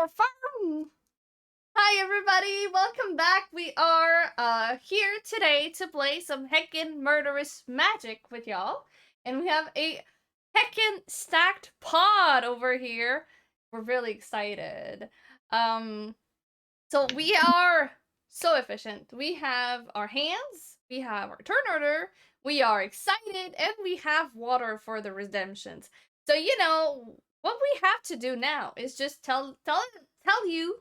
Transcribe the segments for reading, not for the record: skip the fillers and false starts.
for fun! Hi everybody, welcome back. We are here today to play some heckin' murderous magic with y'all. And we have a heckin' stacked pod over here. We're really excited. So we are so efficient. We have our hands, we have our turn order, we are excited, and we have water for the redemptions. So you know, what we have to do now is just tell you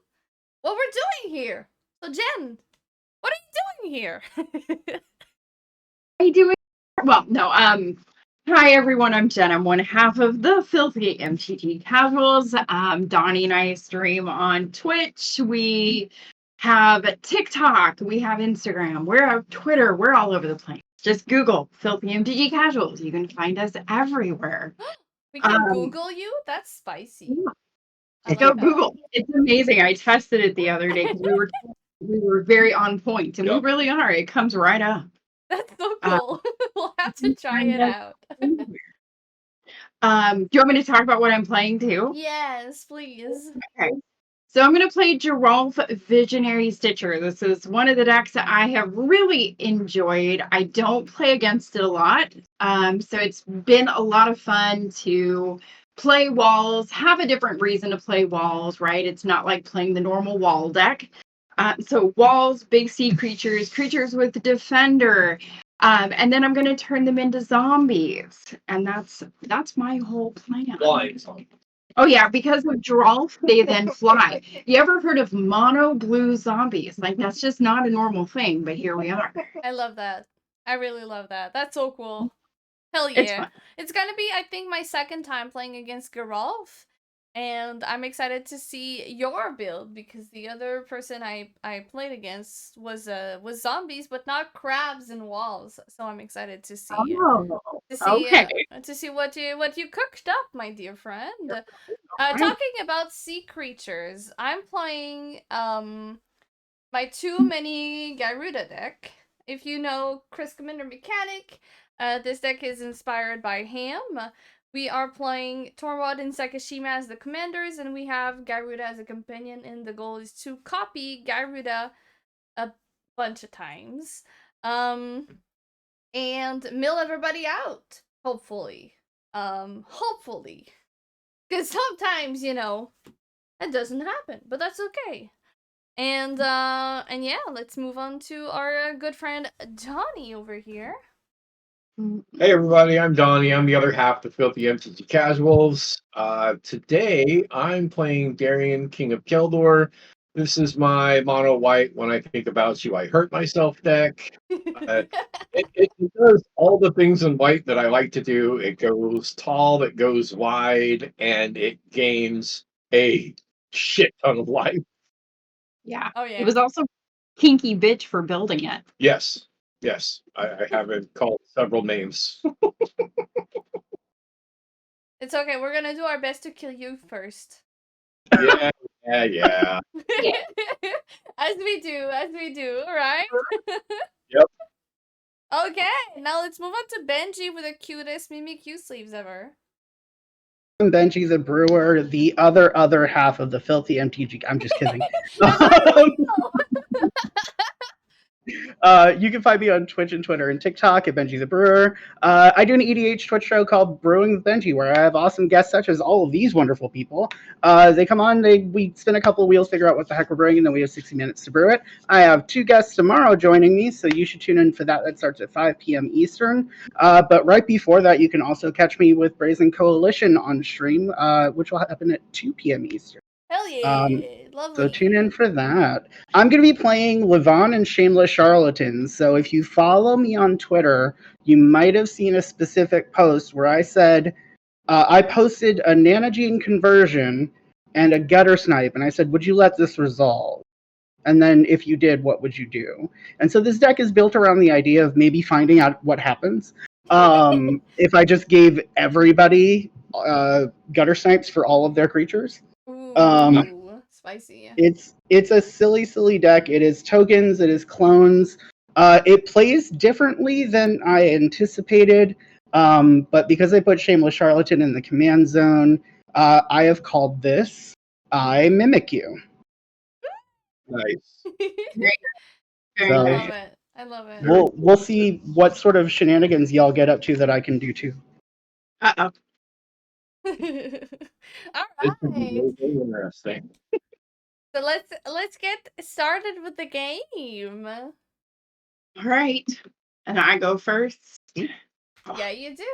what we're doing here. So Jen, what are you doing here? Are you doing? Well, no. Hi everyone. I'm Jen. I'm one half of the Filthy MTG Casuals. Donnie and I stream on Twitch. We have TikTok. We have Instagram. We're on Twitter. We're all over the place. Just Google Filthy MTG Casuals. You can find us everywhere. We can Google you? That's spicy. Yeah. Go Google. It's amazing. I tested it the other day because we were very on point, and we really are. It comes right up. That's so cool. We'll have to try it out. Do you want me to talk about what I'm playing too? Yes, please. Okay. So I'm going to play Geralf Visionary Stitcher. This is one of the decks that I have really enjoyed. I don't play against it a lot. So it's been a lot of fun to play walls, have a different reason to play walls, right? It's not like playing the normal wall deck. So walls, big sea creatures, creatures with defender. And then I'm going to turn them into zombies. And that's my whole plan. Why? Oh yeah, because of Geralf, they then fly. You ever heard of mono blue zombies? Like, that's just not a normal thing, but here we are. I love that. I really love that. That's so cool. Hell yeah. It's gonna be, I think, my second time playing against Geralf. And I'm excited to see your build because the other person I played against was zombies, but not crabs and walls. So I'm excited to see to see what you cooked up, my dear friend. Talking about sea creatures, I'm playing my Too Many Gyruda deck. If you know Chris Commander Mechanic, this deck is inspired by him. We are playing Tormod and Sakashima as the commanders, and we have Gyruda as a companion, and the goal is to copy Gyruda a bunch of times. And mill everybody out, hopefully. Hopefully. Because sometimes, you know, it doesn't happen, but that's okay. And yeah, let's move on to our good friend Donnie over here. Hey everybody, I'm Donnie. I'm the other half of Filthy MTG Casuals. Today I'm playing Darien, King of Kjeldor. This is my mono white When I Think About You I Hurt Myself deck. It does all the things in white that I like to do. It goes tall, it goes wide, and it gains a shit ton of life. Yeah. Oh yeah. It was also kinky bitch for building it. Yes. Yes, I have it called several names. It's okay. We're gonna do our best to kill you first. Yeah. As we do, right? Yep. Okay, now let's move on to Benji with the cutest Mimikyu sleeves ever. I'm Benji the Brewer, the other half of the Filthy MTG. I'm just kidding. You can find me on Twitch and Twitter and TikTok at Benji the Brewer. I do an EDH Twitch show called Brewing with Benji, where I have awesome guests such as all of these wonderful people. They come on, we spin a couple of wheels, figure out what the heck we're brewing, and then we have 60 minutes to brew it. I have 2 guests tomorrow joining me, so you should tune in for that. That starts at 5 p.m. Eastern. But right before that, you can also catch me with Brazen Coalition on stream, which will happen at 2 p.m. Eastern. Hell yeah, lovely. So tune in for that. I'm going to be playing Livaan and Shameless Charlatan. So if you follow me on Twitter, you might have seen a specific post where I said, I posted a Nanogene conversion and a gutter snipe, and I said, would you let this resolve? And then if you did, what would you do? And so this deck is built around the idea of maybe finding out what happens. If I just gave everybody gutter snipes for all of their creatures. Spicy. It's a silly deck. It is tokens, it is clones. It plays differently than I anticipated, but because I put Shameless Charlatan in the command zone, I have called this I mimic you. Nice. Very So- I nice. love it. I love it. We'll see what sort of shenanigans y'all get up to that I can do too. Uh-oh. All This would be right. very interesting. So let's get started with the game. All right. And I go first. Yeah, you do.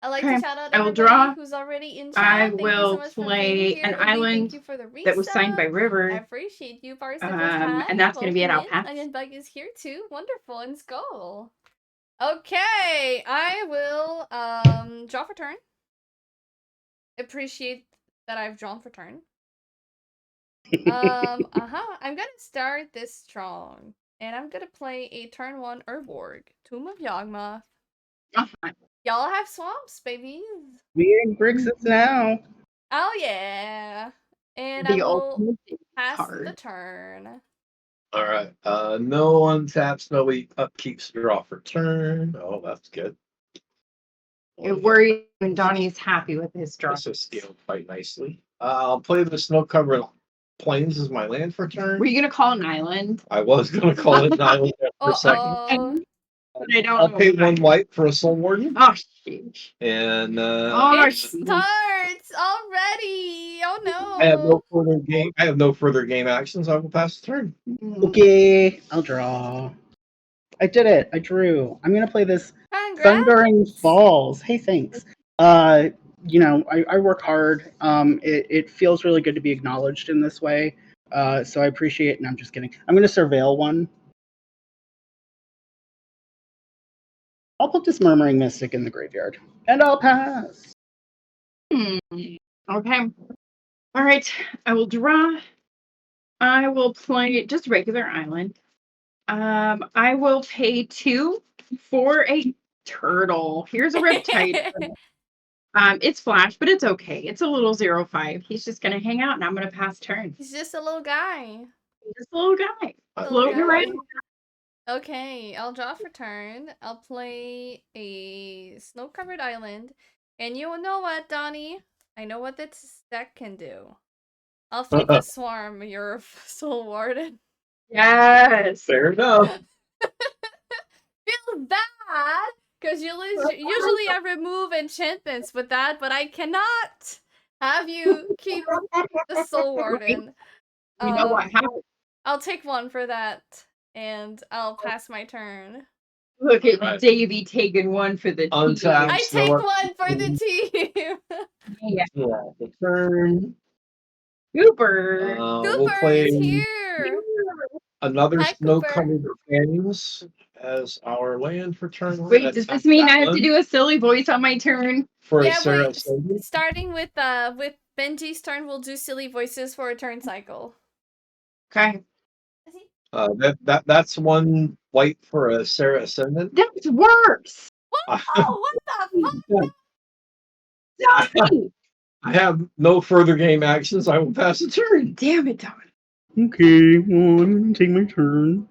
I'd like Okay, to shout out I will everybody draw. who's already in chat. I Thank you will so much for play being here. an Ubi, island thank you for the that was signed by resub. I River. appreciate you, Parsley, for time. And that's going to be at Welcome Al in. Onion Bug is here too. Wonderful. And Skull. Okay, I will draw for turn. Appreciate that I've drawn for turn. I'm gonna start this strong. And I'm gonna play a turn 1 Urborg, Tomb of Yawgmoth. Y'all have swamps, babies. We in Grixis now. Oh yeah. And The I will ultimate pass card. the turn. All right. No untaps, no upkeeps, draw for turn. Oh, that's good. It worries when Donnie's happy with his draw. This is scaled quite nicely. I'll play the snow-covered plains as my land for turn. Were you going to call an island? I was going to call it an island for a second. Uh-oh. But I don't I'll know pay why. 1 white for a soul warden. Oh, sheesh. And Oh, It sheesh. starts already. Oh no. I have no further game actions. I will pass the turn. Okay, I'll draw. I did it. I drew. I'm gonna play this Congrats. Thundering Falls. Hey, thanks. You know, I work hard. It feels really good to be acknowledged in this way. So I appreciate it, and I'm just kidding. I'm gonna surveil one. I'll put this Murmuring Mystic in the graveyard, and I'll pass. Okay. All right. I will draw. I will play just regular island. I will pay 2 for a turtle. Here's a Riptide. It's flash, but it's okay. It's a little 0/5. He's just gonna hang out, and I'm gonna pass turn. He's just a little guy. Just a little guy. Little Floating guy. around. Okay, I'll draw for turn. I'll play a snow-covered island. And you know what, Donnie? I know what this deck can do. I'll flip a swarm your soul warden. Yes. Fair enough. Feel bad! Because usually I remove enchantments with that, but I cannot have you keep the soul warden. You know what happened? I'll take 1 for that. And I'll pass my turn. Look at Right. Davy taking 1 for the team. Untap. I Snow take Warden. 1 for the team! Yeah. Draw for turn. Super. We'll Cooper play is here! another Hi, snow-covered plains as our land for turn 1. Wait, does this mean I have to do a silly voice on my turn? for a Yeah, Sarah wait. Ascendant? Starting with Benji's turn, we'll do silly voices for a turn cycle. Okay. That's 1 white for a Sarah Ascendant. That works. Oh, what the fuck? Donnie. I have no further game actions. I will pass the turn. Damn it, Donnie. Okay, well, I'm gonna take my turn.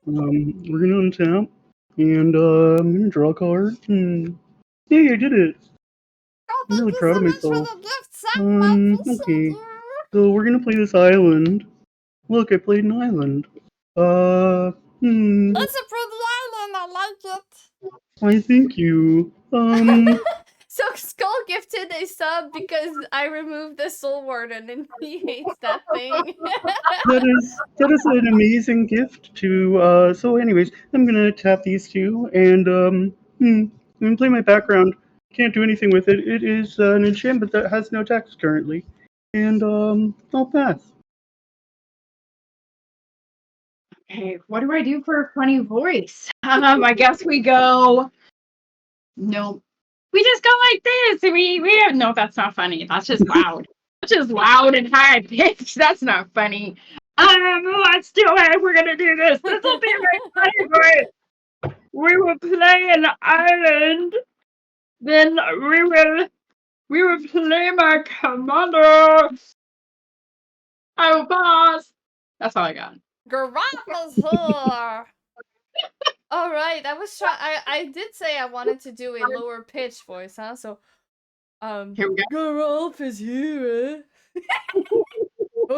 We're gonna untap, and I'm gonna draw a card. Yay, I did it! I'm really proud of myself. Okay. So we're gonna play this island. Look, I played an island. Let's approve the island, I like it. I thank you. So Skull gifted a sub because I removed the soul warden and he hates that thing. that is an amazing gift to, so anyways, I'm gonna tap these 2, and, I'm gonna play my background. Can't do anything with it. It is an enchantment that has no text currently. And, I'll pass. Okay, what do I do for a funny voice? I guess we go. No, we just go like this. We have no. That's not funny. That's just loud. That's just loud and high pitched. That's not funny. Let's do it. We're gonna do this. This will be my funny voice. We will play an island. Then we will play my commander. I will pass. That's all I got. Geralf is here! Alright, I did say I wanted to do a lower pitch voice, huh? So, Here we go. Geralf is here!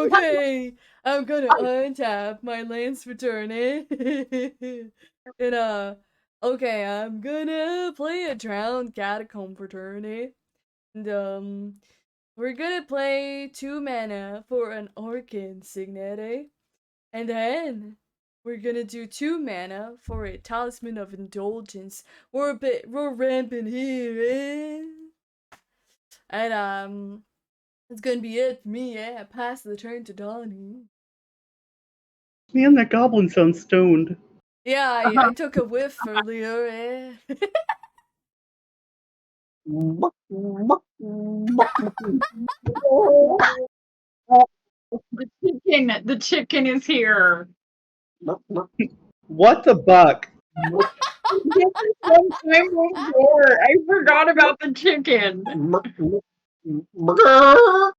Okay, I'm gonna untap my lands for turn, eh? And okay, I'm gonna play a drowned catacomb for turn, eh? And we're gonna play 2 mana for an Arcane Signet, eh? And then we're gonna do 2 mana for a Talisman of Indulgence. We're ramping here, eh? And that's gonna be it for me, eh? I pass the turn to Donnie. Man, that goblin sounds stoned. Yeah, I took a whiff earlier, eh? The chicken is here. What the buck? I forgot about the chicken. Oh my god.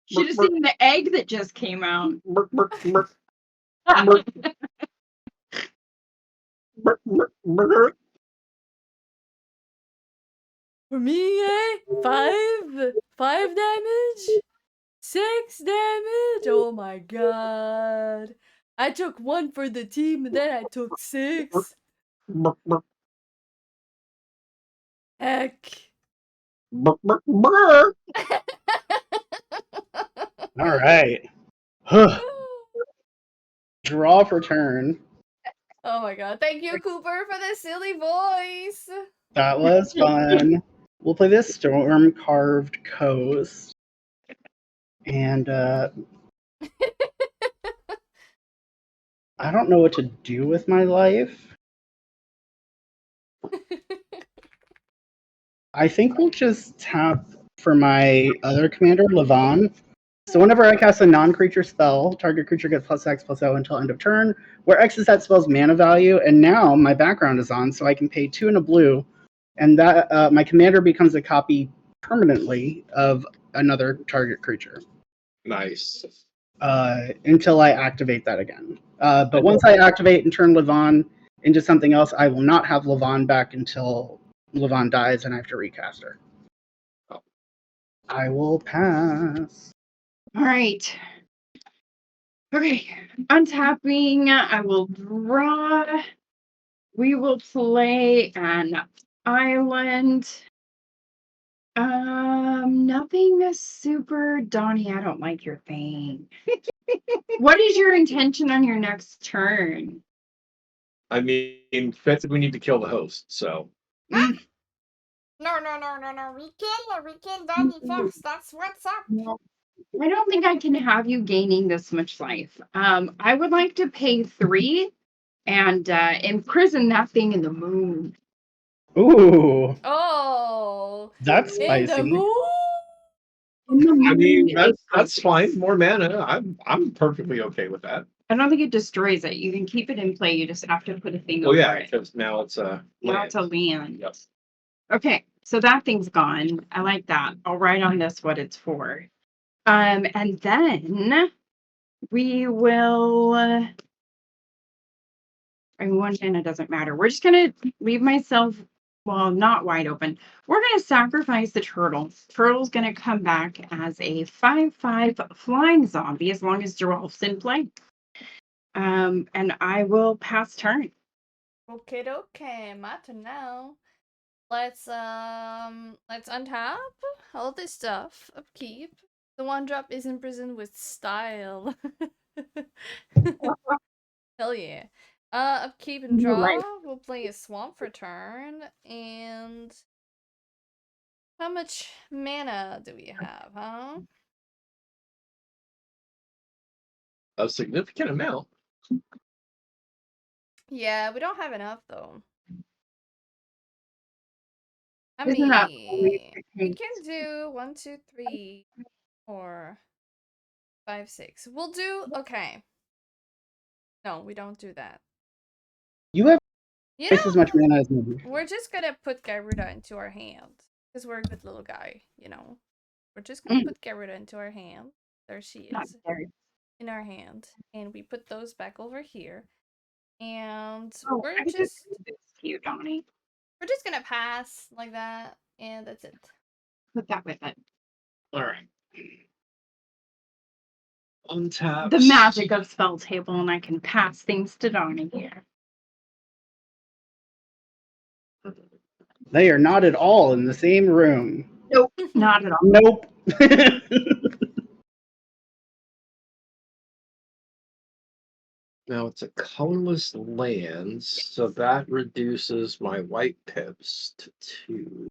Should have seen the egg that just came out. For me, eh? 5 damage? 6 damage? Oh my god. I took 1 for the team, and then I took 6. Heck. Alright. Draw for turn. Oh my god. Thank you, Cooper, for the silly voice. That was fun. We'll play this Storm Carved Coast. And I don't know what to do with my life. I think we'll just tap for my other commander, Livaan. So whenever I cast a non-creature spell, target creature gets +X/+O until end of turn, where X is that spell's mana value, and now my background is on, so I can pay 2 and a blue, and that my commander becomes a copy permanently of another target creature. Nice. Until I activate that again. But once I activate and turn Livaan into something else, I will not have Livaan back until Livaan dies and I have to recast her. Oh. I will pass. All right. Okay. Untapping. I will draw. We will play an island. Nothing super Donnie. I don't like your thing. What is your intention on your next turn? I mean, fifth, we need to kill the host, so. No. We kill Donnie first. That's what's up. No, I don't think I can have you gaining this much life. I would like to pay 3 and imprison that thing in the moon. Ooh, Oh. that's In the spicy. moon. I mean, that's fine. More mana. I'm perfectly okay with that. I don't think it destroys it. You can keep it in play. You just have to put a thing Oh over yeah, it. because now it's a Now it's a land. Yep. Okay, so that thing's gone. I like that. I'll write on this what it's for. And then we will. I mean, 1 mana doesn't matter. We're just gonna leave myself, well, not wide open. We're gonna sacrifice the turtle. Turtle's gonna come back as a 5/5 flying zombie as long as Geralf's in play. And I will pass turn. Okay, my turn now. Let's untap all this stuff. Upkeep. The 1-drop is imprisoned with style. Hell yeah. Upkeep and draw. Right. We'll play a swamp for turn. And how much mana do we have, huh? A significant amount. Yeah, we don't have enough though. How Isn't that many? We can do 1, 2, 3, 4, 5, 6. We'll do okay. No, we don't do that. You Twice as much mana as me. we're just gonna put Gyruda into our hand. Because we're a good little guy, you know. We're just gonna put Gyruda into our hand. There she is. In our hand. And we put those back over here. And we're just you, Donnie. we're just gonna pass like that, and that's it. Put that with it. All right. Untap. The magic of Spelltable, and I can pass things to Donnie here. They are not at all in the same room. Nope, not at all. Nope. Now it's a colorless land, so that reduces my white pips to 2.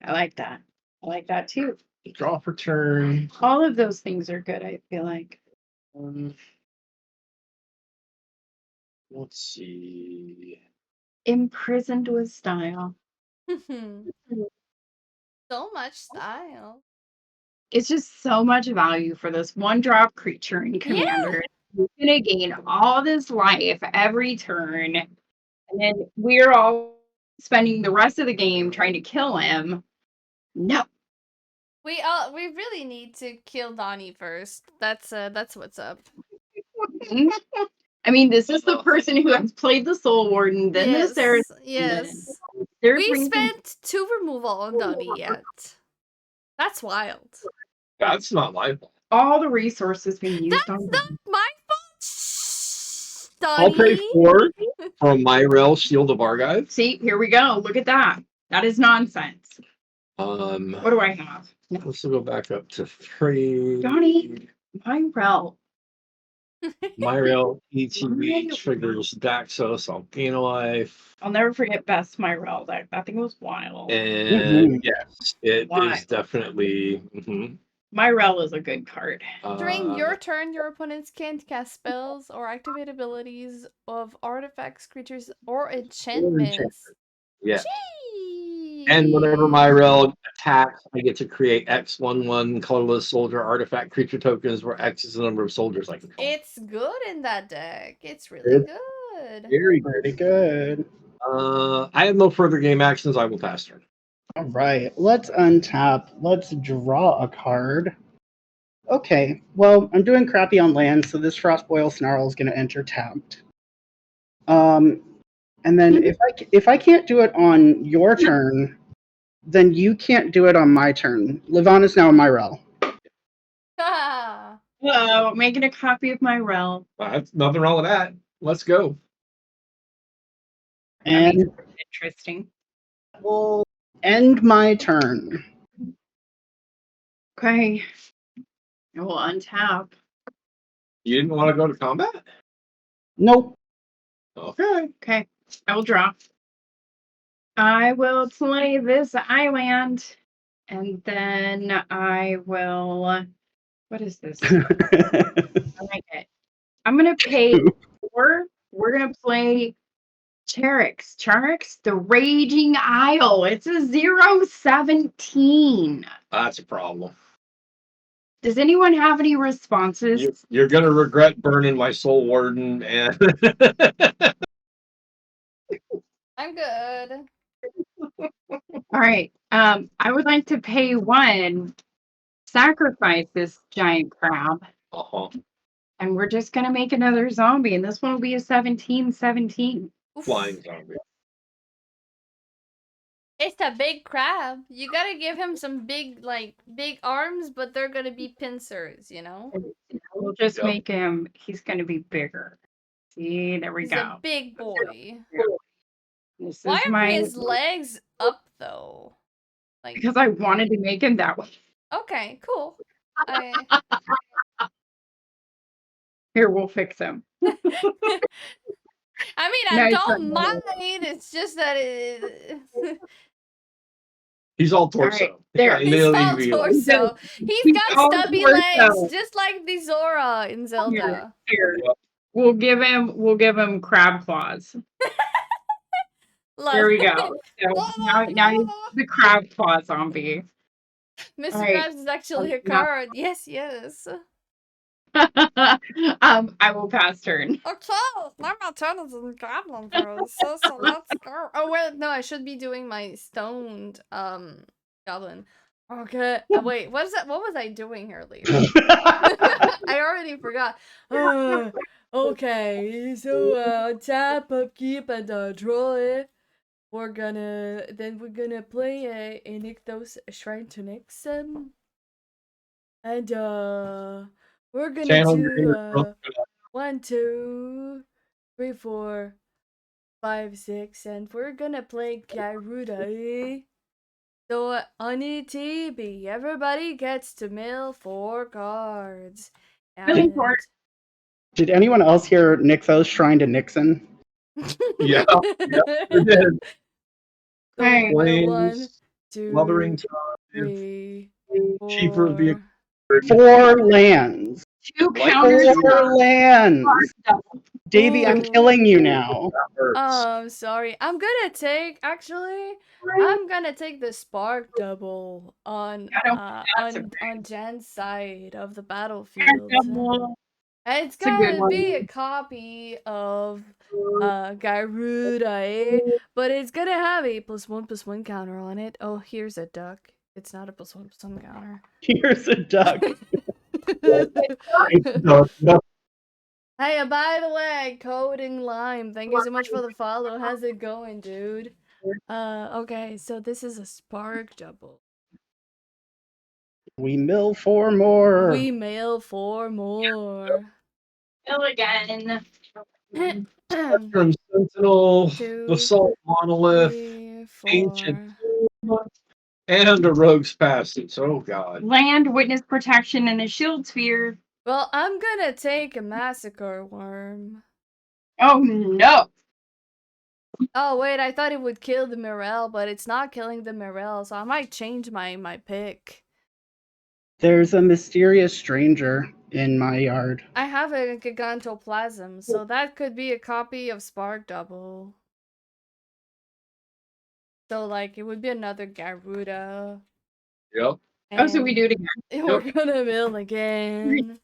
I like that. I like that too. Draw for turn. All of those things are good, I feel like. Let's see. Imprisoned with style. So much style. It's just so much value for this 1-drop creature in Commander. You're gonna gain all this life every turn, and then we're all spending the rest of the game trying to kill him. No. We really need to kill Donnie first. That's what's up. I mean, this is the person who has played the Soul Warden, then the Sarah. Yes. We spent 2 removal on Donnie yet. That's wild. That's not my fault. All the resources being used on That's not my fault. Donnie. I'll pay 4 from Myrel Shield of Argive. See, here we go. Look at that. That is nonsense. What do I have? Let's go back up to 3. Donnie, Myrel. Myrel ETB triggers Daxos. I'll gain a life. I'll never forget Best Myrel. That thing was wild. And yes, it is definitely. Myrel is a good card. During your turn, your opponents can't cast spells or activate abilities of artifacts, creatures, or enchantments. Yeah. And whenever Myrel attacks, I get to create X/1/1 colorless soldier artifact creature tokens, where X is the number of soldiers I can call. It's good in that deck. It's really good. Very pretty good. I have no further game actions. I will pass turn. All right, let's untap. Let's draw a card. Okay, well, I'm doing crappy on land, so this Frostboil Snarl is going to enter tapped. And then if I can't do it on your turn, then you can't do it on my turn. Livaan is now Myrel. Hello, making a copy of Myrel. That's nothing wrong with that. Let's go. And interesting. We'll end my turn. Okay. I will untap. You didn't want to go to combat? Nope. Okay. Okay. I will draw. I will play this island, and then I will. What is this? I like it. I'm gonna pay 4. We're gonna play Charix, the Raging Isle. It's a 0/17. That's a problem. Does anyone have any responses? You're gonna regret burning my Soul Warden and. I'm good. All right. I would like to pay 1, sacrifice this giant crab, and we're just gonna make another zombie, and this one will be a 17/17. Flying zombie. It's a big crab. You gotta give him some big arms, but they're gonna be pincers, you know? We'll just make him, he's gonna be bigger. See, there we He's go. a big boy. This Why is are his legs up, though? Because I wanted to make him that way. Okay, cool. Here, we'll fix him. I mean, I don't mind. It's just that He's all torso. Right, there. He's all torso. He's got stubby legs, just like the Zora in Zelda. Here. We'll give him crab claws. There we go. So now he's the crab claw zombie. Mr. Krabs is actually a card. Yes. I will pass turn. Okay, now my turn is in goblin process, so let's go. Oh wait, no, I should be doing my stoned goblin. Okay, wait, what is that? What was I doing earlier? I already forgot. Okay, so tap, upkeep, and draw it. We're gonna play a Nykthos Shrine to Nyx, and we're gonna Channel do your 1, 2, 3, 4, 5, 6, and we're gonna play Gyruda. So on ETB, everybody gets to mill 4 cards. Really And short. Did anyone else hear Nykthos Shrine to Nixon? Yeah, we did. So Hey. 1, Flames, 2, Wuthering 3, cheaper vehicle. 4. 4 lands. 2 counters. 4 lands. Davy, I'm Ooh. killing you now. That hurts. Sorry. I'm gonna take I'm gonna take the spark double on Jen's side of the battlefield. And it's It's a good gonna one. be a copy of Gyruda, but it's gonna have a +1/+1 counter on it. Oh, here's a duck. It's not a +1/+1 counter. Here's a duck. No. Hey, by the way, Coding Lime, thank you so much for the follow. How's it going, dude? Okay, so this is a spark double. We mill 4 more. We mail 4 more. Kill again. Spectrum Sentinel, 2, Basalt Monolith, 3, Ancient 4. and a Rogue's Passage. Oh god. Land, witness protection, and a shield sphere. Well, I'm gonna take a Massacre Worm. Oh no! Oh wait, I thought it would kill the Mirel, but it's not killing the Mirel, so I might change my pick. There's a mysterious stranger in my yard. I have a Gigantoplasm, so that could be a copy of Spark Double. So like it would be another Gyruda. Yep. Oh, so we do it again. We're gonna mill again.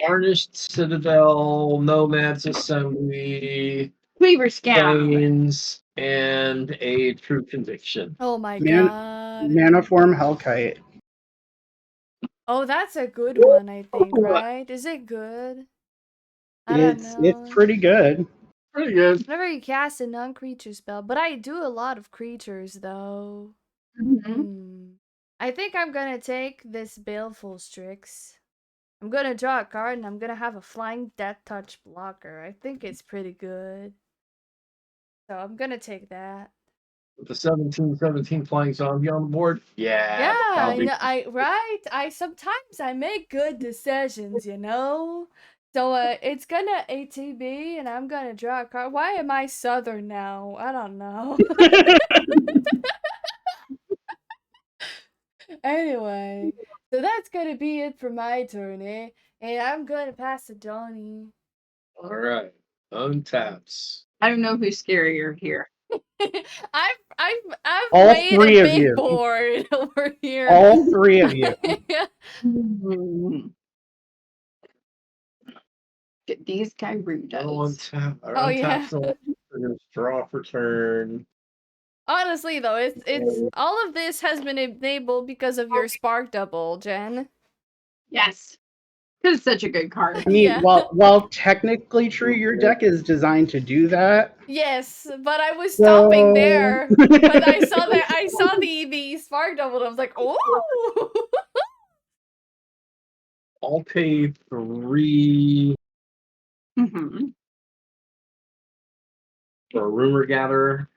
Varnished Citadel, Nomad's Assembly, Cleaver Scab. Plains, and a True Conviction. Oh my god. Maniform Hellkite. Oh, that's a good one, I think, right? Is it good? I don't know. It's pretty good. Pretty good. Whenever you cast a non-creature spell, but I do a lot of creatures though. I think I'm gonna take this Baleful Strix. I'm gonna draw a card and I'm gonna have a Flying Death Touch blocker. I think it's pretty good. So I'm gonna take that. With the 17/17 flying zombie on the board. Yeah. I sometimes I make good decisions, you know? So it's gonna ATB and I'm gonna draw a card. Why am I Southern now? I don't know. Anyway, so that's gonna be it for my turn, eh? And I'm gonna pass to Donnie. Alright. Untaps. I don't know who's scarier here. I've All made 3 a of big you. board over here. All 3 of you. Get these Gyrudas. Untap. Oh, yeah. Draw for turn. Honestly though, it's all of this has been enabled because of your Spark Double, Jen. Yes. Because it's such a good card. I mean, Yeah. while technically true, your deck is designed to do that. Yes, but I was stopping there when I saw the Spark Double. And I was like, oh. I'll pay 3 Mm-hmm. for a Rumor Gatherer.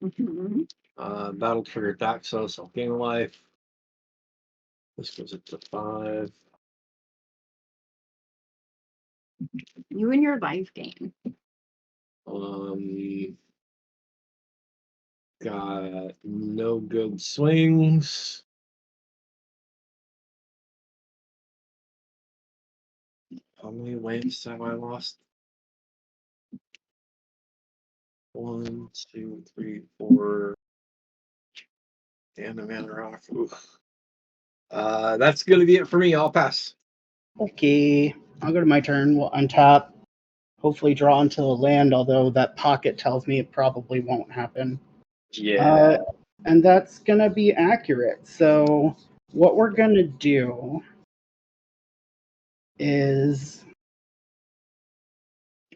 Mm-hmm. Battle trigger Daxos, I'll gain life. This goes up to 5. You and your life game. Got no good swings. How many waves have I lost? 1, 2, 3, 4. And the mana rock. Oof. That's gonna be it for me. I'll pass. Okay. I'll go to my turn. We'll untap. Hopefully draw into the land, although that pocket tells me it probably won't happen. Yeah. And that's going to be accurate. So what we're going to do is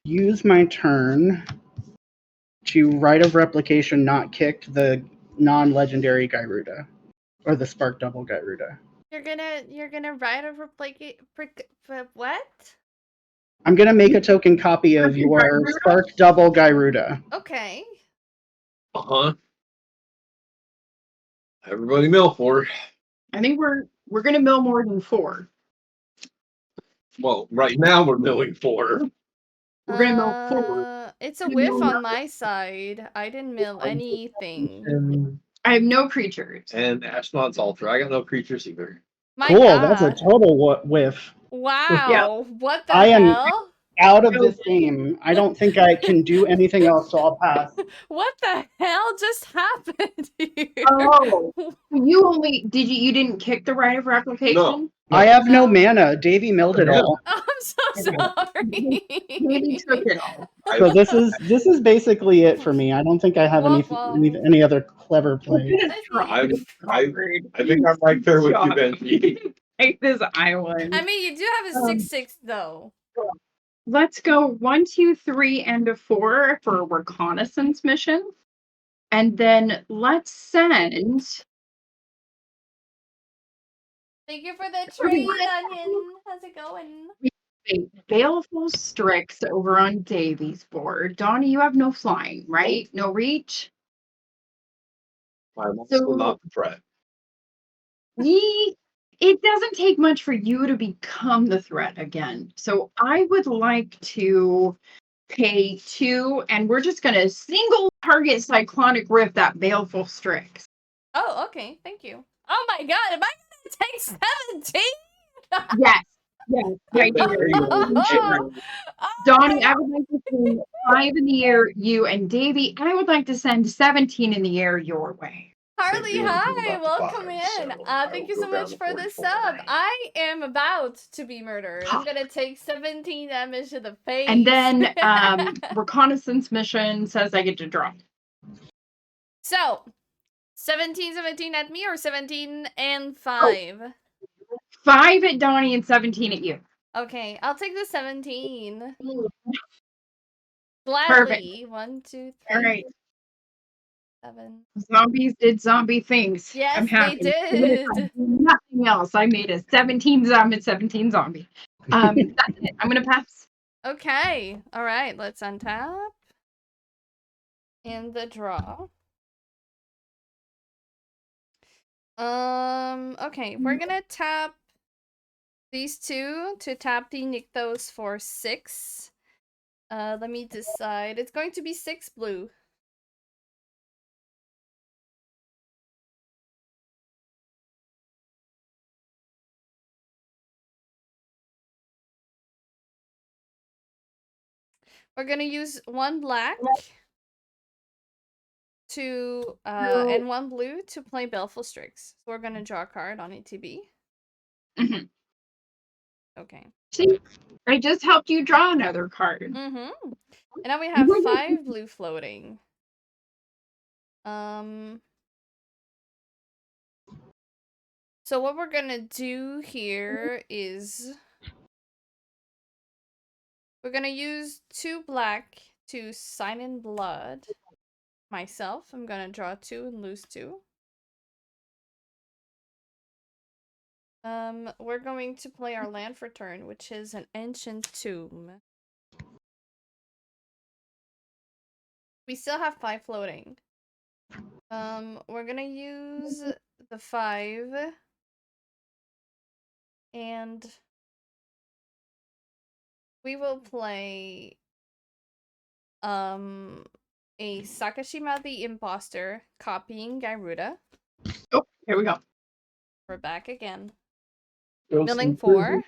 use my turn to Rite of Replication not kicked the non-legendary Gyruda. Or the Spark Double Gyruda. You're gonna write a what? I'm gonna make a token copy of your Spark Double Gyruda. Okay. Uh-huh. Everybody mill 4. I think we're gonna mill more than 4. Well, right now we're milling 4. We're gonna mill 4. It's a whiff on my side. I didn't mill anything. I have no creatures. And Ashnod's Ultra. I got no creatures either. My Cool, God. that's a total whiff. Wow. Yeah. What the I am hell? out of this game. I don't think I can do anything else, so I'll pass. What the hell just happened here? Oh, you didn't kick the Rite of Replication? No. I have no mana. Davy milled it all. I'm so sorry. Maybe took it all. So this is basically it for me. I don't think I have any other clever play. I think I'm right there with you, Benji. Take this island. I mean, you do have a 6/6 though. Let's go 1, 2, 3, and a 4 for a reconnaissance mission. And then let's send. Thank you for the trade, Onion. How's it going? Baleful Strix over on Davy's board. Donnie, you have no flying, right? No reach? I'm also not the threat. It doesn't take much for you to become the threat again. So I would like to pay 2, and we're just going to single target Cyclonic Rift that Baleful Strix. Oh, okay. Thank you. Oh my God, am I going to take 17? Yes. Yes. Right here. Donnie, I would like to send 5 in the air, you and Davy. I would like to send 17 in the air your way. Harley, hi, welcome in. Thank you so much for the sub. I am about to be murdered. I'm gonna take 17 damage to the face. And then reconnaissance mission says I get to draw. So 17 at me or 17 and 5? 5 at Donnie and 17 at you. Okay, I'll take the 17. Gladly. Perfect. 1, 2, 3. All right. 7. Zombies did zombie things. Yes, I'm happy. they did. Nothing else. I made a 17 zombie. That's it. I'm gonna pass. Okay. All right. Let's untap. And the draw. Okay. We're gonna tap these 2 to tap the Nykthos for 6. Let me decide. It's going to be 6 blue. We're gonna use 1 black to and 1 blue to play Baleful Strix. So we're gonna draw a card on ETB. Mm-hmm. Okay. See, I just helped you draw another card. Mm-hmm. And now we have 5 blue floating. So what we're gonna do here is we're gonna use 2 black to sign in blood. Myself, I'm gonna draw 2 and lose 2. We're going to play our land for turn, which is an Ancient Tomb. We still have 5 floating. We're gonna use the 5 and we will play a Sakashima the Imposter copying Gyruda. Oh, here we go. We're back again. Milling 4.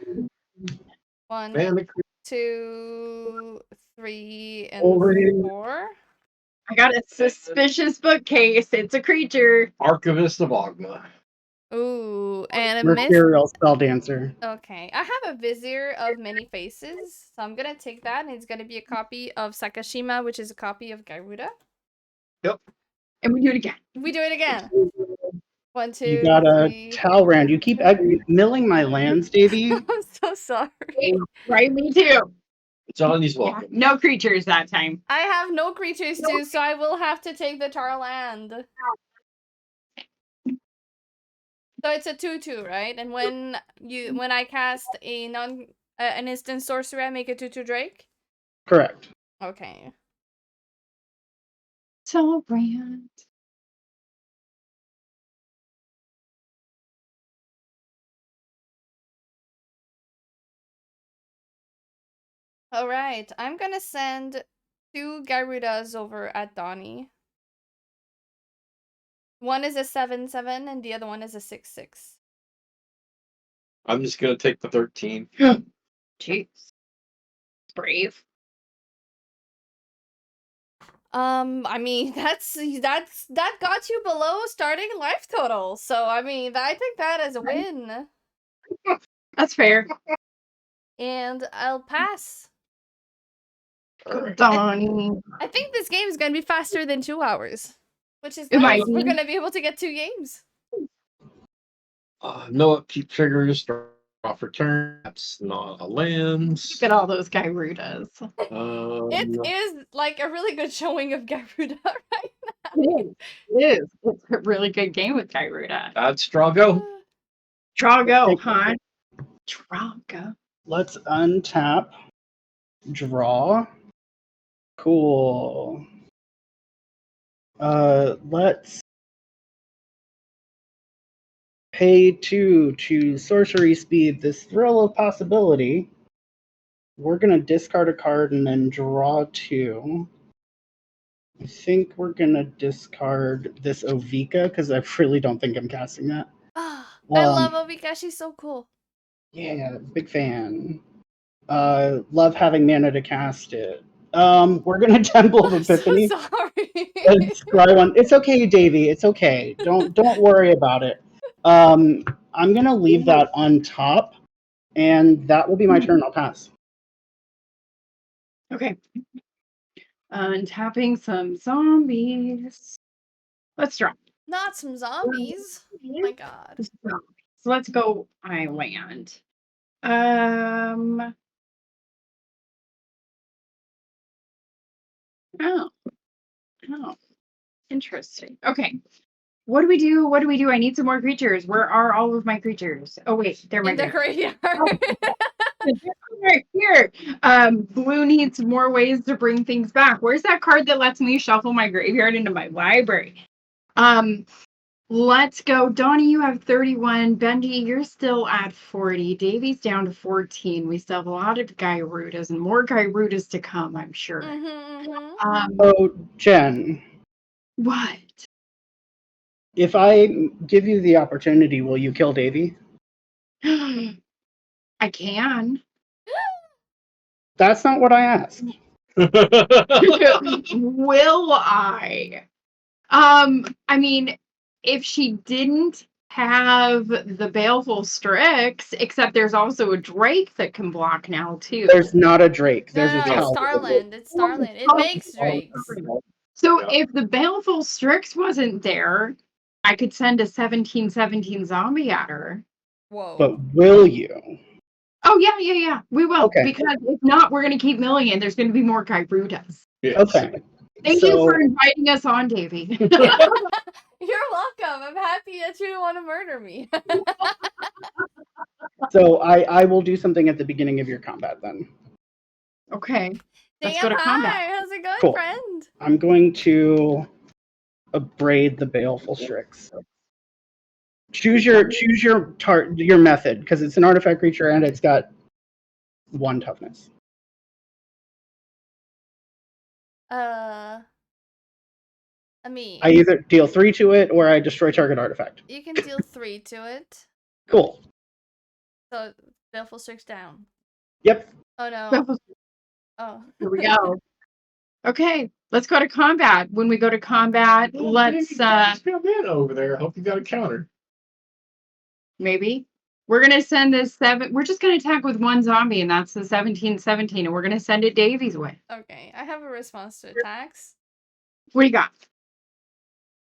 1, 2, 3, and 4. I got a suspicious bookcase. It's a creature. Archivist of Ogma. Ooh, and a miss. Mercurial Spell Dancer. Okay, I have a Vizier of Many Faces, so I'm gonna take that, and it's gonna be a copy of Sakashima, which is a copy of Gyruda. Yep. And we do it again. We do it again. 1, 2, You got a 3. Talrand. You keep milling my lands, Davy. I'm so sorry. Right, me too. Johnny's Yeah, welcome. no creatures that time. I have no creatures too, so I will have to take the Charlatan. So it's a 2/2, right? And when I cast a an instant sorcery, I make a 2/2 Drake. Correct. Okay. Talrand. All right. I'm gonna send 2 Gyrudas over at Donnie. One is a 7/7, and the other one is a 6/6. I'm just gonna take the 13. Jeez. Brave. I mean, that got you below starting life total. So I mean, I take that as a win. That's fair. And I'll pass. Donnie. I think this game is gonna be faster than 2 hours, which is It might nice. We're be. gonna be able to get 2 games. No upkeep triggers. Off return. That's not a lands. Look at all those Gyrudas. It is like a really good showing of Gyruda right now. It is. It's a really good game with Gyruda. That's Drago. Drago, huh? Drago. Let's untap. Draw. Cool. Let's pay 2 to sorcery speed this Thrill of Possibility. We're gonna discard a card and then draw 2. I think we're gonna discard this Ovika because I really don't think I'm casting that. I love Ovika. She's so cool. Yeah, big fan. Love having mana to cast it. We're gonna Temple of Epiphany. So sorry. And scry one. It's okay, Davy. It's okay. Don't worry about it. I'm gonna leave that on top, and that will be my turn. I'll pass. Okay. Untapping some zombies. Let's draw. Not some zombies. Oh my god. So let's go island. Oh. Interesting. Okay. What do we do? What do we do? I need some more creatures. Where are all of my creatures? Oh wait, they're In the graveyard. right here. Blue needs more ways to bring things back. Where's that card that lets me shuffle my graveyard into my library? Let's go. Donnie, you have 31. Benji, you're still at 40. Davy's down to 14. We still have a lot of Gyrudas and more Gyrudas to come, I'm sure. Jen. What? If I give you the opportunity, will you kill Davy? I can. That's not what I asked. Will I? I mean, if she didn't have the Baleful Strix, except there's also a Drake that can block now too. There's not a Drake. There's No, a it's Talrand. Starland. It's Starland. It makes Drakes. So if the Baleful Strix wasn't there, I could send a 17/17 zombie at her. Whoa. But will you? Oh yeah. We will. Okay. Because if not, we're gonna keep milling and there's gonna be more Gyrudas. Yes. Okay. Thank you for inviting us on, Davy. You're welcome. I'm happy that you want to murder me. So I will do something at the beginning of your combat then. Okay. Let's Damn, go to combat. hi. How's it going, Cool. friend? I'm going to abrade the Baleful Strix. Choose your method, because it's an artifact creature and it's got 1 toughness. I mean, I either deal 3 to it or I destroy target artifact. you can deal 3 to it. Cool. So Baleful Strix down. Yep. Oh no. Oh. Here we go. Okay, let's go to combat. When we go to combat, let's Got mana over there. I hope you got a counter. maybe. We're gonna send this 7. We're just gonna attack with 1 zombie, and that's the 17/17, and we're gonna send it Davy's way. Okay, I have a response to attacks. What do you got?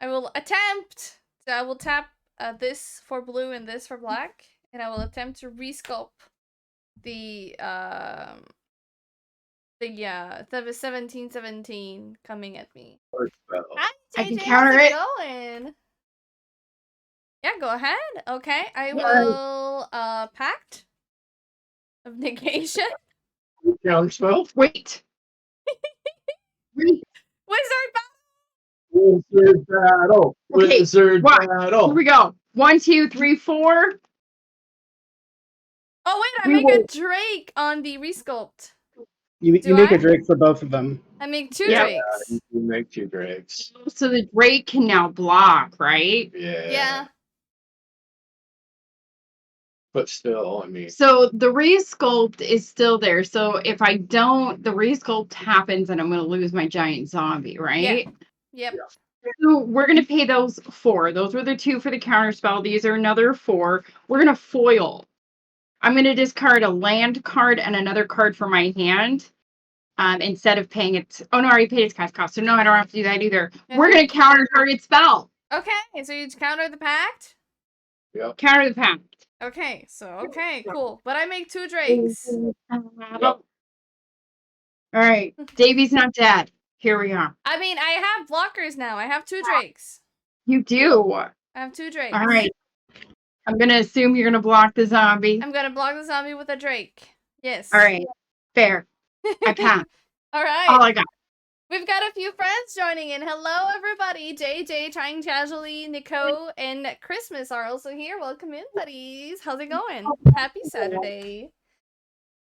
I will attempt. So I will tap this for blue and this for black, and I will attempt to resculpt the 17/17 coming at me. Hi, I can JJ, counter how's it. going? Yeah, go ahead. Okay, I will Pact of Negation. Counter spell. Wait. Wizard Wizard battle. Okay, Wizard Here battle. we go. 1, 2, 3, 4. Oh wait, I We make will- a Drake on the resculpt. You Do make I? a Drake for both of them. I make 2 Yeah. Drakes. You can make 2 Drakes. So the Drake can now block, right? Yeah. But still, I mean. So the resculpt is still there. So if I don't, the resculpt happens and I'm going to lose my giant zombie, right? Yep. So we're going to pay those 4. Those were the 2 for the counter spell. These are another 4. We're going to foil. I'm going to discard a land card and another card from my hand. Instead of paying it. Oh, no, I already paid its cast cost. So no, I don't have to do that either. We're going to counter target spell. Okay, so you counter the pact? Yep. Counter the pact. Okay, cool. But I make 2 Drakes. Yep. All right. Davy's not dead. Here we are. I mean, I have blockers now. I have 2 Drakes. You do. I have 2 Drakes. All right. I'm going to assume you're going to block the zombie. I'm gonna block the zombie with a Drake. Yes. All right. Fair. I pass. All right. All I got. We've got a few friends joining in. Hello, everybody. JJ, Trying Casually, Nico, and Christmas are also here. Welcome in, buddies. How's it going? Happy Saturday.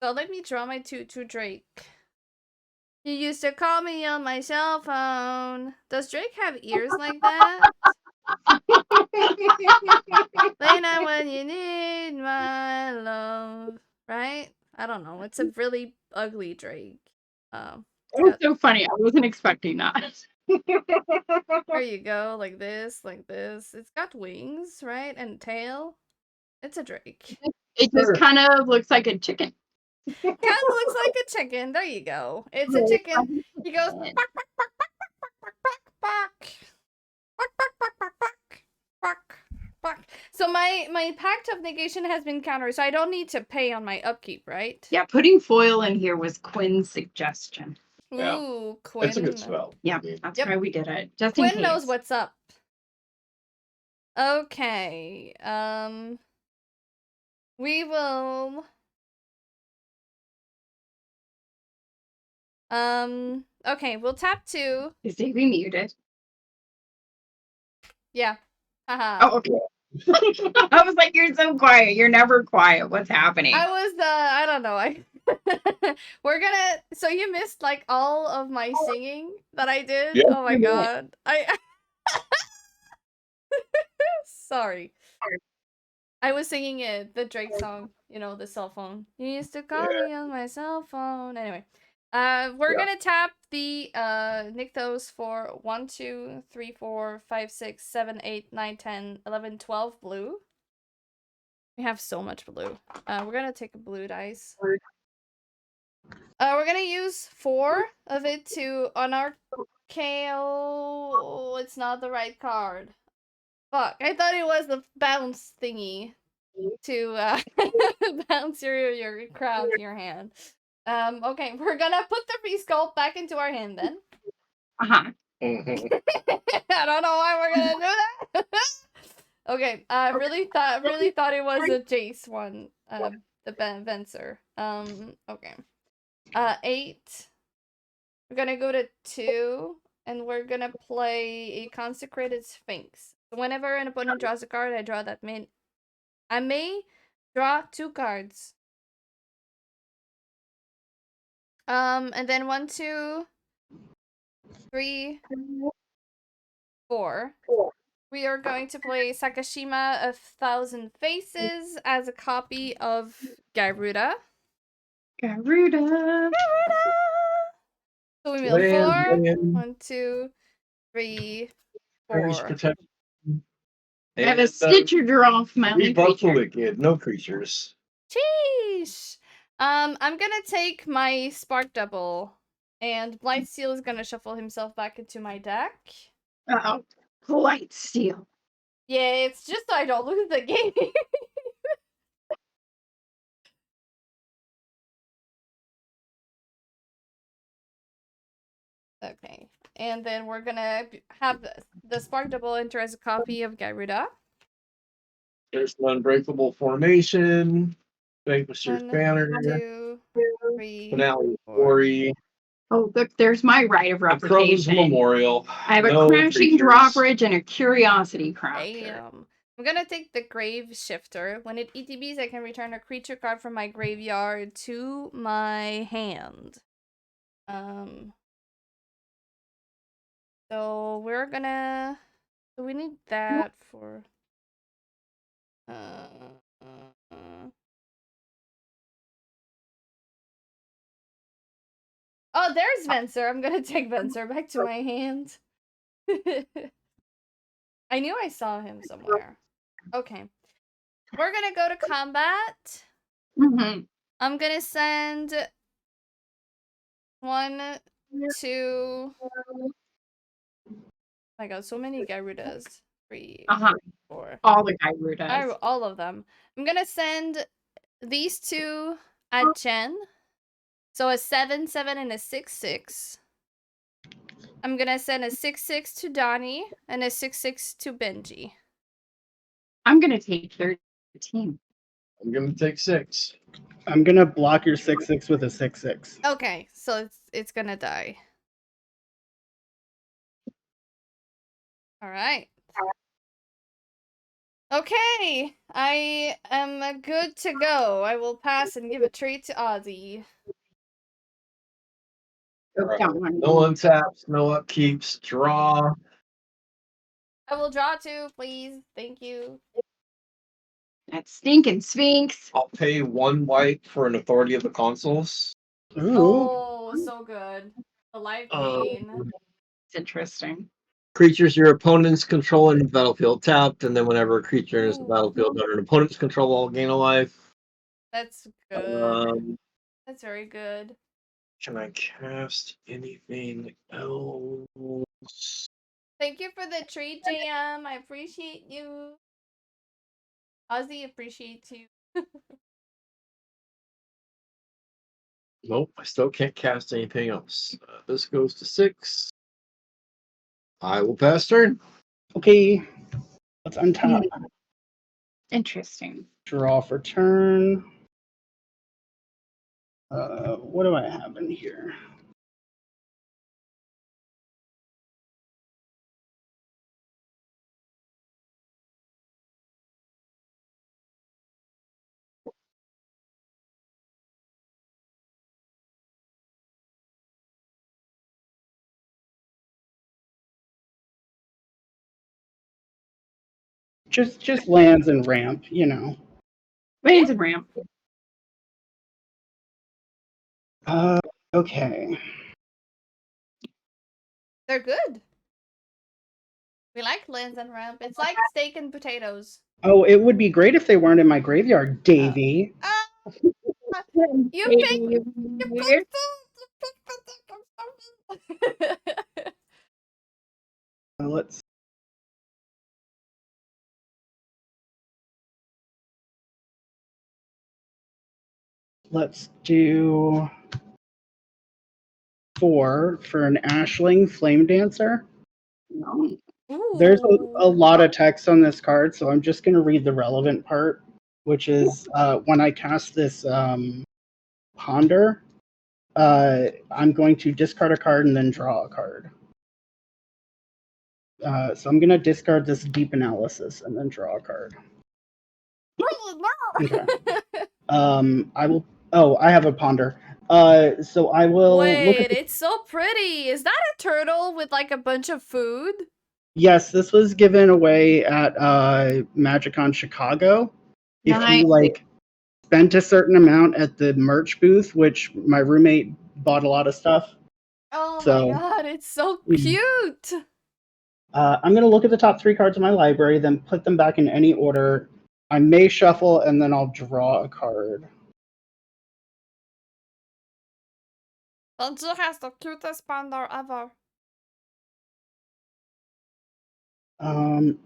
So let me draw my 2 Drake. You used to call me on my cell phone. Does Drake have ears like that? Late night when you need my love. Right? I don't know. It's a really ugly Drake. It was so funny. I wasn't expecting that. There you go, like this, like this. It's got wings, right? And tail. It's a Drake. It just kind of looks like a chicken. Kind of looks like a chicken. There you go. It's a chicken. He goes bark, bark, bark, bark, bark, bark, bark, bark, bark, bark, bark, bark, bark. So my Pact of Negation has been countered, so I don't need to pay on my upkeep, right? Yeah, putting foil in here was Quinn's suggestion. Yeah. Ooh, Quinn. It's a good spell. Yeah, that's why we did it. Just in Quinn case. knows what's up. Okay. We will. Okay, we'll tap 2. Is Davy muted? Yeah. Haha. Oh, okay. I was like, you're so quiet. You're never quiet. What's happening? I don't know. We're gonna. So you missed like all of my singing that I did. Yeah. Oh my god. Sorry. I was singing it, the Drake song. You know, the cell phone. You used to call me on my cell phone. Anyway, we're gonna tap the Nykthos for 1, 2, 3, 4, 5, 6, 7, 8, 9, 10, 11, 12 blue. We have so much blue. We're gonna take a blue dice. We're gonna use 4 of it to unarcale. It's not the right card. Fuck! I thought it was the bounce thingy to bounce your crowd in your hand. Okay, we're gonna put the resculpt back into our hand then. Uh-huh. I don't know why we're gonna do that. Okay, I really thought it was a Jace one. The Venser. Okay. 8. We're gonna go to 2, and we're gonna play a Consecrated Sphinx. So whenever an opponent draws a card, I draw that min. I may draw 2 cards. And then 1, 2, 3, 4. We are going to play Sakashima of 1,000 Faces as a copy of Gyruda. Gyruda. So we mill 4. 1, 2, 3, 4. I have a Stitcher Geralf, my only creature. Wicked, no creatures. Sheesh. I'm gonna take my Spark Double, and Blightsteel is gonna shuffle himself back into my deck. Uh-oh. Blightsteel. Yeah, it's just so I don't lose the game. Okay, and then we're gonna have the Spark Double enter as a copy of Gyruda. There's an unbreakable formation. Vanquisher's 1, Banner. 2, 3, Finale 4. Story. Oh, look, there's my Rite of Crow's Replication. Memorial. I have a No Crashing creatures. Drawbridge and a Curiosity Crafter. Damn. I'm gonna take the Grave Shifter. When it ETBs, I can return a creature card from my graveyard to my hand. So we're gonna. So we need that for. Oh, there's Venser. I'm gonna take Venser back to my hand. I knew I saw him somewhere. Okay. We're gonna go to combat. Mm-hmm. I'm gonna send 1, 2. Oh my god, so many Gyrudas. 3, 4. All the Gyrudas. All of them. I'm gonna send these two at Jen. So a 7/7 and a 6/6. I'm gonna send a 6/6 to Donnie and a 6/6 to Benji. I'm gonna take 13. I'm gonna take 6. I'm gonna block your 6/6 with a 6/6. Okay, so it's gonna die. All right. Okay, I am good to go. I will pass and give a trade to Ozzy. Right. No untaps, no upkeeps, draw. I will draw 2, please. Thank you. That stinking Sphinx. I'll pay 1 white for an Authority of the Consuls. Ooh. Oh, so good. The life gain. It's interesting. Creatures your opponents control in the battlefield tapped, and then whenever a creature is in the battlefield under an opponent's control, will gain a life. That's good. That's very good. Can I cast anything else? Thank you for the treat, JM. I appreciate you. Ozzy appreciates you. Nope, I still can't cast anything else. This goes to 6. I will pass turn. Okay, let's untap. Interesting. Draw for turn. What do I have in here? Just lands and ramp, you know. Lands and ramp. Okay. They're good. We like lands and ramp. It's like steak and potatoes. Oh, it would be great if they weren't in my graveyard, Davy. You picked Let's do 4 for an Ashling Flame Dancer. There's a lot of text on this card, so I'm just going to read the relevant part, which is when I cast this Ponder, I'm going to discard a card and then draw a card. So I'm going to discard this Deep Analysis and then draw a card. Okay. I will. Oh, I have a Ponder. So I will. Wait, it's so pretty. Is that a turtle with like a bunch of food? Yes, this was given away at MagicCon Chicago. If you like spent a certain amount at the merch booth, which my roommate bought a lot of stuff. Oh my god, it's so cute. I'm going to look at the top 3 cards of my library, then put them back in any order. I may shuffle, and then I'll draw a card. Benji has the cutest panda ever.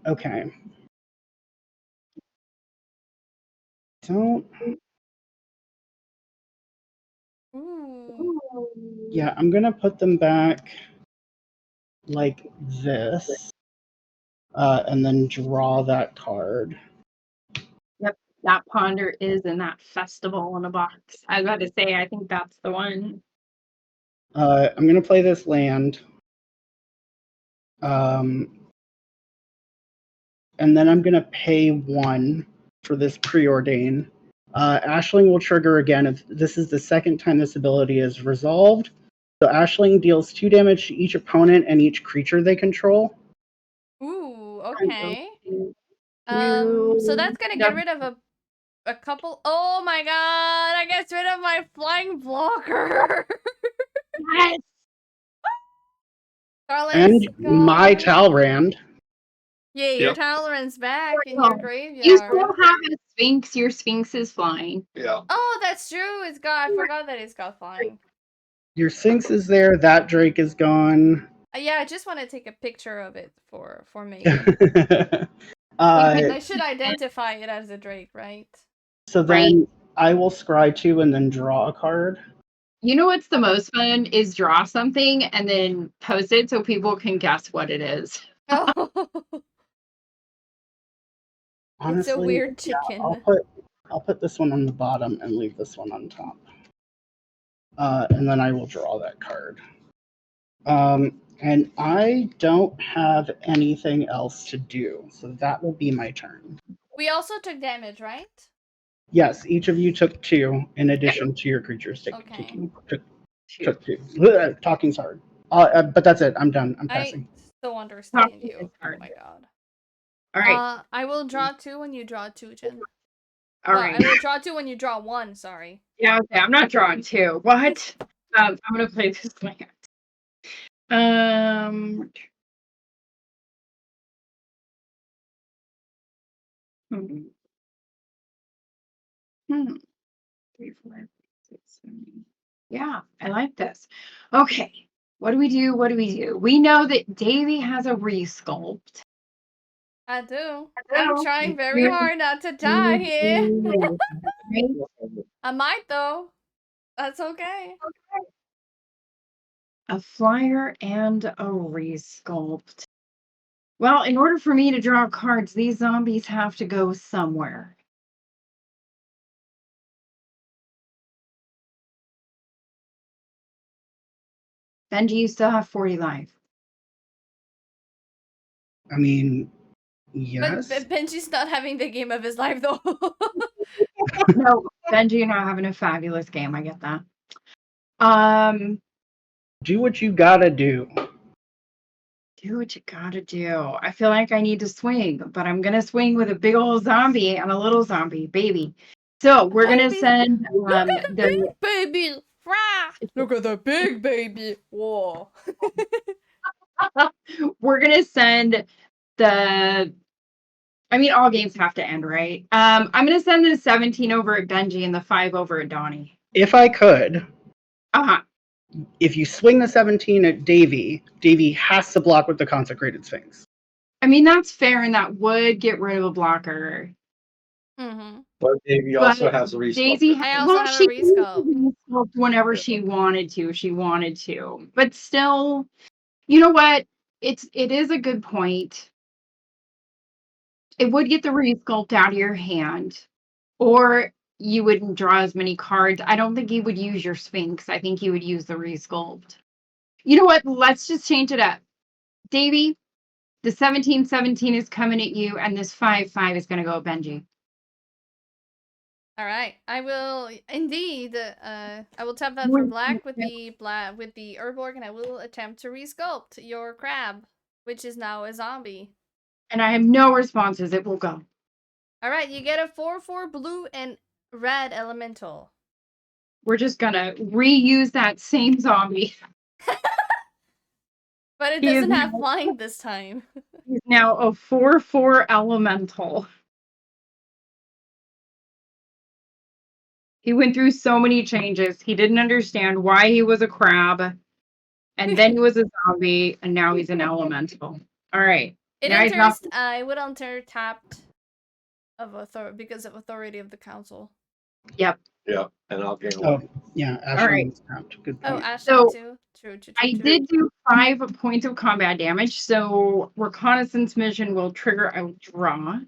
Okay. Don't. Ooh. Yeah, I'm going to put them back like this. And then draw that card. Yep, that ponder is in that festival in a box. I was about to say, I think that's the one. I'm going to play this land. And then I'm going to pay 1 for this preordain. Ashling will trigger again if this is the second time this ability is resolved. So Ashling deals 2 damage to each opponent and each creature they control. Ooh, okay. So that's gonna get rid of a couple. Oh my god, I get rid of my flying blocker. Yes. And my Talrand. Yeah, your Talrand's back in your graveyard. You still have a Sphinx. Your Sphinx is flying. Yeah. Oh, that's true. It's got. I forgot that it's got flying. Your Sphinx is there. That Drake is gone. Yeah, I just want to take a picture of it for me. I should identify it as a Drake, right? So then I will scry 2 and then draw a card. You know what's the most fun is draw something and then post it so people can guess what it is. Oh. Honestly, it's a weird chicken. Yeah, I'll put this one on the bottom and leave this one on top. And then I will draw that card. And I don't have anything else to do, so that will be my turn. We also took damage, right? Yes, each of you took 2 in addition to your creatures took 2. Ugh, talking's hard. But that's it. I'm done. I'm passing. I still understand you. Oh my god. All right. I will draw 2 when you draw 2, Jen. All right. I will draw 2 when you draw 1, sorry. Yeah, okay. I'm not drawing 2. What? I'm gonna play this land. Three, four, 6, 7. Yeah, I like this. Okay. What do we do? What do we do? We know that Davy has a resculpt. I do. I'm trying very hard not to die here. I might though. That's okay. A flyer and a resculpt. Well, in order for me to draw cards, these zombies have to go somewhere. Benji, you still have 40 life. I mean, yes. But Benji's not having the game of his life though. No, Benji, you're not having a fabulous game. I get that. Do what you gotta do. Do what you gotta do. I feel like I need to swing, but I'm gonna swing with a big old zombie and a little zombie, baby. So we're gonna send Look at the big baby. Look at the big baby. Whoa. We're gonna send the. I mean, all games have to end, right? I'm gonna send the 17 over at Benji and the 5 over at Donnie. If I could. If you swing the 17 at Davy, Davy has to block with the Consecrated Sphinx. I mean, that's fair, and that would get rid of a blocker. But Davy also has a resculpt. Daisy, I also have a resculpt. Whenever she wanted to. But still, you know what? It is a good point. It would get the resculpt out of your hand, or you wouldn't draw as many cards. I don't think you would use your Sphinx. I think you would use the resculpt. You know what? Let's just change it up. Davy, the 17/17 is coming at you, and this 5/5 is going to go at Benji. All right, I will indeed. I will tap that for black with the Urborg, and I will attempt to resculpt your crab, which is now a zombie. And I have no responses. It will go. All right, you get a 4/4 blue and red elemental. We're just gonna reuse that same zombie. But it He is doesn't have now- flying this time. He's now a 4/4 elemental. He went through so many changes. He didn't understand why he was a crab, and then he was a zombie, and now he's an elemental. All right. It now he's enters. not- I would enter tapped because of authority of the council. Yep. Yeah, and I'll gain Oh, one. yeah, All Ashley right. was tapped. Good Oh, point. Ashley So, too. True. I did do 5 points of combat damage, so reconnaissance mission will trigger a draw.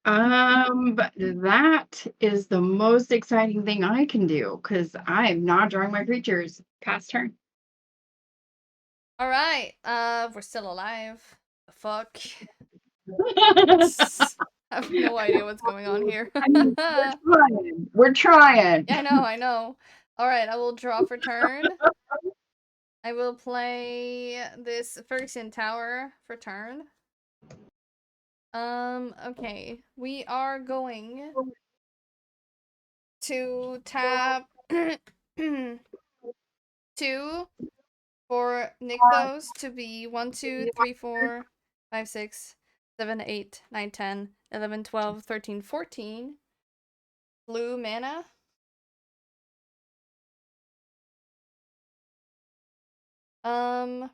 But that is the most exciting thing I can do because I'm not drawing my creatures. Pass turn. All right. We're still alive. The fuck. I have no idea what's going on here. I mean, we're trying. Yeah, I know. All right, I will draw for turn. I will play this Phyrexian Tower for turn. Okay. We are going to tap 2 for Nykthos to be 1, 2, 3, 4, 5, 6, 7, 8, 9, 10, 11, 12, 13, 14. Blue mana.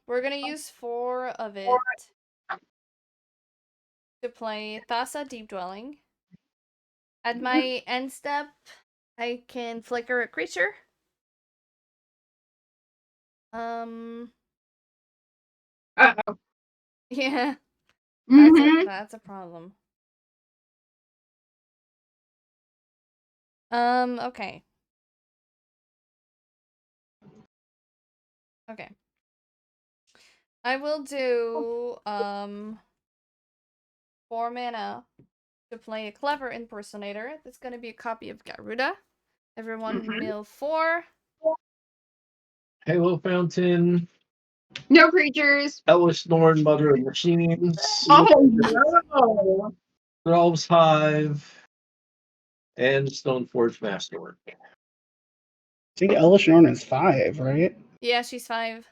We're gonna use 4 of it to play Thassa Deep Dwelling. At my end step, I can flicker a creature. Uh-oh. Yeah, Mhm. that's a problem. Okay. Okay. I will do 4 mana to play a Clever Impersonator. That's gonna be a copy of Gyruda. Everyone mill 4. Halo Fountain, No creatures. Ellis Norn, Mother of Machines, Oh no. Thrall's Hive, and Stoneforge Masterwork. I think Elish Norn is 5, right? Yeah, she's 5.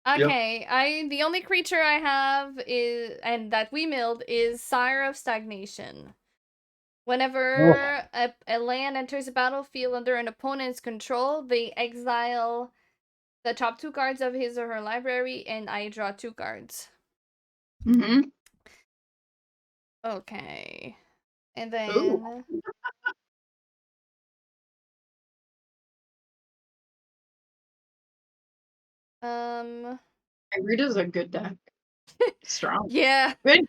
Okay, the only creature I have is, and that we milled, is Sire of Stagnation. Whenever a land enters a battlefield under an opponent's control, they exile the top 2 cards of his or her library, and I draw 2 cards. Mm-hmm. Okay. And then... Ooh. Gyruda's a good deck. Strong. Yeah. Good.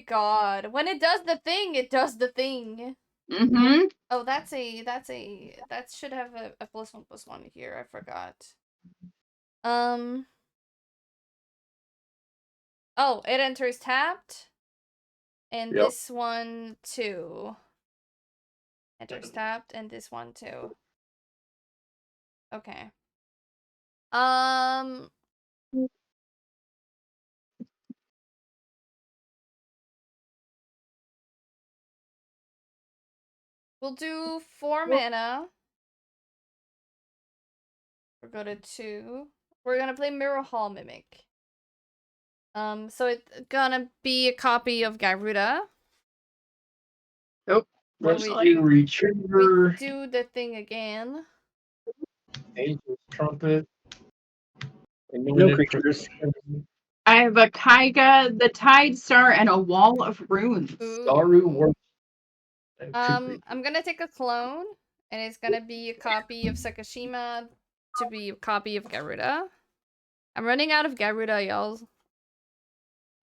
God. When it does the thing, it does the thing. Mm-hmm. Oh, that should have a +1/+1 here. I forgot. Oh, it enters tapped. And this one too. Enters tapped, and this one too. Okay. We'll do 4 mana. We'll go to 2. We're gonna play Mirror Hall Mimic. So it's gonna be a copy of Gyruda. Nope. Rescue Retriever. We do the thing again. Angel's Trumpet. No creatures. I have a Kaiga, the Tide Star, and a Wall of Runes. Daru Work. I'm gonna take a clone, and it's gonna be a copy of Sakashima to be a copy of Gyruda. I'm running out of Gyruda, y'all.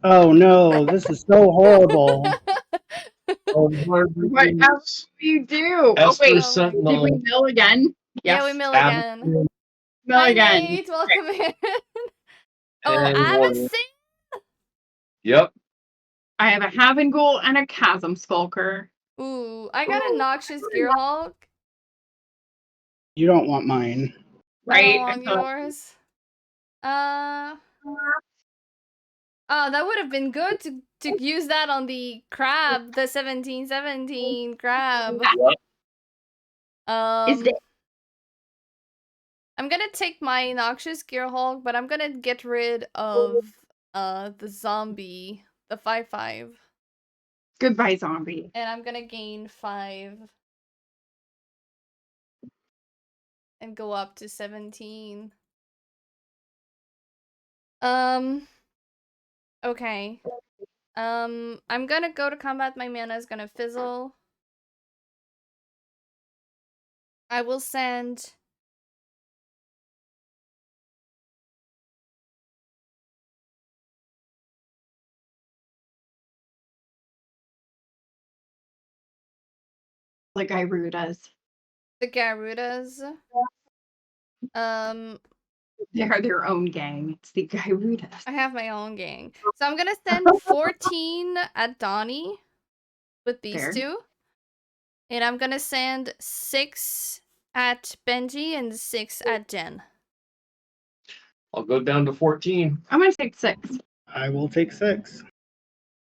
Oh no, this is so horrible. Whatever you do. Esther Did Sentinel. we mill again? Yeah, we mill again. Mill Hi, again. Nate, welcome in. Oh, And I haven't one. seen. Yep. I have a Havengul and a Chasm Skulker. Ooh, I got a Noxious Gearhulk. You don't want mine. Right. On yours. Oh, that would have been good to use that on the crab, the 1717 crab. Is it? I'm gonna take my Noxious Gearhulk, but I'm gonna get rid of the zombie, the 5/5. Goodbye, zombie. And I'm gonna gain 5 and go up to 17. Okay. I'm gonna go to combat. My mana is gonna fizzle. I will send Like Gyrudas. the Gyrudas. They are their own gang. It's the Gyrudas. I have my own gang. So I'm gonna send 14 at Donnie with these Fair. two. And I'm gonna send 6 at Benji and 6 at Jen. I'll go down to 14. I'm gonna take 6. I will take 6.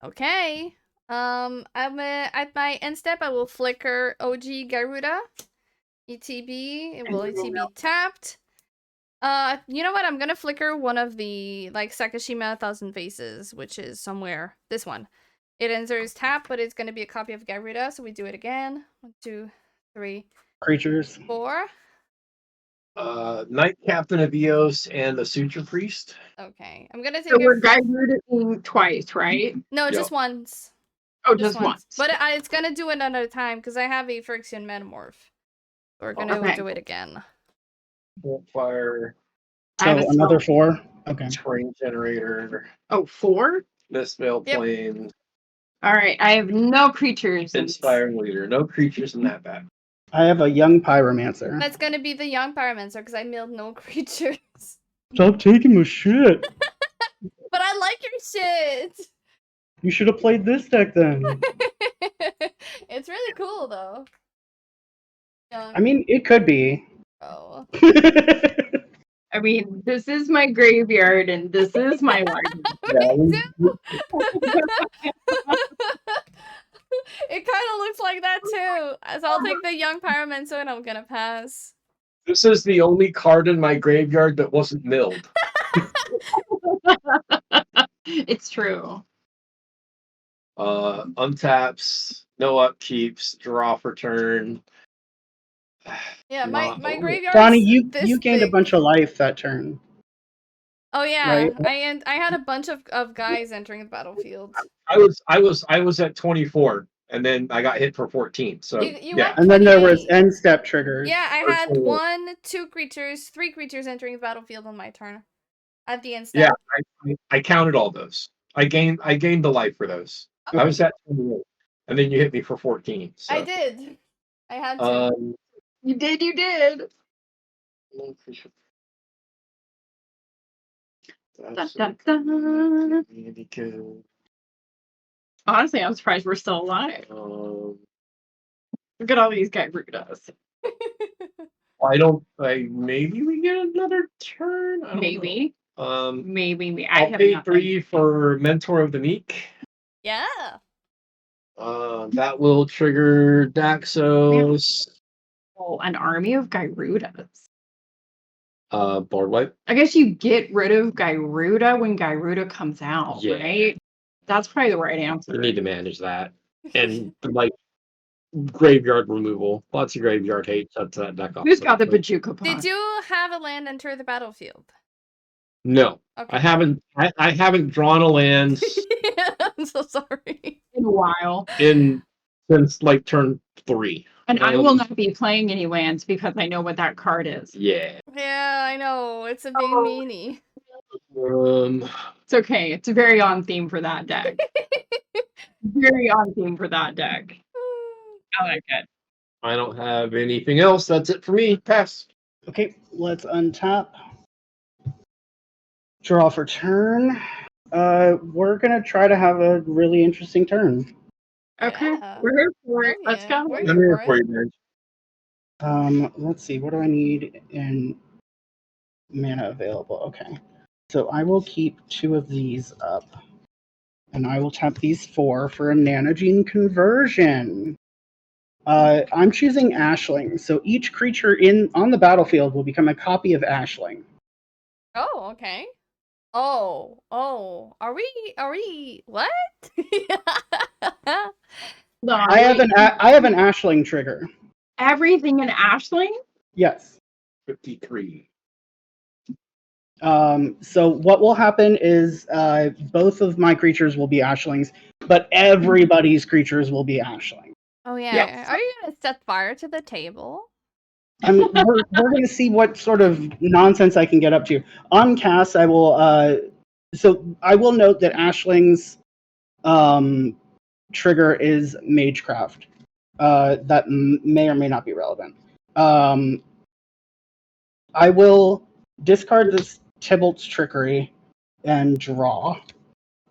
Okay. At my end step, I will flicker OG Gyruda. ETB. It will ETB tapped. You know what? I'm gonna flicker one of the Sakashima 1,000 Faces, which is somewhere. This one. It enters tap, but it's gonna be a copy of Gyruda, so we do it again. 1, 2, 3. Creatures. 4. Knight Captain of Eos and the Suture Priest. Okay. I'm gonna take So we're Gyruda twice, right? No, Yep. just once. Oh, just once. But it's gonna do it another time because I have a Phyrexian Metamorph. We're gonna do it again. Fire. So another 4. Okay. Spring Generator. Oh, 4? Mistveil Plane. All right. I have no creatures. Inspiring Leader. No creatures in that bag. I have a young Pyromancer. That's gonna be the young Pyromancer because I milled no creatures. Stop taking my shit. But I like your shit. You should have played this deck then. It's really cool though. I mean, it could be. Oh. I mean, this is my graveyard and this is my library. Me too. It kind of looks like that too. So I'll take the young Pyromancer and I'm gonna pass. This is the only card in my graveyard that wasn't milled. It's true. Untaps, no upkeeps, draw for turn. Yeah, my graveyard. Donnie, you gained a bunch of life that turn. Oh yeah, right? I had a bunch of guys entering the battlefield. I was at 24, and then I got hit for 14. So yeah. And then there was end step triggers. Yeah, I had 1, 2 creatures, 3 creatures entering the battlefield on my turn. At the end step. Yeah, I counted all those. I gained the life for those. Okay. I was at 28, and then you hit me for 14. So. I did. I had to. You did. That's Dun, dun, dun. really good. Honestly, I'm surprised we're still alive. Look at all these Gyrudas. Maybe we get another turn. I don't Maybe. know. Maybe. I'll pay 3 for Mentor of the Meek. Yeah. That will trigger Daxos. Oh, an army of Gyrudas. Board wipe. I guess you get rid of Gyruda when Gyruda comes out, Yeah. right? That's probably the right answer. You need to manage that. And graveyard removal. Lots of graveyard hate to that deck off. Who's got the Bajuka Pod? Did you have a land enter the battlefield? No. Okay. I haven't drawn a land I'm so sorry. In a while. Since turn 3. And I will not be playing any lands because I know what that card is. Yeah. Yeah, I know. It's a big meanie. It's okay. It's very on theme for that deck. Very on theme for that deck. I like it. I don't have anything else. That's it for me. Pass. Okay, let's untap. Draw for turn. We're gonna try to have a really interesting turn. Okay, Yeah. we're here for it. Oh, Let's yeah. go. We're I'm here here for for it. you, man. Let's see. What do I need in mana available? Okay, so I will keep 2 of these up, and I will tap these 4 for a Nanogene conversion. I'm choosing Ashling, so each creature on the battlefield will become a copy of Ashling. Oh, okay. Oh, are we, what? I have an Ashling trigger. Everything in Ashling? Yes. 53. So what will happen is both of my creatures will be Ashlings, but everybody's creatures will be Ashling. Oh yeah. Yes. Are you gonna set fire to the table? We're going to see what sort of nonsense I can get up to. On cast, I will. So I will note that Ashling's trigger is Magecraft. That may or may not be relevant. I will discard this Tybalt's Trickery and draw.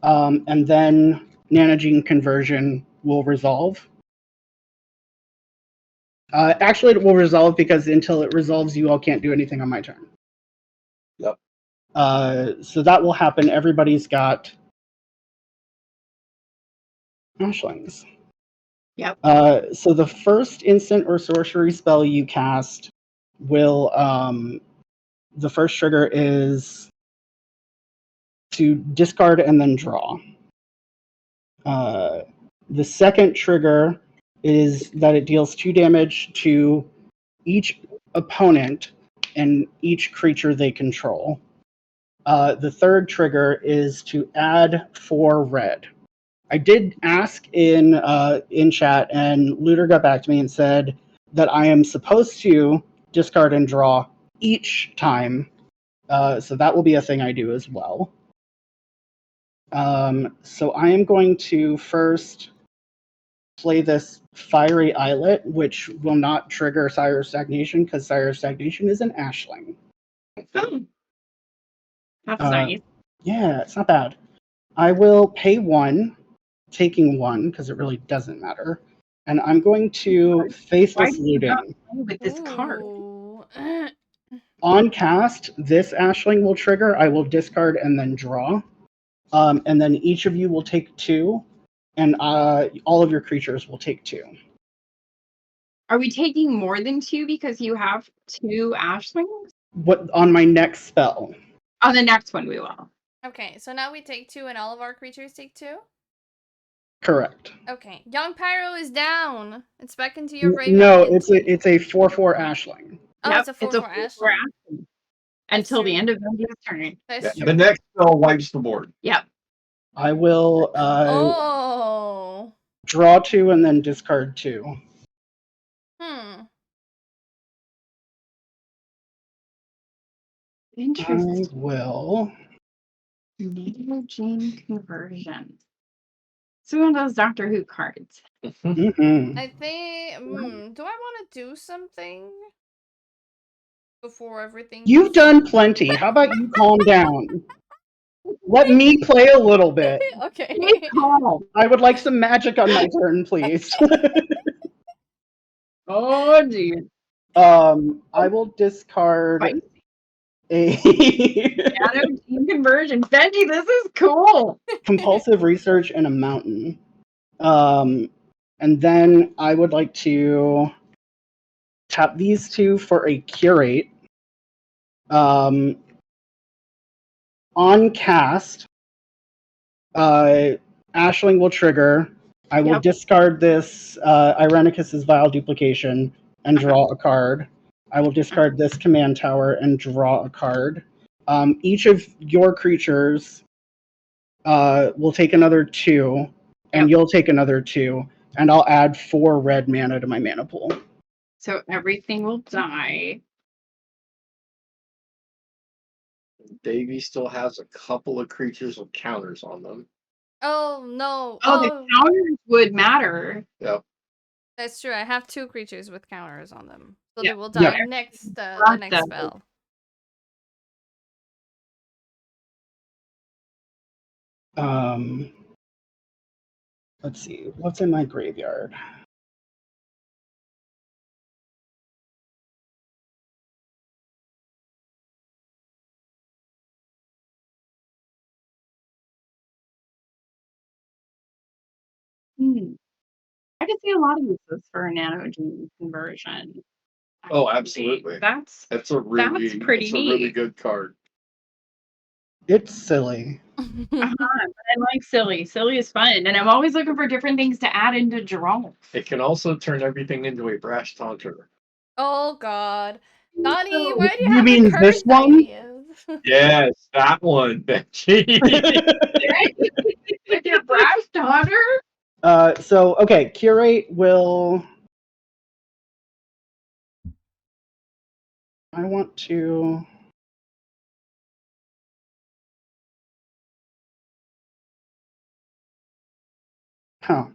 And then Nanogene Conversion will resolve. Actually, it will resolve because until it resolves, you all can't do anything on my turn. Yep. So that will happen. Everybody's got Ashlings. Yep. So the first instant or sorcery spell you cast will, the first trigger is to discard and then draw. The second trigger is that it deals 2 damage to each opponent and each creature they control. The third trigger is to add 4 red. I did ask in chat, and Looter got back to me and said that I am supposed to discard and draw each time. So that will be a thing I do as well. So I am going to first play this Fiery Islet, which will not trigger Sire Stagnation because Sire Stagnation is an Ashling. Oh. That's nice. Yeah, it's not bad. I will pay 1, taking 1 because it really doesn't matter, and I'm going to Faithless Looting. With this card. Ooh. On cast, this Ashling will trigger. I will discard and then draw, and then each of you will take 2, and all of your creatures will take 2. Are we taking more than 2 because you have 2 Ashlings? What on my next spell? On the next one we will. Okay, so now we take 2 and all of our creatures take 2? Correct. Okay. Young Pyro is down. It's back into your graveyard. No, it's a 4/4 Ashling. Oh, Yep, it's a 4/4 Ashling. Until the end of Benji's turn. That's true. The next spell wipes the board. Yep. I will draw 2 and then discard 2. Interesting. I will. Nanogene Conversion. It's one of those Doctor Who cards. Mm-hmm. I think. Do I want to do something before everything? You've done plenty. How about you calm down? Let me play a little bit. Okay. I would like some magic on my turn, please. Oh, geez. I will discard a Nanogene Conversion. Benji, this is cool. Compulsive Research and a Mountain. And then I would like to tap these 2 for a Curate. On cast, Ashling will trigger. I will discard this Irenicus's Vile Duplication and draw a card. I will discard this Command Tower and draw a card. Each of your creatures will take another 2, and you'll take another 2, and I'll add 4 red mana to my mana pool. So everything will die. Davy still has a couple of creatures with counters on them. Oh no! The counters would matter. Yep. That's true. I have 2 creatures with counters on them, so they will die next the next spell. Let's see. What's in my graveyard? I can see a lot of uses for a nano gene conversion. Oh, absolutely. That's pretty pretty a really neat. good card. It's silly. But I like silly. Silly is fun, and I'm always looking for different things to add into Geralf. It can also turn everything into a brash taunter. Oh God, Donnie, So- why do you You have mean this recurrent one? ideas? Yes, that one, Benji. Like a brash daughter? So okay, curate will. I want to. Huh.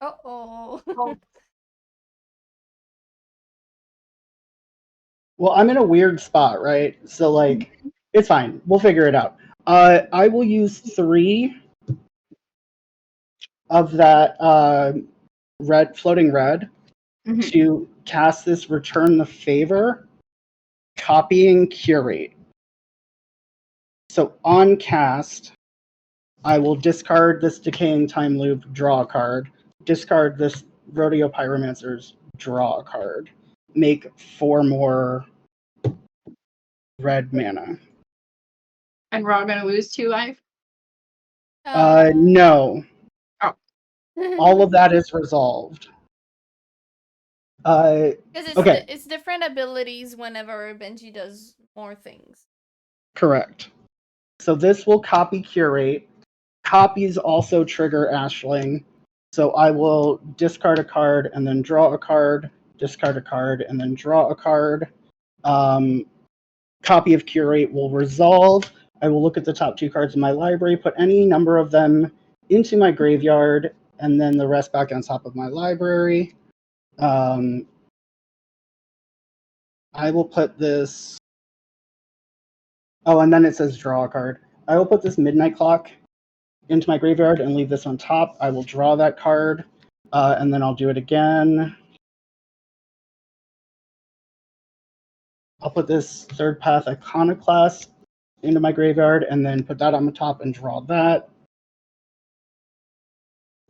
Uh-oh. Well, I'm in a weird spot, right? So like, it's fine. We'll figure it out. I will use 3 of that floating red to cast this Return the Favor, copying Curate. So on cast, I will discard this Decaying Time Loop, draw a card. Discard this Rodeo Pyromancer's, draw a card. Make 4 more red mana. And we're all gonna lose 2 life? No. Oh. All of that is resolved. Because Okay. It's different abilities whenever Benji does more things. Correct. So this will copy Curate. Copies also trigger Ashling. So I will discard a card and then draw a card, discard a card and then draw a card. Copy of Curate will resolve. I will look at the top 2 cards in my library, put any number of them into my graveyard, and then the rest back on top of my library. I will put this. Oh, and then it says draw a card. I will put this Midnight Clock into my graveyard and leave this on top. I will draw that card, and then I'll do it again. I'll put this Third Path Iconoclast into my graveyard and then put that on the top and draw that.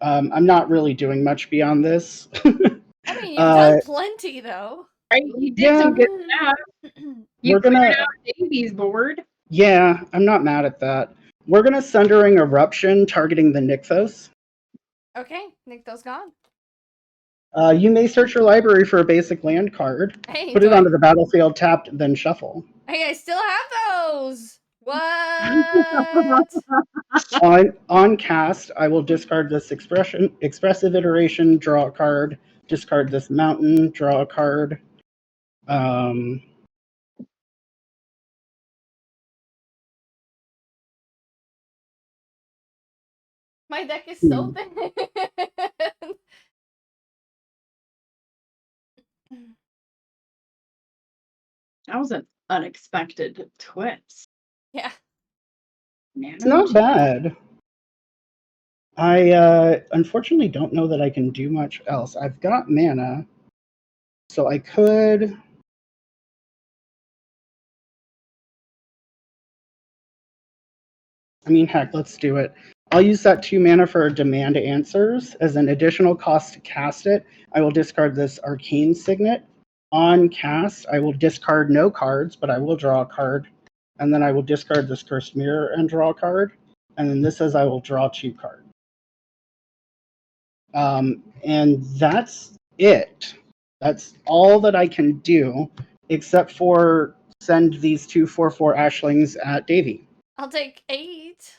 I'm not really doing much beyond this. I mean, you've done plenty, though. Right? You did some good stuff. You cleared out Davy's board. Yeah, I'm not mad at that. We're gonna Sundering Eruption, targeting the Nykthos. Okay, Nykthos gone. You may search your library for a basic land card. Hey, Put it onto the battlefield tapped, then shuffle. Hey, I still have those! What? On cast, I will discard this Expressive Iteration, draw a card. Discard this Mountain, draw a card. My deck is so thin. That was an unexpected twist. Yeah. It's not bad. I unfortunately don't know that I can do much else. I've got mana, so I could. I mean, heck, let's do it. I'll use that 2 mana for Demand Answers as an additional cost to cast it. I will discard this Arcane Signet. On cast, I will discard no cards, but I will draw a card. And then I will discard this Cursed Mirror and draw a card. And then this says I will draw 2 cards. And that's it. That's all that I can do, except for send these 2 4/4 Ashlings at Davy. I'll take 8.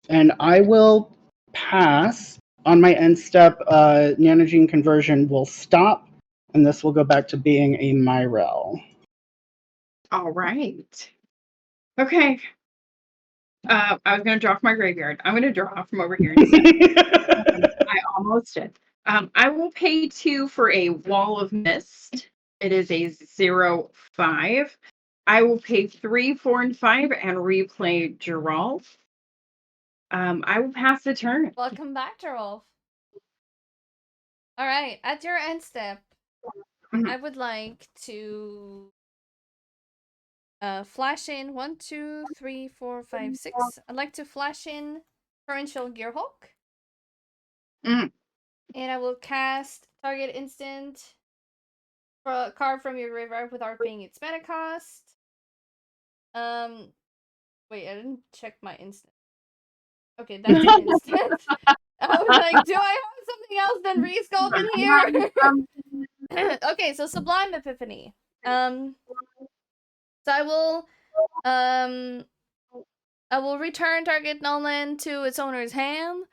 And I will pass. On my end step, Nanogene conversion will stop, and this will go back to being a Myrel. All right. Okay. I was going to draw from my graveyard. I'm going to draw from over here. I almost did. I will pay 2 for a Wall of Mist. It is a 0/5. I will pay 3, 4, and 5 and replay Geralf. I will pass the turn. Welcome back, Geralf. Alright, at your end step, I would like to flash in 1, 2, 3, 4, 5, 6. I'd like to flash in Torrential Gearhulk. Mm. And I will cast target instant for a card from your graveyard without paying its mana cost. Wait, I didn't check my instant. Okay, that's an instant. I was like, do I have something else than Resculpt in here? Okay, so Sublime Epiphany. So I will return target Nolan to its owner's hand.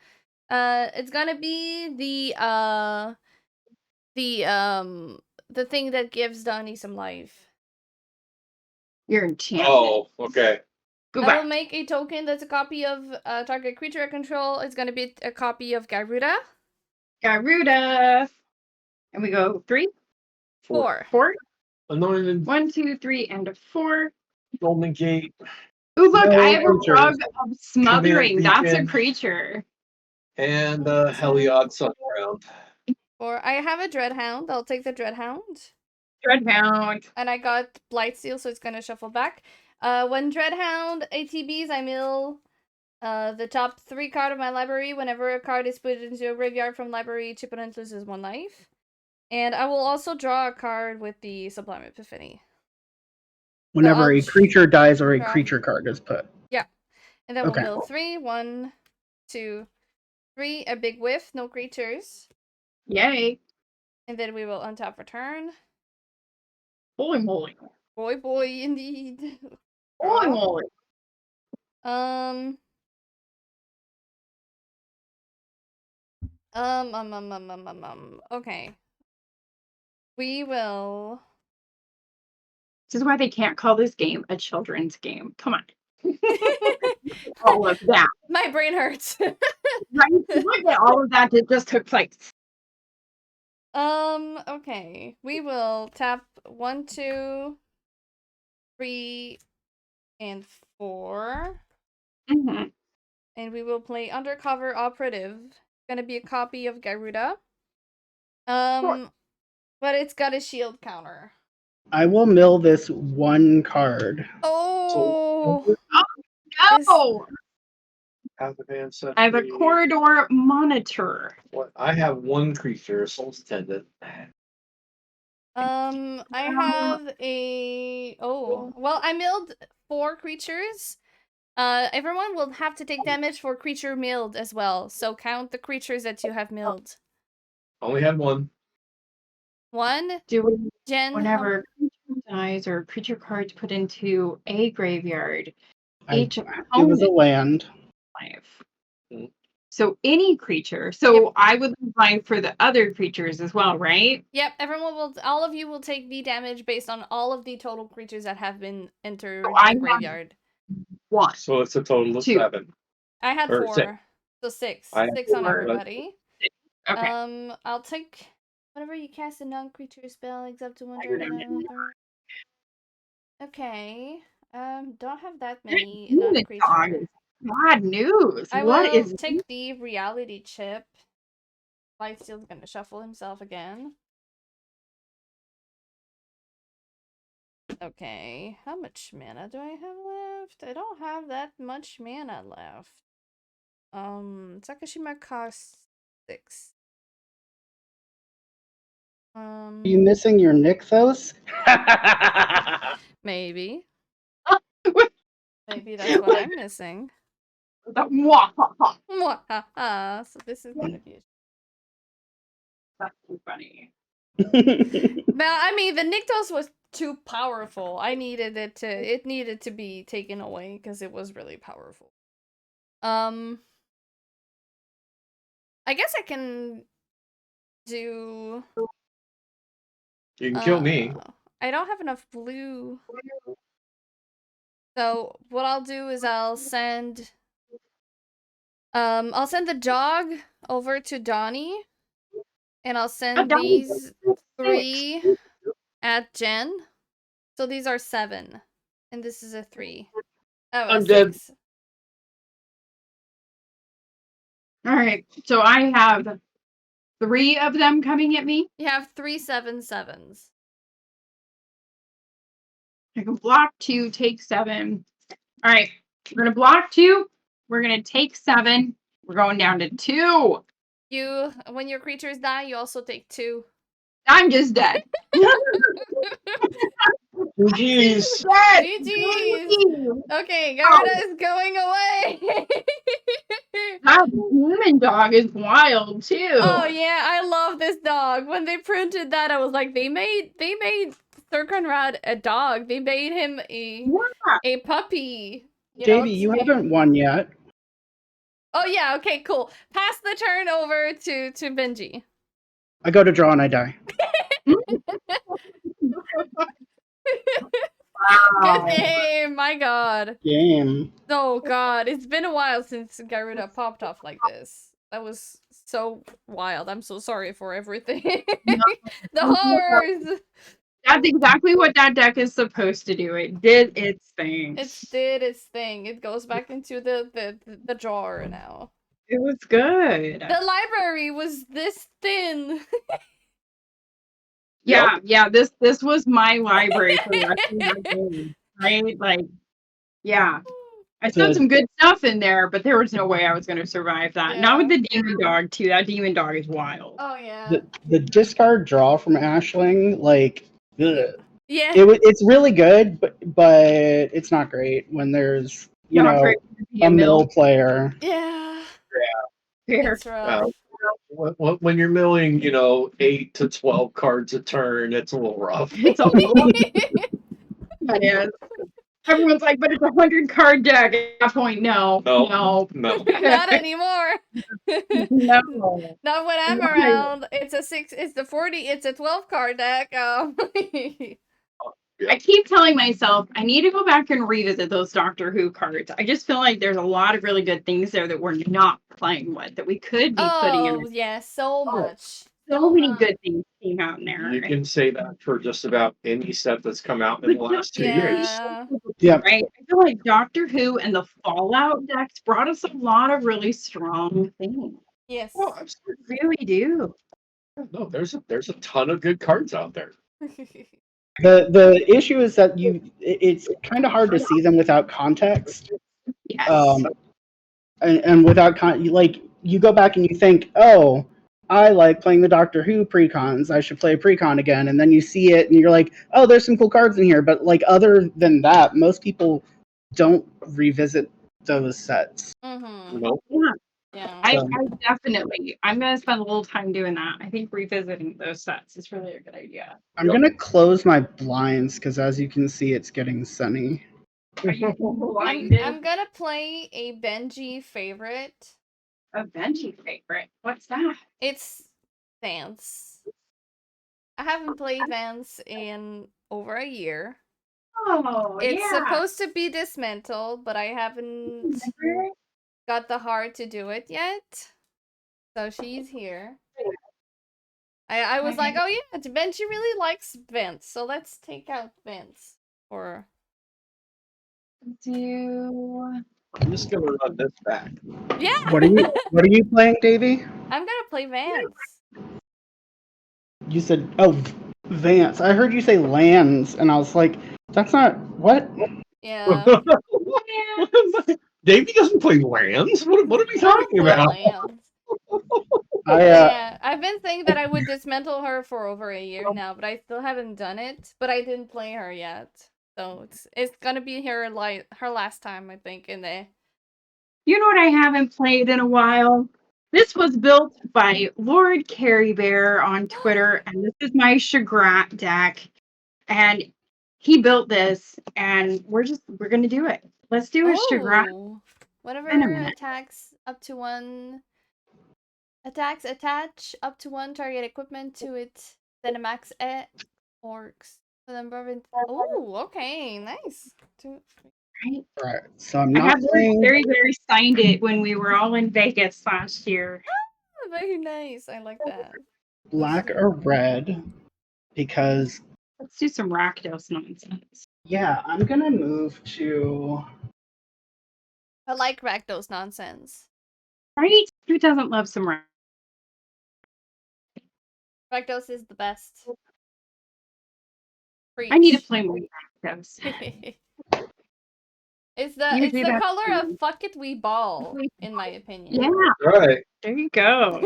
It's gonna be the thing that gives Donnie some life. Your enchantment. Oh, okay. Go I back. will make a token that's a copy of target creature I control. It's gonna be a copy of Gyruda. Gyruda. And we go 3, 4. 4. Anointed 1, 2, 3, and a 4. Golden Gate. Ooh, look, No I have a creatures. Rug of Smothering. Command That's a Beacon. creature. And Heliod Sunground. 4. I have a Dreadhound. I'll take the Dreadhound. Dreadhound. And I got Blightsteel, so it's gonna shuffle back. When Dreadhound ATBs, I mill the top 3 card of my library. Whenever a card is put into a graveyard from library, each opponent loses 1 life. And I will also draw a card with the Sublime Epiphany. Whenever I'll a creature dies or a draw. creature card is put. Yeah. And then Okay. we'll mill 3. 1, 2, 3. A big whiff, no creatures. Yay. And then we will untap return. Holy moly. Boy, indeed. Holy moly. Okay. We will. This is why they can't call this game a children's game. Come on. All of that. My brain hurts. Right? Look at all of that that just took place. Okay. We will tap 1, 2, 3, and 4. Mm-hmm. And we will play Undercover Operative. Gonna be a copy of Gyruda. But it's got a shield counter. I will mill this 1 card. Oh! No! Path of Ancestry. I have a Corridor Monitor. What? I have 1 creature, Soul's Attendant. I have a... Oh. Well, I milled 4 creatures. Everyone will have to take damage for creature milled as well. So count the creatures that you have milled. Only had 1. 1. Do we, Jen. whenever a creature dies or a creature card's put into a graveyard, each It was a opponent land. life. Mm. So any creature. So I would lose life for the other creatures as well, right? Yep, everyone will. All of you will take the damage based on all of the total creatures that have been entered the graveyard. 1. So it's a total of 2. 7. I had Or 4, 6. so 6. I had 6 on 4. everybody. Okay. I'll take whenever you cast a non-creature spell, except to 1 I turn. remember. Okay. Don't have that many Unit non-creature. dog is bad news. I What will is take the reality chip. Lightsteel's gonna shuffle himself again. Okay, how much mana do I have left? I don't have that much mana left. Sakashima costs 6. Are you missing your Nykthos? Maybe. Maybe that's what I'm missing. So this is gonna be. That's too funny. Well, I mean, the Nykthos was too powerful. It needed to be taken away because it was really powerful. I guess I can do. You can kill me. I don't have enough blue. So what I'll do is I'll send the dog over to Donnie. And I'll send these 3 at Jen. So these are 7. And this is a 3. Oh, I'm 6. dead. All right. So I have 3 of them coming at me. You have 3 7/7s. I can block 2, take 7. All right, we're gonna block 2. We're gonna take 7. We're going down to 2. When your creatures die, you also take 2. I'm just dead. GG's. GG's. Okay, Gyruda is going away. That demon dog is wild too. Oh yeah, I love this dog. When they printed that, I was like, they made Sir Conrad a dog. They made him a puppy. Davy, you haven't won yet. Oh yeah, okay, cool. Pass the turn over to Benji. I go to draw and I die. Good game, my god. Game. Oh god, it's been a while since Gyruda popped off like this. That was so wild. I'm so sorry for everything. The horrors. That's exactly what that deck is supposed to do. It did its thing. It did its thing. It goes back into the drawer now. It was good. The library was this thin. Yeah. This was my library for the rest of my game, right? Like, yeah. I still had some good stuff in there, but there was no way I was going to survive that. Yeah. Not with the demon dog too. That demon dog is wild. Oh yeah. The discard draw from Ashling, like, ugh. Yeah. It's really good, but it's not great when there's a mill player. Yeah. Fair. It's rough. When you're milling, 8 to 12 cards a turn, it's a little rough. It's a little. Yeah. Everyone's like, but it's a 100-card deck. At that point, no. Not anymore. No. Not when I'm around. It's a 40, it's a 12-card deck. I keep telling myself I need to go back and revisit those Doctor Who cards. I just feel like there's a lot of really good things there that we're not playing with that we could be putting in. Oh yeah, so much. So many good things came out in there. You can say that for just about any set that's come out in the last 2 years. Yeah. Right. I feel like Doctor Who and the Fallout decks brought us a lot of really strong things. Yes. Well, They really do. no, there's a ton of good cards out there. The issue is that it's kind of hard to see them without context. Yes. And without you go back and you think, oh, I like playing the Doctor Who precons. I should play a precon again. And then you see it and you're like, oh, there's some cool cards in here. But like other than that, most people don't revisit those sets. Mm-hmm. Nope. Yeah. I definitely. I'm gonna spend a little time doing that. I think revisiting those sets is really a good idea. I'm gonna close my blinds because, as you can see, it's getting sunny. I'm gonna play a Benji favorite. A Benji favorite. What's that? It's Vance. I haven't played Vance in over a year. Oh, It's supposed to be dismantled, but I haven't got the heart to do it yet. So she's here. I was like, oh yeah, Benji really likes Vance, so let's take out Vance for. I'm just gonna run this back. Yeah. What are you playing, Davy? I'm gonna play Vance. You said, oh, Vance. I heard you say lands, and I was like, that's not what? Yeah. Davey doesn't play lands. What are we talking about? Yeah, I've been saying that I would dismantle her for over a year now, but I still haven't done it. But I didn't play her yet, so it's gonna be her last time, I think, in there. You know what I haven't played in a while? This was built by Lord Carry Bear on Twitter, and this is my Chagrat deck. And he built this, and we're gonna do it. Let's do a Chagrat. Whatever In a minute. attacks up to one. Attacks attach up to one target equipment to it. Then a max orcs. Oh, okay, nice. Right. So I'm I not have playing. very, very signed it when we were all in Vegas last year. Oh, very nice. I like that. Black or red because Let's do some Rakdos nonsense. yeah, I'm gonna move to. I like Rakdos nonsense. Right? Who doesn't love some Rakdos? Rakdos is the best. I need to play more Rakdos. It's the Usually that's color of fine. fuck it we ball, in my opinion. Yeah, Right. there you go.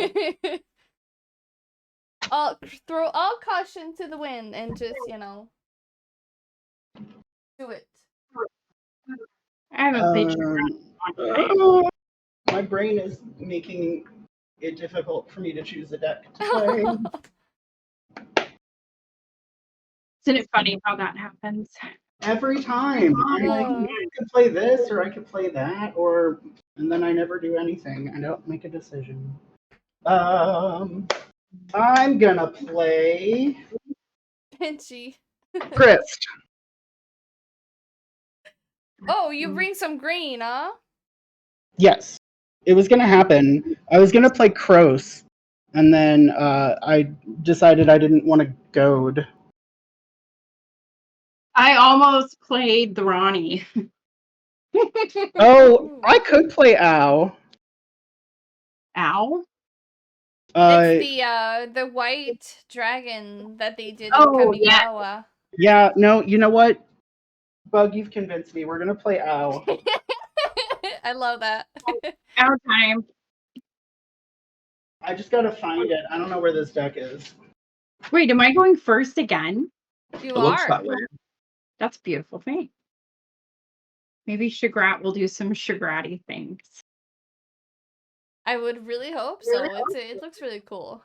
Throw all caution to the wind and just, do it. I haven't played Shameless. My brain is making it difficult for me to choose a deck to play. Isn't it funny how that happens? Every time. I'm like, I could play this or I could play that, and then I never do anything. I don't make a decision. I'm gonna play Benji. Christ. Oh, you bring some green, huh? Yes. It was gonna happen. I was gonna play Kroos, and then I decided I didn't want to goad. I almost played the Ronnie. Oh, I could play Ow. Ow? It's the white dragon that they did in Kamigawa. Yeah, no, you know what? Bug, you've convinced me. We're gonna play Ow. I love that. Ow time. I just gotta find it. I don't know where this deck is. Wait, am I going first again? You It looks are. that way. That's a beautiful thing. Maybe Shagrat will do some Shagratty things. I would really hope so. It looks really cool.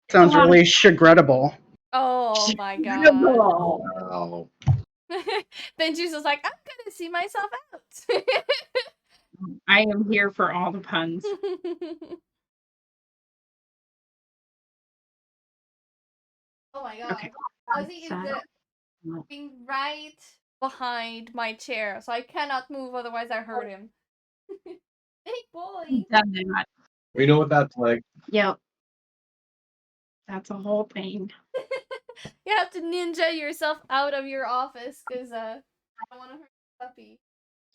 Sounds really chagrettable. Oh my god. Wow. Benji's just like, I'm gonna see myself out. I am here for all the puns. Oh my god. Okay. Ozzy is being right behind my chair, so I cannot move, otherwise I hurt him. Hey boy. Done that. We know what that's like. Yep. That's a whole thing. You have to ninja yourself out of your office, because I don't want to hurt the puppy.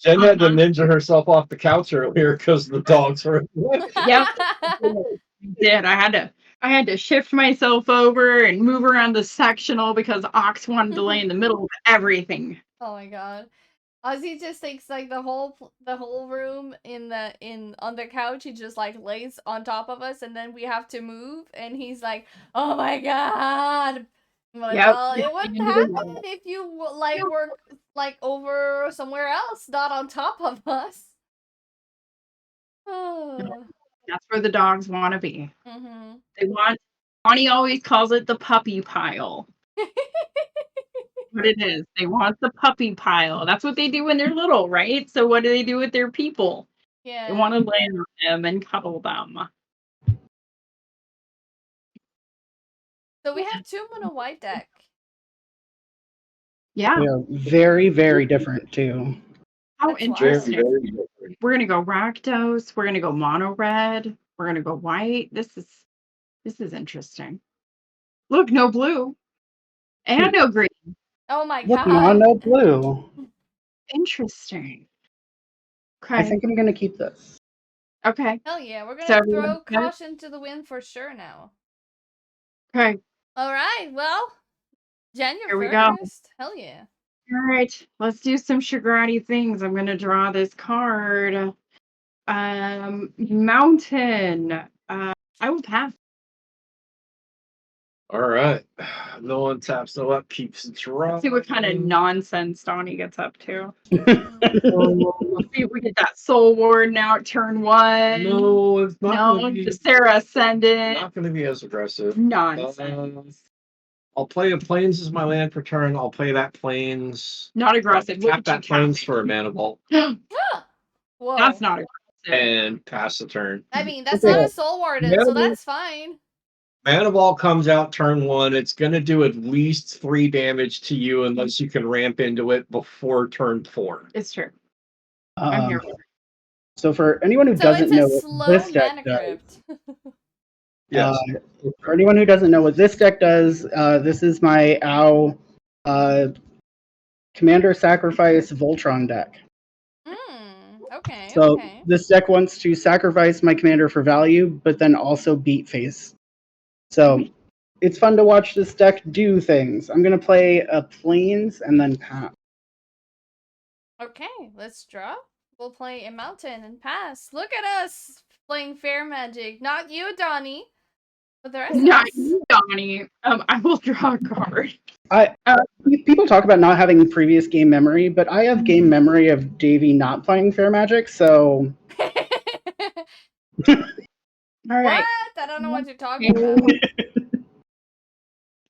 Jen had to ninja herself off the couch earlier because the dogs were. Yep. I did. I had to shift myself over and move around the sectional because Ox wanted to lay in the middle of everything. Oh my god. Ozzy just takes like the whole room on the couch. He just like lays on top of us, and then we have to move, and he's like, "Oh my god!" I'm like, Yep. well, it wouldn't happen if you like were like over somewhere else, not on top of us. That's where the dogs want to be. Mm-hmm. They want. Bonnie always calls it the puppy pile. What it is. They want the puppy pile. That's what they do when they're little, right? So what do they do with their people? Yeah. They want to lay on them and cuddle them. So we have 2 mono white deck. Yeah. They are very, very different too. How That's interesting. Very different. We're gonna go Rakdos. We're gonna go mono red. We're gonna go white. This is interesting. Look, no blue. And no green. Oh my Look, god. no blue. Interesting. Okay. I think I'm gonna keep this. Okay. Hell yeah, we're gonna So throw everyone good? caution to the wind for sure now. Okay. Alright, well, Jen, Here you're we go. first. Hell yeah. All right. Let's do some Shagratty things. I'm gonna draw this card. Mountain. I will pass. All right. No one taps, no up, keeps drawing. Let's see what kind of nonsense Donnie gets up to. Mm. Let's see if we get that Soul Ward now at turn 1. No, it's not. No, gonna be, the Sarah Ascendant. not going to be as aggressive. Nonsense. I'll play a Plains as my land per turn. I'll play that Plains. Not aggressive. Look Tap at that you Plains tapping. for a mana vault Whoa. That's not aggressive. and pass the turn. I mean, that's Okay. not a Soul Warden, so that's fine. Mana vault comes out turn 1. It's going to do at least 3 damage to you unless you can ramp into it before turn 4. It's true. I'm here. So for anyone who So doesn't it's a know what slow this deck mana does, crypt. Yes. for anyone who doesn't know what this deck does, this is my Ow Commander Sacrifice Voltron deck. Okay, So okay. this deck wants to sacrifice my commander for value, but then also beat face. So It's fun to watch this deck do things. I'm gonna play a Plains and then pass. Okay, let's draw. We'll play a mountain and pass. Look at us playing fair magic. Not you, Donnie, but the rest of Not us. you, Donnie. I will draw a card. People talk about not having previous game memory, but I have game memory of Davy not playing fair magic, so. All right. What? I don't know what you're talking about.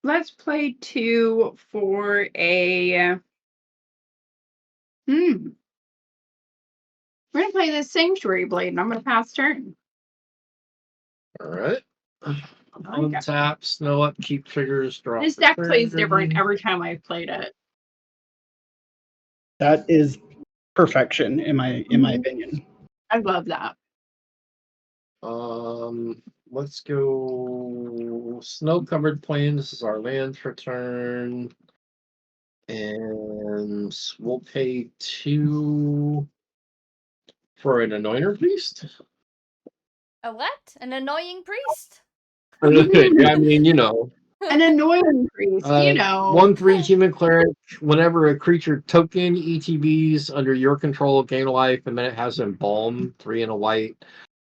Let's play 2 for a. We're gonna play this Sanctuary Blade, and I'm gonna pass turn. All right. Untap, snow up, keep triggers, draw. This deck plays different every time I've played it. That is perfection, in my opinion. I love that. Let's go snow-covered plains. This is our land for turn. And we'll pay 2 for an Anointer Priest. A what? An annoying priest? I mean, you know. An annoying priest, you know. 1/3 human cleric. Whenever a creature token ETBs under your control gain a life, and then it has embalm, 3 and a white.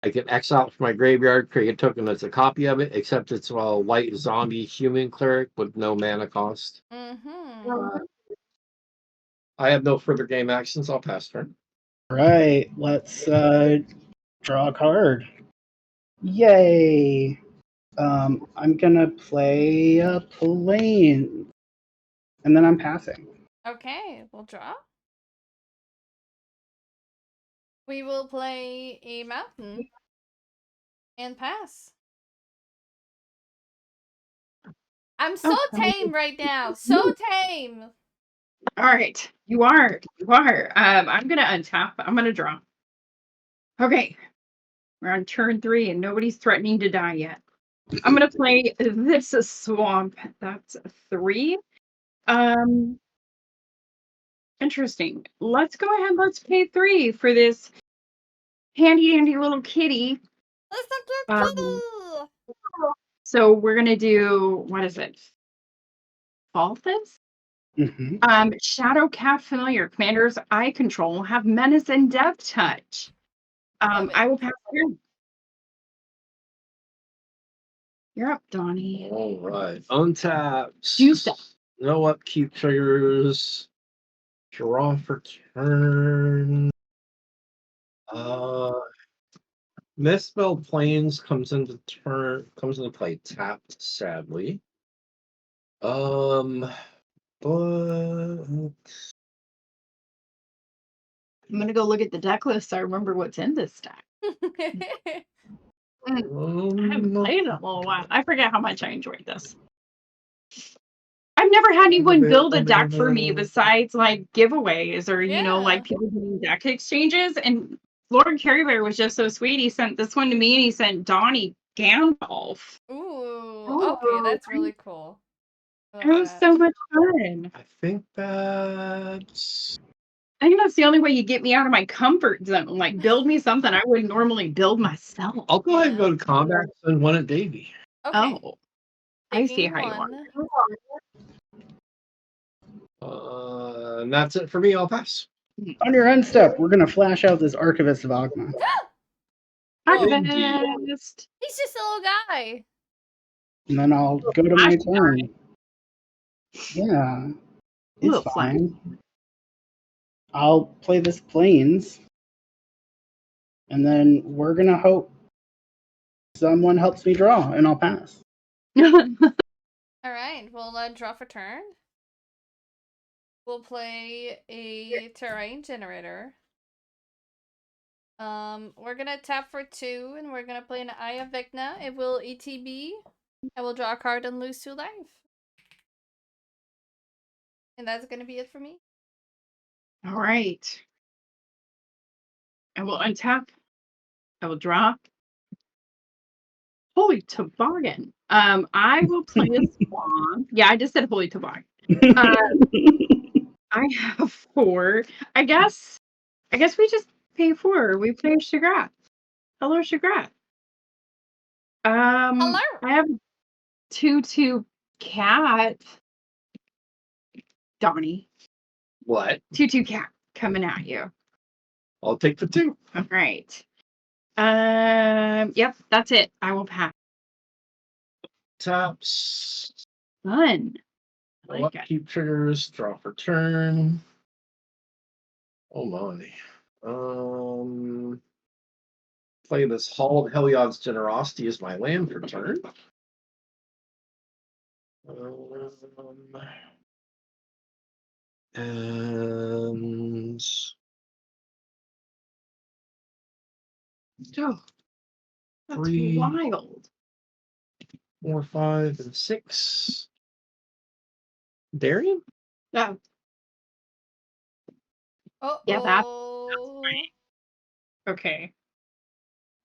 I can exile from my graveyard, create a token that's a copy of it, except it's a white zombie human cleric with no mana cost. Mm-hmm. I have no further game actions. I'll pass turn. Right, let's draw a card. Yay! I'm gonna play a Plains, and then I'm passing. Okay, we'll draw. We will play a mountain and pass. I'm so tame right now. So tame. All right. You are. I'm going to untap. I'm going to draw. Okay. We're on turn 3 and nobody's threatening to die yet. I'm going to play this swamp. That's a 3. Interesting. Let's go ahead. Let's pay 3 for this handy dandy little kitty. So we're going to do, what is it? Falthus? Mm-hmm. Shadowcat Familiar. Commanders I control have Menace and Death Touch. I will pass turn. You're up, Donnie. All right. Untap. Do stuff. No upkeep triggers. Draw for turn. Misspelled Plains comes into play tapped, sadly. But I'm gonna go look at the deck list so I remember what's in this deck. I haven't played in a little while. I forget how much I enjoyed this. I've never had anyone build a deck for me besides like giveaways or you know like people doing deck exchanges. And Lord Carrybear was just so sweet. He sent this one to me and he sent Donnie Gandalf. Ooh, okay, that's really cool. It was so much fun. I think that's the only way you get me out of my comfort zone. Like, build me something I wouldn't normally build myself. I'll go ahead and go to combat and one at Davy. Okay. Oh, I see how you are. And that's it for me. I'll pass. On your end step, we're gonna flash out this Archivist of Ogma. Archivist. He's just a little guy. And then I'll go to my turn. Yeah, it's fine. I'll play this Plains, and then we're gonna hope someone helps me draw, and I'll pass. All right, we'll draw for turn. We'll play a terrain generator. We're gonna tap for 2, and we're gonna play an Eye of Vecna. It will ETB. I will draw a card and lose 2 life. And that's gonna be it for me. All right. I will untap. I will draw. Holy toboggan. I will play a swamp. Yeah, I just said holy toboggan. I have 4. I guess we just pay 4. We play Shagrat. Hello, Shagrat. Hello. 2/2 cat. Donnie. What? 2/2 cat coming at you. I'll take the 2. All right. Yep, that's it. I will pass. Taps. Fun. I like it. Keep triggers. Draw for turn. Oh my. Play this Hall of Heliod's Generosity as my land for turn. And Oh, that's 3, wild. 4, 5, and 6. Darien? Oh, Oh, yeah, that's okay.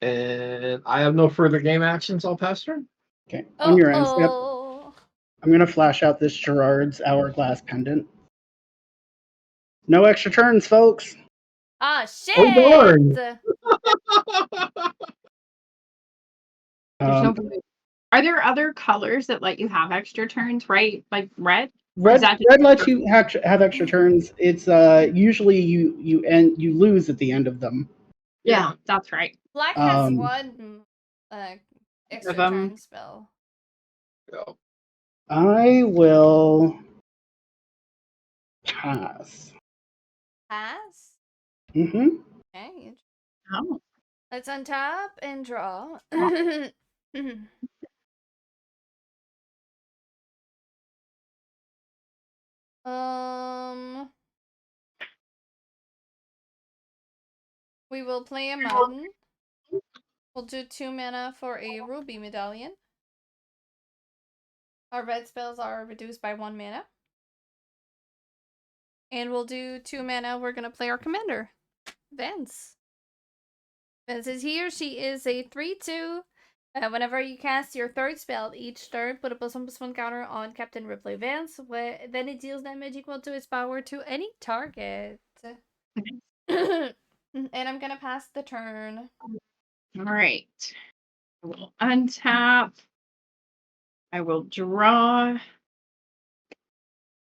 And I have no further game actions. I'll pass turn. Okay. On your end step, Oh. I'm going to flash out this Gerard's Hourglass Pendant. No extra turns, folks. Ah, shit! Oh, darn. There's no blue. Are there other colors that let you have extra turns, right? Like red? Red lets you have extra turns. It's usually you lose at the end of them. Yeah, that's right. Black has one extra them. turn spell. Go. I will pass. Pass? Mm-hmm. Okay. Oh. Let's untap and draw. We will play a mountain. We'll do 2 mana for a ruby medallion. Our red spells are reduced by 1 mana. And we'll do 2 mana. We're going to play our commander, Vance. Vance is here. She is a 3/2. Whenever you cast your 3rd spell each turn, put a +1/+1 counter on Captain Ripley Vance. Then it deals damage equal to its power to any target. And I'm going to pass the turn. All right. I will untap. I will draw.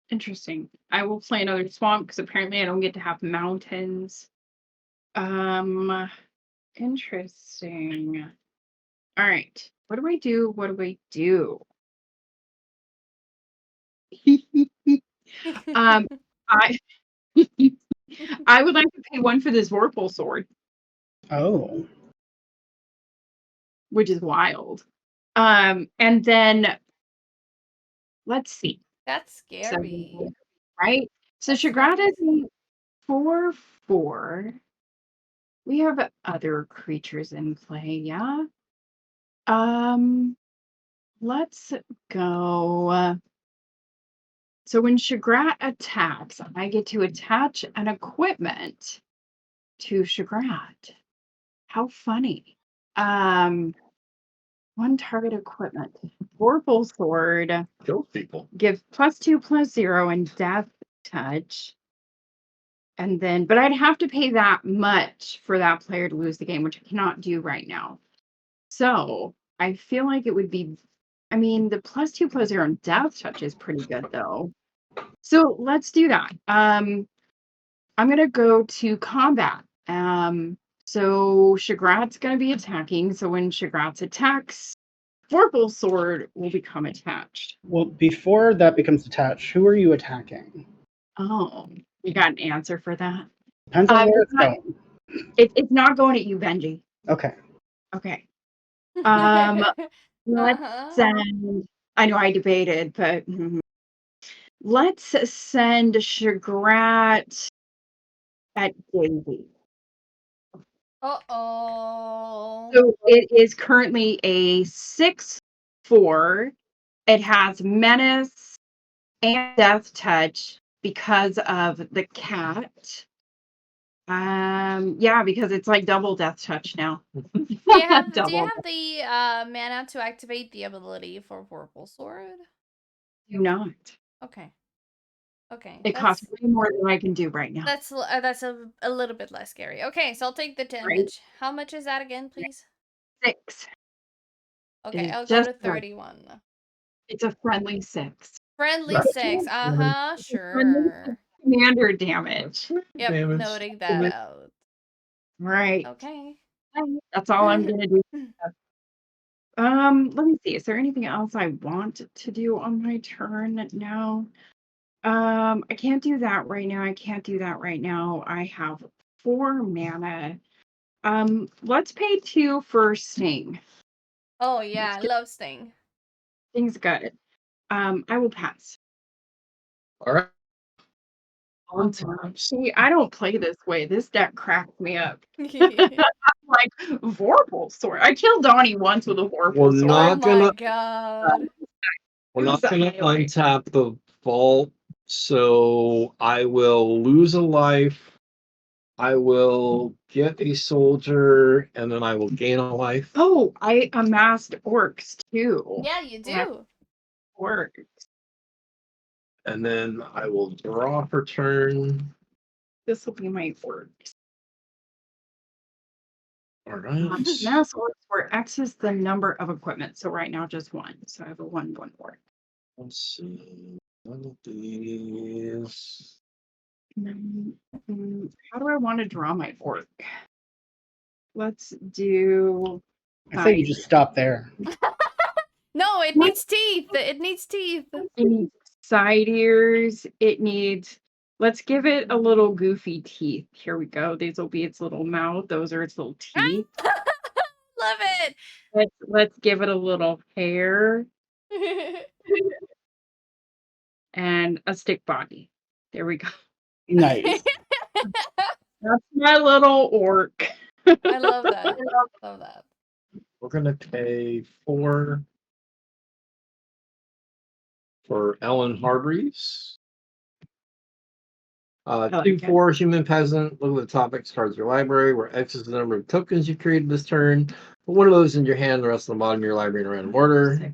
Interesting. I will play another swamp because apparently I don't get to have mountains. Interesting. All right. What do I do? What do I do? I I would like to pay 1 for this Vorpal sword. Oh. Which is wild. And then let's see. That's scary. So, right? So That's Shagrada is 4/4. We have other creatures in play, yeah. Let's go. So when Shagrat attacks, I get to attach an equipment to Shagrat. How funny. 1 target equipment. Vorpal sword. Kill people. Give +2/+0 and death touch. And then, but I'd have to pay that much for that player to lose the game, which I cannot do right now. So I feel like it would be, I mean, the +2/+0 and death touch is pretty good though. So let's do that. I'm gonna go to combat. So Shagrat's gonna be attacking. So when Shagrat attacks, Vorpal sword will become attached. Well, before that becomes attached, who are you attacking? Oh, you got an answer for that? Depends on where it's going. It's not going at you, Benji. Okay. Okay. Let's send. I know I debated, but let's send Shagrat at Davy. Uh-oh. So it is currently a 6/4. It has menace and death touch because of the cat. Yeah, because it's like double death touch now. Do you have Double. the mana to activate the ability for Vorpal Sword? Do not. Okay. Okay. It costs way more than I can do right now. That's a little bit less scary. Okay, so I'll take the damage. Right. How much is that again, please? 6. Okay, It's I'll go just to 31. It's a friendly 6. Friendly That's 6. Friendly Sure. commander damage. Yep, damage. noting that out. Right. Okay. That's all I'm gonna do. Let me see. Is there anything else I want to do on my turn? No. I can't do that right now. I can't do that right now. I have 4 mana. Let's pay 2 for Sting. Oh yeah, I love Sting. Sting's good. I will pass. All right. See, I don't play this way. This deck cracked me up. Like Vorpal Sword. I killed Donnie once with a Vorpal We're Sword. not Oh gonna- my god. We're not going to untap the vault, so I will lose a life. I will get a soldier, and then I will gain a life. Oh, I amassed orcs too. Yeah, you do. Orcs. And then I will draw for turn. This will be my orcs. All right. Mass orcs where X is the number of equipment. So right now just 1. So I have a 1/1 orc. Let's see. One of these. How do I want to draw my orc? Let's do. I say you just stop there. No, it needs teeth. It needs teeth. It needs side ears. It needs. Let's give it a little goofy teeth. Here we go. These will be its little mouth. Those are its little teeth. Love it. Let's give it a little hair and a stick body. There we go. Nice. That's my little orc. I love that. Love that. We're going to pay 4 for Ellen Hargreaves. like 2/4 human peasant. Look at the top X cards of your library, where X is the number of tokens you created this turn. Put one of those in your hand, the rest of the bottom of your library in a random order.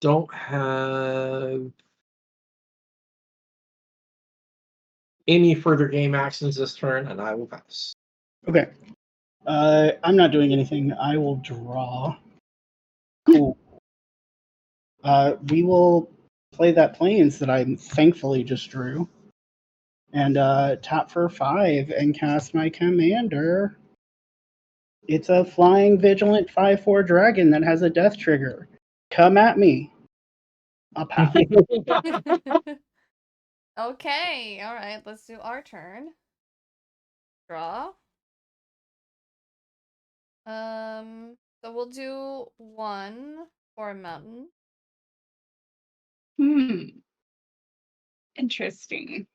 Don't have any further game actions this turn, and I will pass. Okay. I'm not doing anything. I will draw. Cool. We will play that Plains that I thankfully just drew. And tap for 5 and cast my commander. It's a flying vigilant 5/4 dragon that has a death trigger. Come at me. I'll pass. Okay, all right, let's do our turn. Draw. So we'll do 1 for a mountain. Interesting.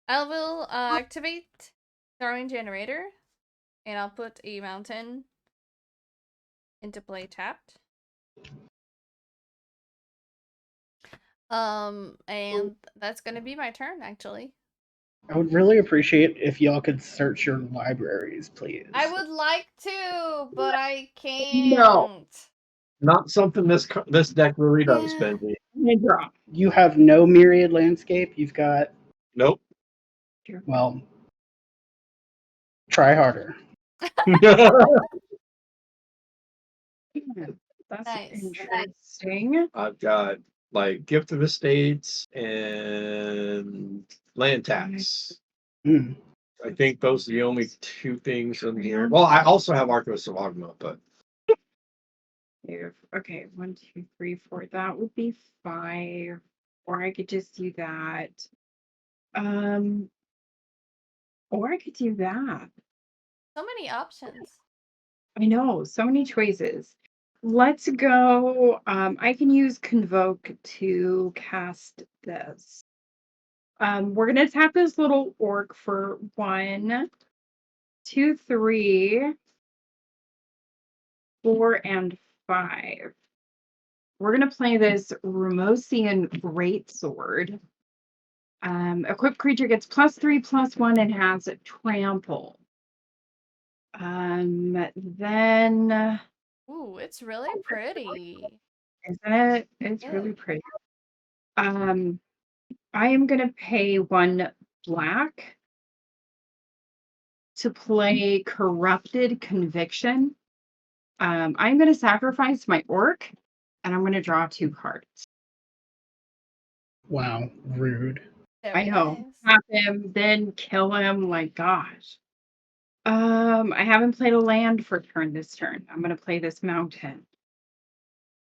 I will activate Darien Generator, and I'll put a mountain into play tapped. And that's gonna be my turn, actually. I would really appreciate if y'all could search your libraries, please. I would like to, but I can't. No. Not something this deck really does, Yeah. Benji. Draw. You have no Myriad Landscape. You've got, Nope. well, try harder. That's Nice. interesting. I've got like Gift of Estates and land tax. Mm. I think those are the only 2 things in here. Well, I also have Archivist of Ogma, but Okay, 1, 2, 3, 4. That would be 5. Or I could just do that. Or I could do that. So many options. I know, so many choices. Let's go. I can use Convoke to cast this. We're gonna tap this little orc for 1, 2, 3, 4, and 5. We're gonna play this Ramosian Greatsword. Equipped creature gets +3/+1 and has trample. Then Ooh, it's really pretty. Isn't it? It's really pretty. I am gonna pay 1 black to play Corrupted Conviction. I'm gonna sacrifice my orc, and I'm gonna draw 2 cards. Wow, rude. Very I know. nice. Tap him, then kill him. Like, gosh. I haven't played a land for turn this turn. I'm gonna play this mountain.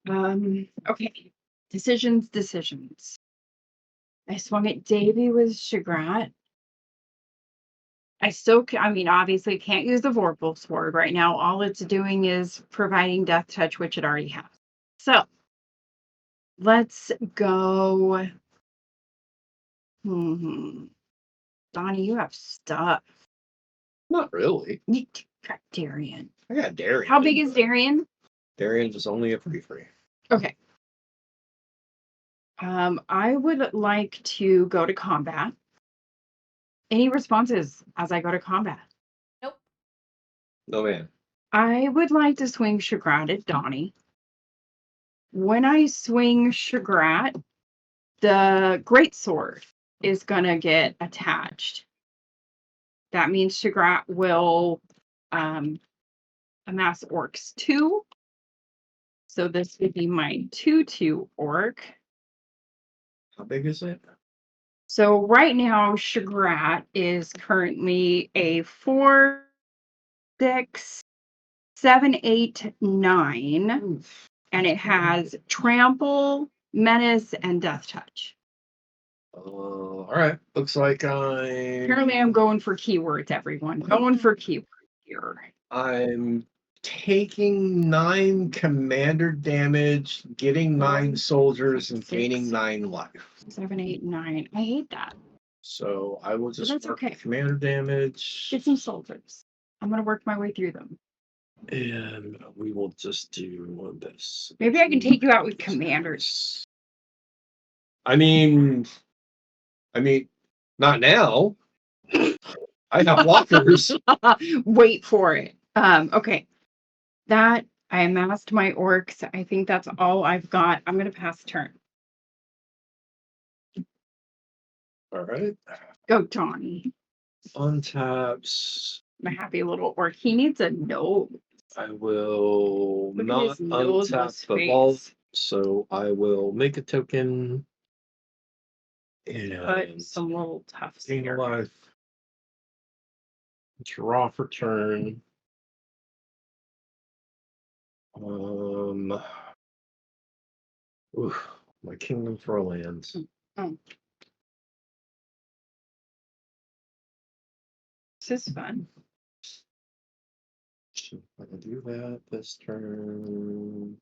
Okay. Decisions. I swung at Davy with Shagrat. I mean, obviously can't use the Vorpal Sword right now. All it's doing is providing Death Touch, which it already has. So, let's go. Donnie, you have stuff. Not really. You got Darien. I got Darien. How big is Darien? Darien's is only a 3/3. Okay. I would like to go to combat. Any responses as I go to combat? Nope. No man. I would like to swing Shagrat at Donnie. When I swing Shagrat, the greatsword is gonna get attached. That means Shagrat will amass orcs 2. So this would be my 2/2 orc. How big is it? So right now, Shagrat is currently a 4, 6, 7, 8, 9. And it has Trample, Menace, and Death Touch. All right. Looks like Apparently, I'm going for keywords, everyone. Going for keywords here. I'm taking 9 commander damage, getting 9 soldiers, and gaining 9 life. 7, 8, 9. I hate that. So I will just that's work okay. the commander damage. Get some soldiers. I'm going to work my way through them. And we will just do this. Maybe I can take you out with commanders. I mean, not now. I have blockers. Wait for it. Okay. That I amassed my orcs. I think that's all I've got. I'm going to pass turn. All right. Go, Johnny. Untaps. My happy little orc. He needs a nose. I will Look at not his noseless untap the face. vault, so I will make a token Put and some little tufts gain a here. life. Draw for turn. My Kingdom for lands. Oh. This is fun. I can do that this turn,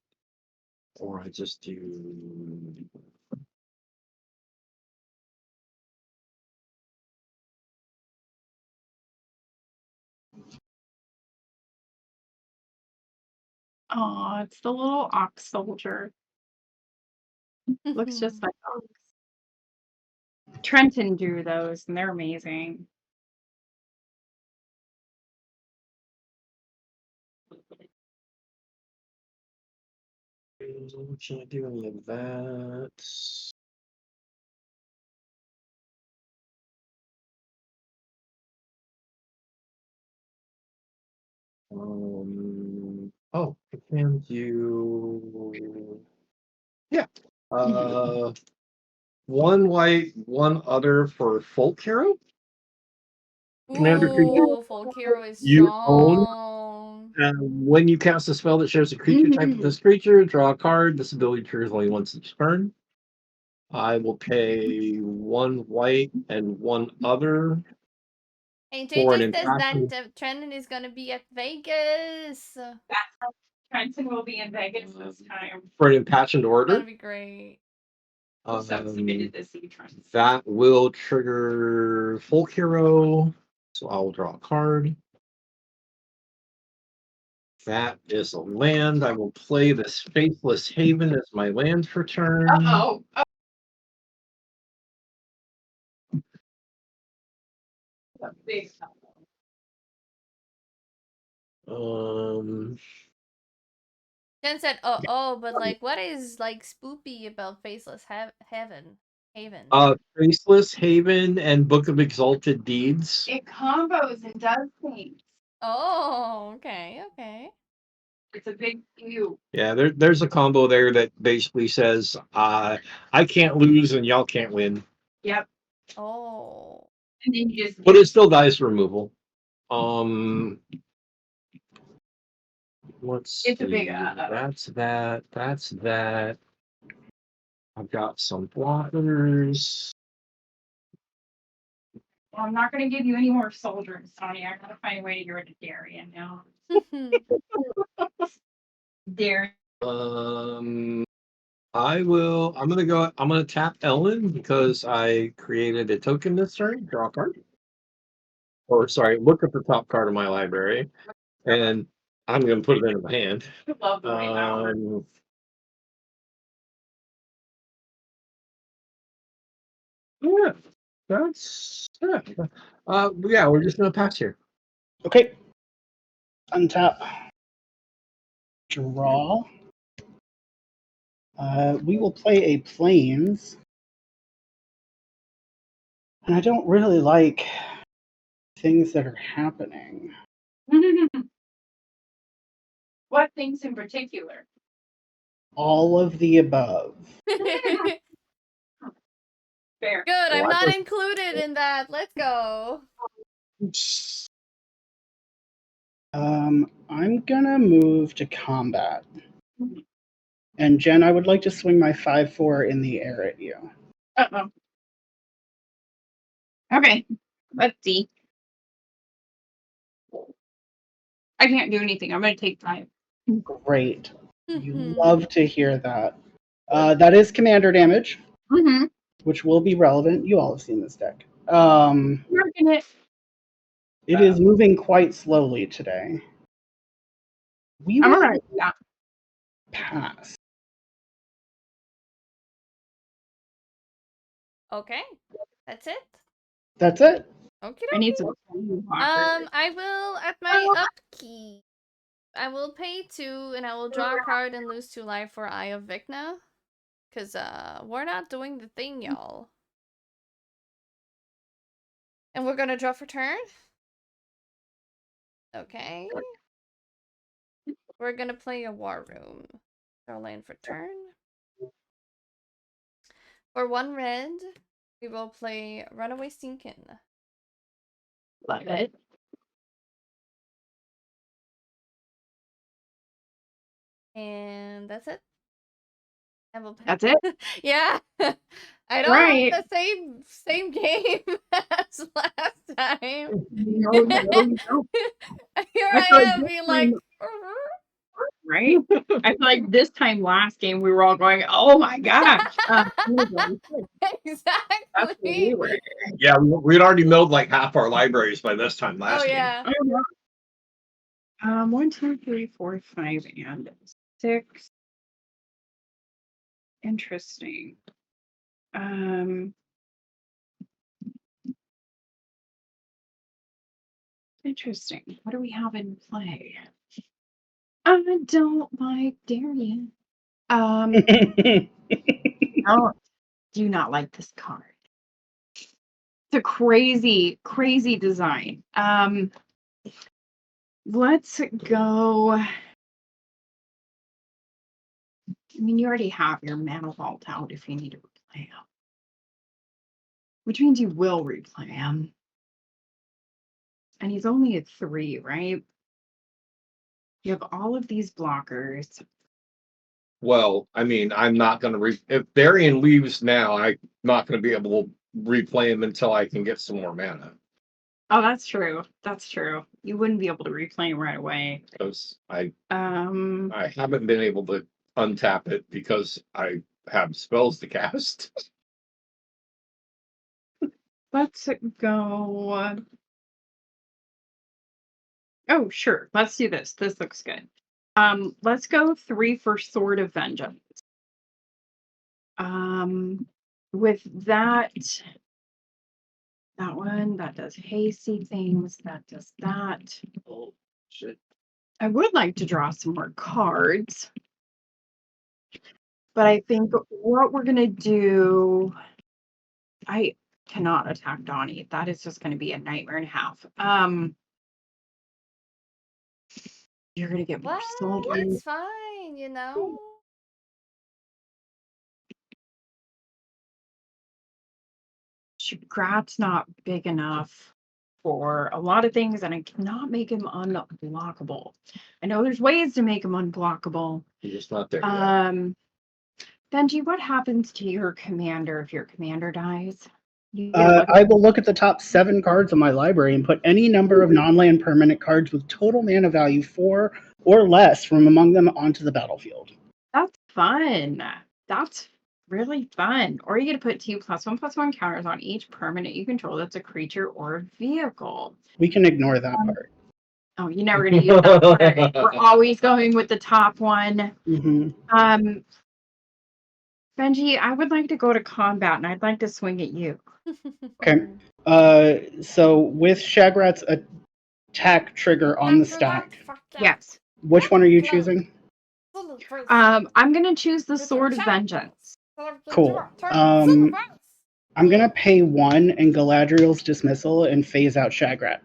or I just do. Oh, it's the little ox soldier. Looks just like ox. Trenton drew those, and they're amazing. Can't do any of that. Oh, I can do. Yeah. 1 white, 1 other for Folk Hero. Commander creature Ooh, Folk Hero is you own. strong. When you cast a spell that shows a creature type of this creature, draw a card. This ability triggers only once each turn. I will pay 1 white and 1 other. And For JJ an says that impassioned- Trenton is gonna be at Vegas. Trenton will be in Vegas this time. For an impassioned order. That'd be great. That will trigger Folk Hero. So I will draw a card. That is a land. I will play this Faithless Haven as my land for turn. Uh-oh. Big Jen said, "Oh, but like, what is like spoopy about Faceless Haven? Faceless Haven and Book of Exalted Deeds. It combos and does things. Oh, okay. It's a big few. Yeah, there's a combo there that basically says, I can't lose and y'all can't win. Yep. Oh. And then you just. But it still dies removal. Let's It's see. a big. That's that. I've got some blockers. Well, I'm not going to give you any more soldiers, Sonny. I gotta find a way to get rid of Darien now. Darien. I'm gonna tap Ellen because I created a token this turn, draw a card. Or sorry, look at the top card of my library. And I'm gonna put it into my hand. I love the way that works. Yeah, that's yeah, we're just gonna pass here. Okay. Untap. Draw. We will play a Plains. And I don't really like things that are happening. What things in particular? All of the above. Fair. Good, I'm not included in that. Let's go. I'm gonna move to combat. And Jen, I would like to swing my 5/4 in the air at you. Uh-oh. Okay, let's see. I can't do anything. I'm going to take 5. Great. You love to hear that. That is commander damage, which will be relevant. You all have seen this deck. It is moving quite slowly today. We will pass. Okay, that's it. That's it. Okay. I need some. I will at my upkeep. I will pay 2 and I will draw a card and lose 2 life for Eye of Vecna. Cause we're not doing the thing, y'all. And we're gonna draw for turn. Okay. We're gonna play a War Room. Draw land for turn. For 1 red, we will play Runaway Stinkin'. Love it. And that's it. And we'll play. That's it? Yeah. I don't have the same game as last time. No. Here I am being like, right? I feel like this time last game we were all going, oh my gosh. Exactly. Yeah, we'd already milled like half our libraries by this time last game. Yeah. 1, 2, 3, 4, 5, and 6. Interesting. Interesting. What do we have in play? I don't like Darien. Do not like this card. It's a crazy, crazy design. Let's go. I mean, you already have your Mana Vault out if you need to replay them. Which means you will replay him. And he's only at 3, right? You have all of these blockers. Well, I mean, I'm not going to if Darien leaves now, I'm not going to be able to replay him until I can get some more mana. Oh, that's true. That's true. You wouldn't be able to replay him right away. Because I haven't been able to untap it because I have spells to cast. Let's go. Oh, sure. Let's do this. This looks good. Let's go 3 for Sword of Vengeance. With that one, that does hasty things. That does that. Oh, shit. I would like to draw some more cards. But I think what we're gonna do, I cannot attack Donnie. That is just gonna be a nightmare and a half. You're gonna get more What? soldiers. It's fine, you know? Grat's not big enough for a lot of things, and I cannot make him unblockable. I know there's ways to make him unblockable. He's just not there yet. Benji, what happens to your commander if your commander dies? I will look at the top 7 cards of my library and put any number of non-land permanent cards with total mana value 4 or less from among them onto the battlefield. That's fun. That's really fun. Or you get to put 2+1/+1 counters on each permanent you control that's a creature or a vehicle. We can ignore that part. Oh, you're never going to use that part. We're always going with the top one. Mm-hmm. Benji, I would like to go to combat, and I'd like to swing at you. Okay. So with Shagrat's attack trigger on the stack, Yes. which one are you choosing? I'm gonna choose the Sword of Vengeance. Cool. I'm gonna pay 1 in Galadriel's Dismissal and phase out Shagrat.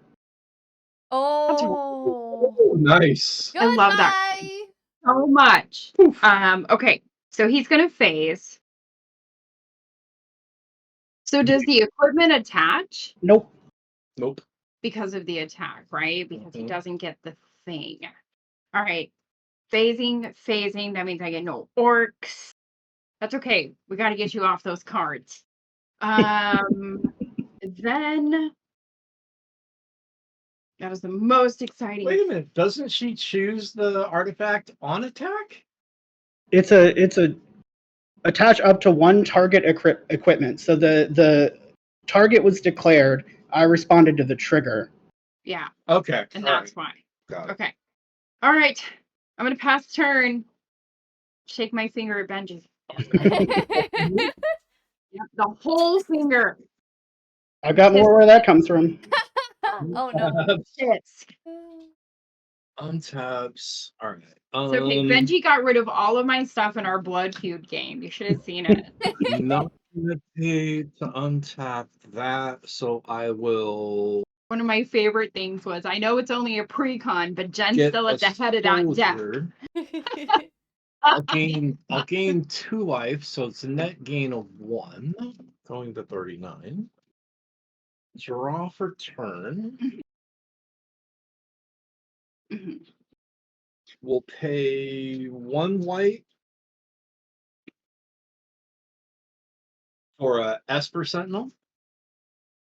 Oh, Nice. I love that so much. Okay, so he's gonna phase. So does the equipment attach? Nope. Nope. Because of the attack, right? Because he doesn't get the thing. All right. Phasing. That means I get no orcs. That's okay. We got to get you off those cards. Then that was the most exciting. Wait a minute. Doesn't she choose the artifact on attack? It's a attach up to 1 target equipment. So the target was declared. I responded to the trigger. Yeah. Okay. And that's why. Got it. Okay. All right. I'm gonna pass turn. Shake my finger at Benji. Yeah, the whole finger. I got more where that comes from. Oh no. Shit. Untabs. All right. So okay, Benji got rid of all of my stuff in our Blood Feud game. You should have seen it. Not gonna pay to untap that, so I will. One of my favorite things was, I know it's only a pre-con, but Jen's Get still at the head of that deck. I'll gain 2 life, so it's a net gain of 1, going to 39. Draw for turn. We'll pay 1 white for a Esper Sentinel.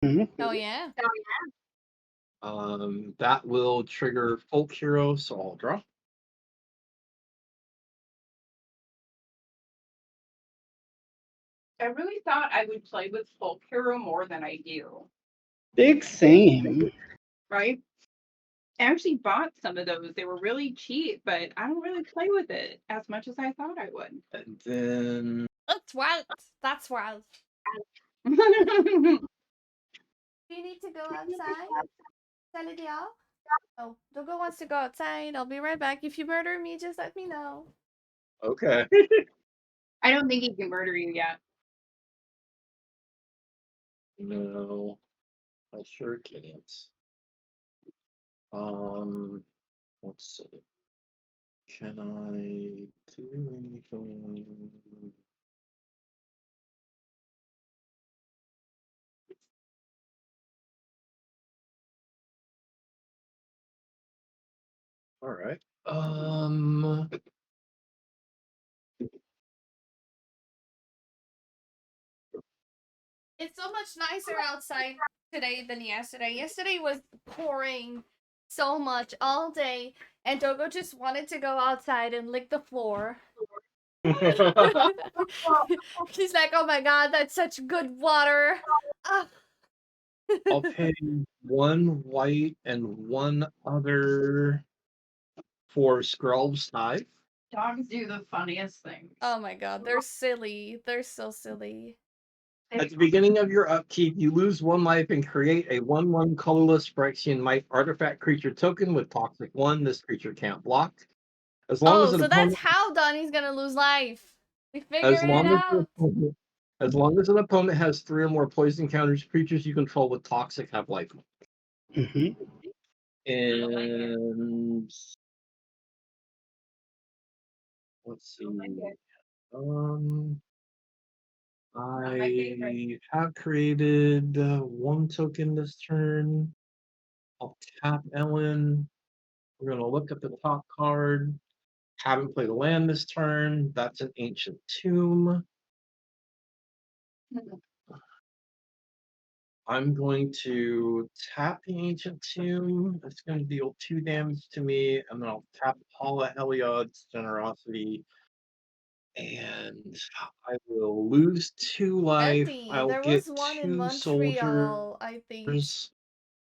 Oh yeah. That will trigger Folk Hero, so I'll draw. I really thought I would play with Folk Hero more than I do. Big same. Right? I actually bought some of those. They were really cheap, but I don't really play with it as much as I thought I would. And then That's wild. That's wild. Do you need to go outside? Saladia? Oh, Dogo wants to go outside. I'll be right back. If you murder me, just let me know. okay. I don't think he can murder you yet. No, I sure can't. Let's see. Can I do anything? All right. It's so much nicer outside today than yesterday. Yesterday was pouring so much all day, and Dogo just wanted to go outside and lick the floor. She's like, oh my god, that's such good water. I'll pay 1 white and 1 other for Skrulv's Hive. Dogs do the funniest things. Oh my god, they're silly. They're so silly. At the beginning of your upkeep, you lose 1 life and create a 1/1 colorless Phyrexian Might artifact creature token with Toxic 1. This creature can't block. As long as so an that's opponent... how Donnie's gonna lose life. We figured it out. As long as an opponent has 3 or more poison counters, creatures you control with toxic have life. Mm-hmm. And let's see. I have created 1 token this turn. I'll tap Ellen. We're gonna look at the top card. Haven't played a land this turn. That's an ancient tomb. I'm going to tap the ancient tomb. It's going to deal 2 damage to me, and then I'll tap Paula Heliod's Generosity, and I will lose 2 life. Andy, I'll there get was one in 2 soldiers Montreal, I think, 2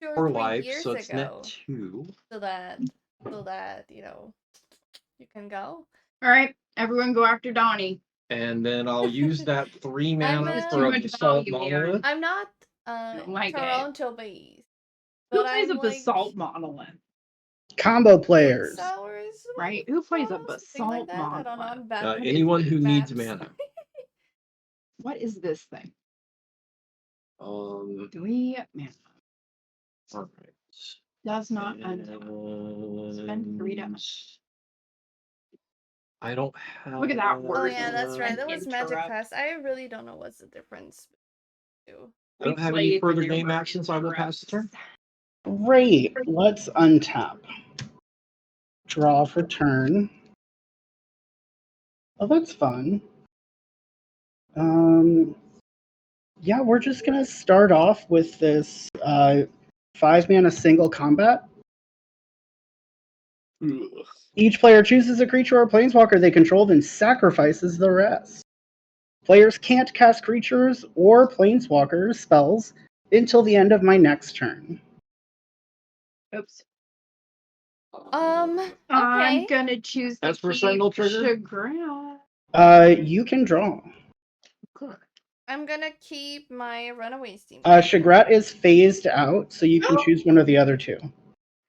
or for 3 life, years so it's net ago. 2. So that you know, you can go. All right, everyone go after Donnie. And then I'll use that 3 mana too for much a Basalt value here. Monolith. I'm not like Toronto based. Who But plays I'm a basalt monolith? Combo players. Hours, right? Who plays a something basalt like that. I don't know. monolith? I'm bad with Anyone who needs maps. mana. What is this thing? 3 mana. All right. Does not spend 3 damage. I don't have. Look at that Oh word. yeah, that's right. And That was Magic interrupt. Pass. I really don't know what's the difference. I don't have any further game actions, so I will pass the turn. Great. Let's untap. Draw for turn. Oh, that's fun. Yeah, we're just gonna start off with this 5 mana single combat. Ugh. Each player chooses a creature or planeswalker they control, then sacrifices the rest. Players can't cast creatures or planeswalker spells until the end of my next turn. Oops. Okay. I'm gonna choose the As for single trigger? Chagrin. You can draw. Good. I'm gonna keep my Runaway Steam. Chagrat is phased out, so you can choose one of the other 2.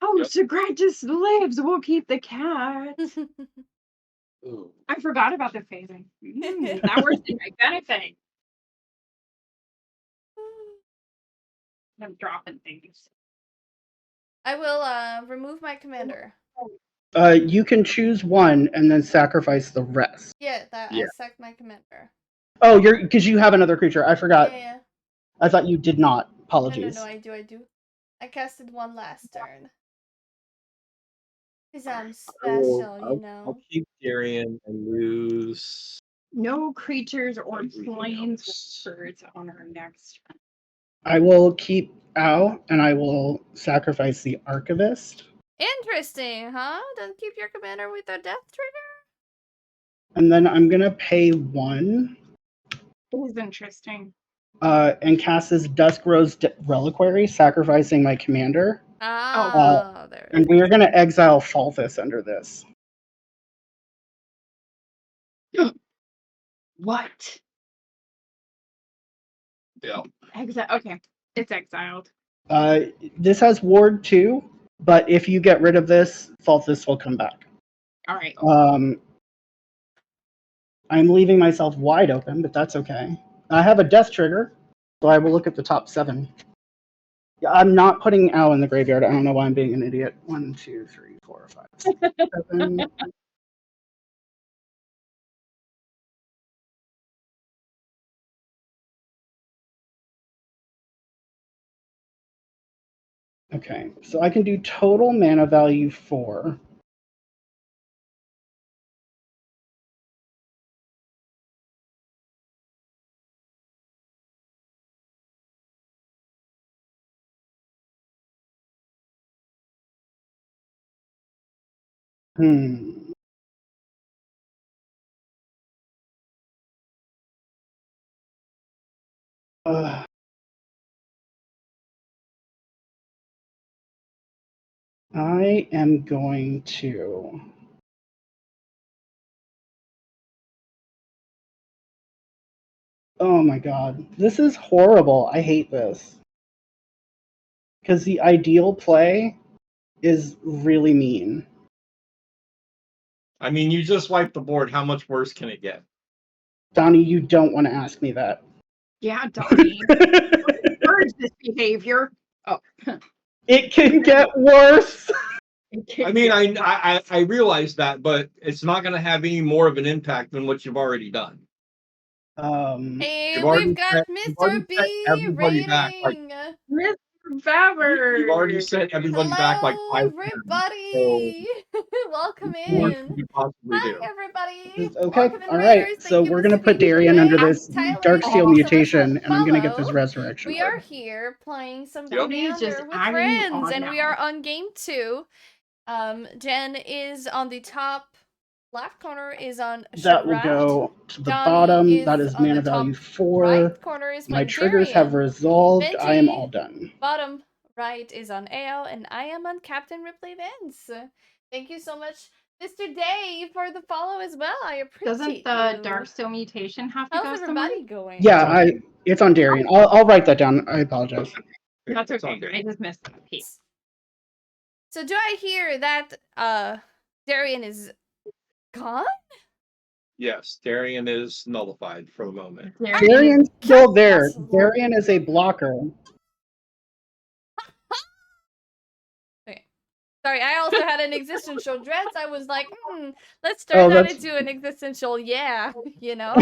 Oh, Chagrat just lives. We'll keep the cat. I forgot about the phasing. That works in my benefit. I'm dropping things. I will remove my commander. You can choose one and then sacrifice the rest. Yeah, I sacked my commander. Oh, because you have another creature. I forgot. Yeah. I thought you did not. Apologies. No, I do. I casted one last turn. Because I'm special, you know. I'll keep Darien and lose. No creatures or planeswalkers on our next turn. I will keep Al, and I will sacrifice the Archivist. Interesting, huh? Then keep your commander with a death trigger? And then I'm going to pay 1. This is interesting. And cast this Dusk Rose Reliquary, sacrificing my commander. There. And we are going to exile Falthus under this. What? Yeah. Okay, it's exiled. This has Ward 2, but if you get rid of this, Falthus will come back. All right. I'm leaving myself wide open, but that's okay. I have a death trigger, so I will look at the top 7. Yeah, I'm not putting Al in the graveyard. I don't know why I'm being an idiot. 1, 2, 3, 4, 5, 6, 7. Okay, so I can do total mana value 4. I am going to... Oh my god. This is horrible. I hate this. Because the ideal play is really mean. I mean, you just wiped the board. How much worse can it get? Donnie, you don't want to ask me that. Yeah, Donnie. Encourage this behavior. Oh. It can get worse. I mean, I realize that, but it's not going to have any more of an impact than what you've already done. Hey, You've already we've got you've already Mr. set B everybody back, like, rating. Mr. Bever. you've already set everybody back like Hello, 5 times. everybody. Welcome What in. could you possibly Hi, do? everybody. Okay, Welcome in, all Raiders. right. So Thank you, we're Mr. gonna B, put for the Darien under raid. this Tyler, Dark thank Steel you so much for mutation, the and I'm gonna get this follow. resurrection. We are card. here playing some Yep. He's just Commander with adding friends, on and we now. are on game 2. Jen is on the top left corner is on That will Sharat. go to the Donnie bottom. That is is on mana the top value 4. right corner is My playing triggers have Darien. resolved. I am Benji. all done. Bottom right is on AO, and I am on Captain Ripley Vance. Thank you so much, Mr. Day, for the follow as well. I appreciate Doesn't the you. Dark Steel mutation have to How's go somewhere? everybody going? Yeah, it's on Darien. I'll write that down. I apologize. That's It's on okay. there. I just missed that piece. So do I hear that Darien is gone? Yes, Darien is nullified for the moment. Darien's still there. Yes. Darien is a blocker. Sorry, I also had an existential dreads. I was like, let's turn that into an existential you know?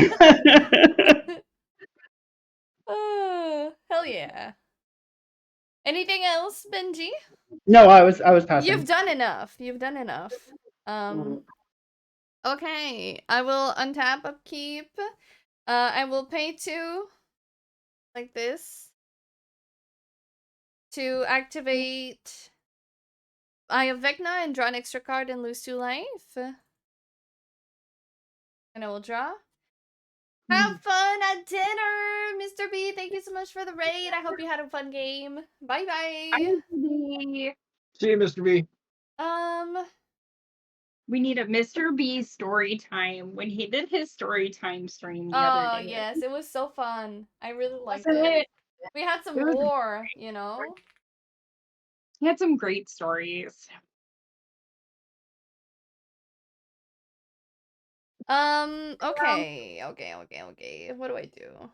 Hell yeah. Anything else, Benji? No, I was passing. You've done enough. You've done enough. Okay. I will untap upkeep. I will pay 2 like this to activate Eye of Vecna and draw an extra card and lose 2 life. And I will draw. Have fun at dinner, Mr. B. Thank you so much for the raid. I hope you had a fun game. Bye bye. See you, Mr. B. We need a Mr. B story time when he did his story time stream the other day. Oh yes, it was so fun. I really liked Wasn't it. it? We had some It was- lore, you know. He had some great stories. Okay. What do I do?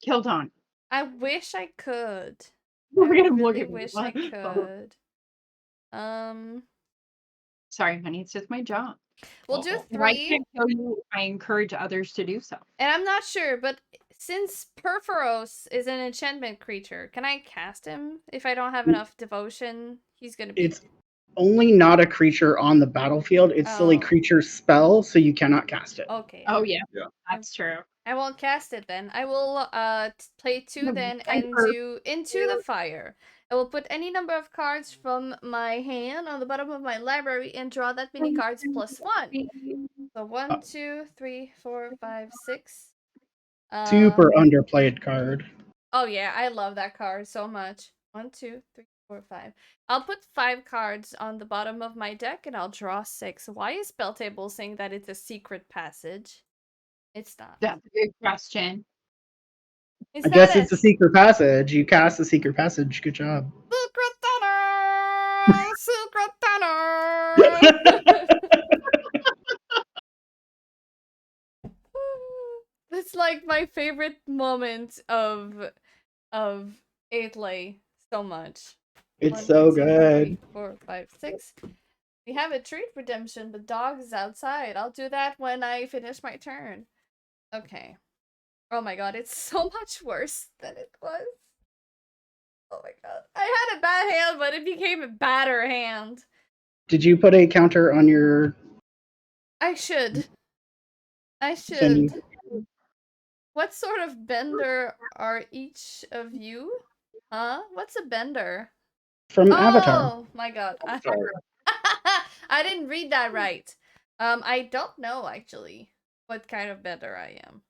Kjeldor. I wish I could. We're I gonna look really at me. wish I could. Sorry, honey, it's just my job. We'll do If I 3. can't kill you, I encourage others to do so. And I'm not sure, but since Perforos is an enchantment creature, can I cast him if I don't have enough devotion? He's gonna be. It's only not a creature on the battlefield. It's still a creature spell, so you cannot cast it. Okay. Oh yeah, that's true. I won't cast it then. I will play 2 then and do Into the Fire. I will put any number of cards from my hand on the bottom of my library and draw that many cards plus 1. So 1, 2, 3, 4, 5, 6. Super underplayed card. Oh yeah, I love that card so much. 1, 2, 3, 4, 5. I'll put 5 cards on the bottom of my deck and I'll draw 6. Why is Spelltable saying that it's a secret passage? It's not. That's a good question. Is I guess it's a secret passage. You cast a secret passage. Good job. Secret tunnel! Secret tunnel! That's like my favorite moment of 8lay so much. It's 1, so 2, 3, good. 4, 5, 6. We have a treat redemption, but dog is outside. I'll do that when I finish my turn. Okay. Oh my god, it's so much worse than it was. Oh my god. I had a bad hand, but it became a badder hand. Did you put a counter on your... I should. What sort of bender are each of you? Huh? What's a bender? From Avatar. Oh my god. I didn't read that right. I don't know actually what kind of bender I am.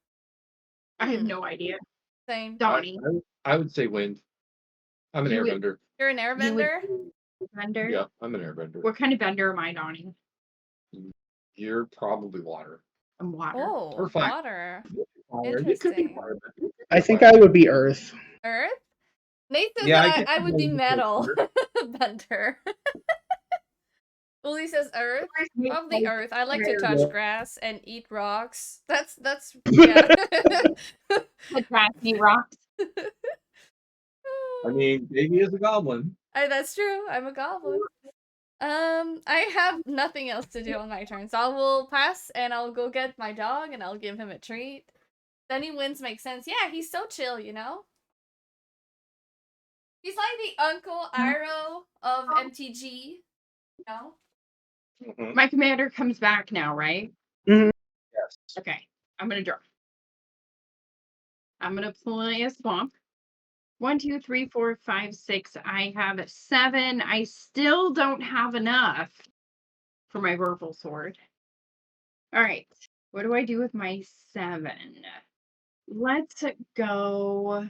I have no idea. Same. Donnie. I would say wind. I'm an airbender. You're an airbender? Bender? Yeah, I'm an airbender. What kind of bender am I, Donnie? You're probably water. I'm water. Oh, Or fire. water. You could be Interesting. fire. I think I would be Earth. Earth? Nate says Yeah, that I would be I metal bender. Uli says earth. Of the earth. I like to Where- touch grass and eat rocks. That's yeah. The grassy rocks. I mean, Davy is a goblin. That's true. I'm a goblin. I have nothing else to do on my turn, so I will pass and I'll go get my dog and I'll give him a treat. Then he wins makes sense. Yeah, he's so chill, you know? He's like the Uncle Iroh of MTG, you know? Mhm. My commander comes back now, right? Yes. Okay, I'm gonna draw. I'm gonna play a swamp. 1, 2, 3, 4, 5, 6. I have 7. I still don't have enough for my verbal sword. All right, what do I do with my 7? Let's go.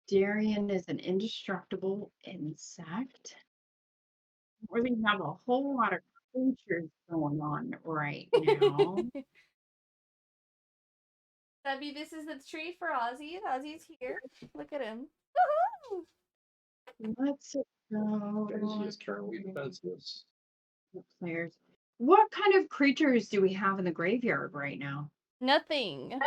Darien is an indestructible insect. We really have a whole lot of creatures going on right now. Debbie, this is the treat for Ozzy. Ozzy's here. Look at him. Woohoo! Let's go. Benji is currently defenseless. Players. What kind of creatures do we have in the graveyard right now? Nothing.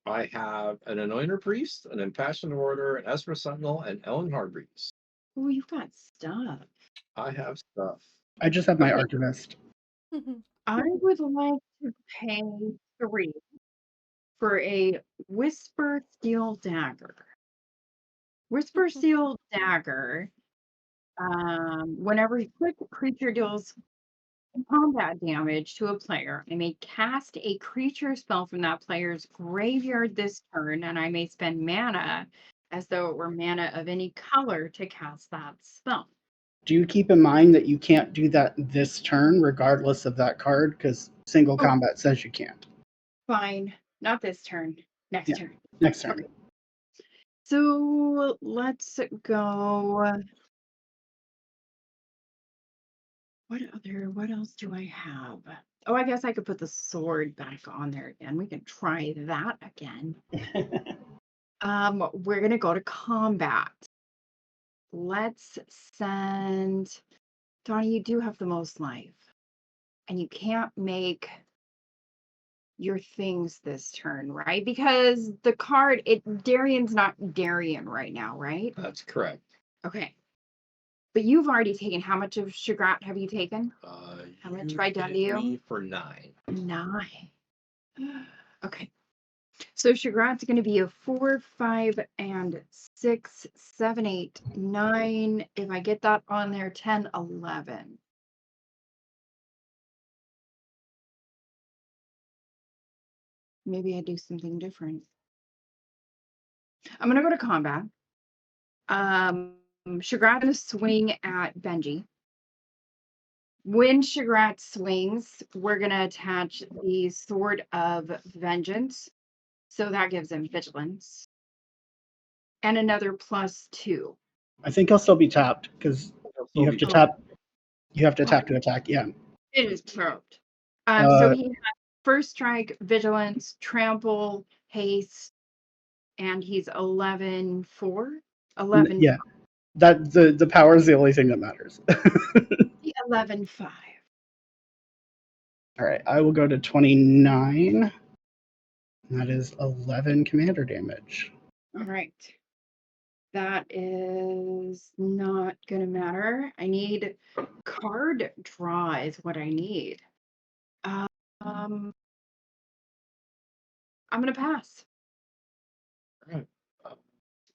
I have an Anointer Priest, an Impassioned Orator, an Esper Sentinel, and Ellen Harbreeze. Oh, you've got stuff. I have stuff. I just have my Archivist. I would like to pay 3 for a Whisper Steel Dagger. Whisper Steel Dagger. Whenever a quick creature deals combat damage to a player, I may cast a creature spell from that player's graveyard this turn, and I may spend mana as though it were mana of any color to cast that spell. Do you keep in mind that you can't do that this turn, regardless of that card, because single combat says you can't. Fine, not this turn. Next turn. Next turn. Okay. So let's go. What else do I have? Oh, I guess I could put the sword back on there again. We can try that again. We're gonna go to combat. Let's send Donnie, you do have the most life. And you can't make your things this turn, right? Because the card, Darien's not Darien right now, right? That's correct. Okay. But you've already taken, how much of Shagrat have you taken? How much have I done to you? For 9. 9. Okay. So Shagrat's going to be a 4, 5, and 6, 7, 8, 9. If I get that on there, 10, 11. Maybe I do something different. I'm going to go to combat. Shagrat going to swing at Benji. When Shagrat swings, we're going to attach the Sword of Vengeance. So that gives him vigilance. And another +2. I think he'll still be tapped because you have to tap. You have to tap to attack. Yeah. It is probed. So he has first strike, vigilance, trample, haste, and he's 11-4. 11. Yeah. That the power is the only thing that matters. 11-5. All right, I will go to 29. That is 11 commander damage. All right. That is not going to matter. I need card draw is what I need. I'm going to pass. All right.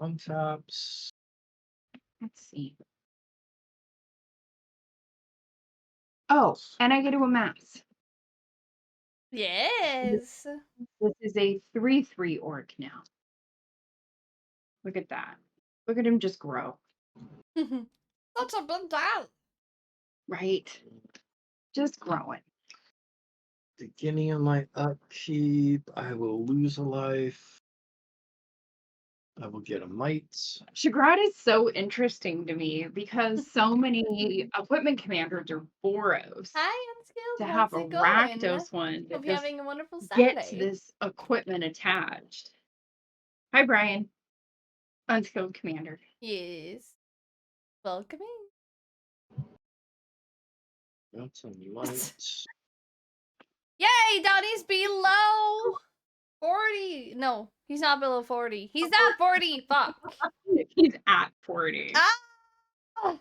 Untaps. Let's see. Oh, and I get to amass. Yes. This is a 3/3 orc now. Look at that. Look at him just grow. That's a big deal. Right? Just growing. Beginning of my upkeep, I will lose a life. I will get a mite. Shagrat is so interesting to me because so many equipment commanders are Boros. Hi, Unskilled. To have How's a it going? Rakdos one that Hope you're just having a wonderful Saturday. gets this equipment attached. Hi, Brian. Unskilled commander. Yes. Welcoming. That's a light. Yay, Donnie's below 40. No, he's not below 40. He's not 40. Fuck. He's at 40. Ah!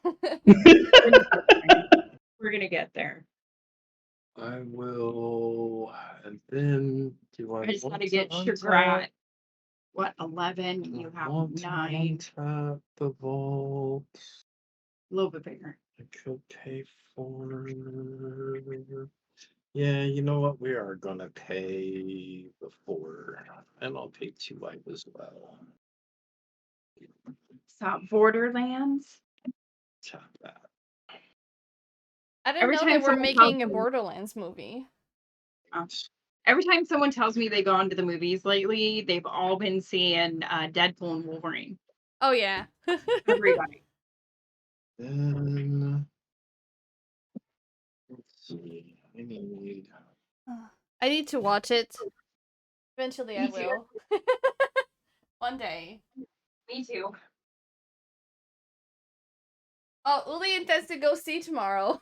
We're gonna get there. I will, and then do I just want gotta get untap? sugar at what 11? You I have want to 9. untap the vault. A little bit bigger. I could pay for. Yeah, you know what? We are gonna pay the 4, and I'll pay 2 life as well. So Borderlands. Tap that. I didn't Every know time they were someone making a tells me- Borderlands movie. Every time someone tells me they gone to the movies lately, they've all been seeing Deadpool and Wolverine. Oh yeah. Everybody. Then let's see. I need to watch it. Eventually I Me too. will. One day. Me too. Oh, Uli intends to go see tomorrow.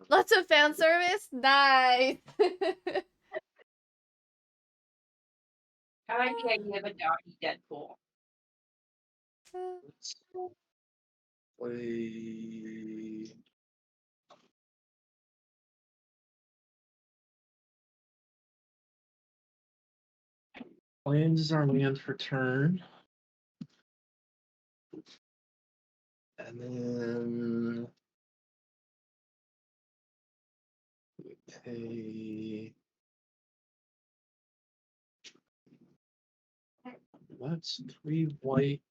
Lots of fan service? Nice. I like the idea of a doggy Deadpool. Let's play. Lands our land for turn. And then we pay. That's 3 white.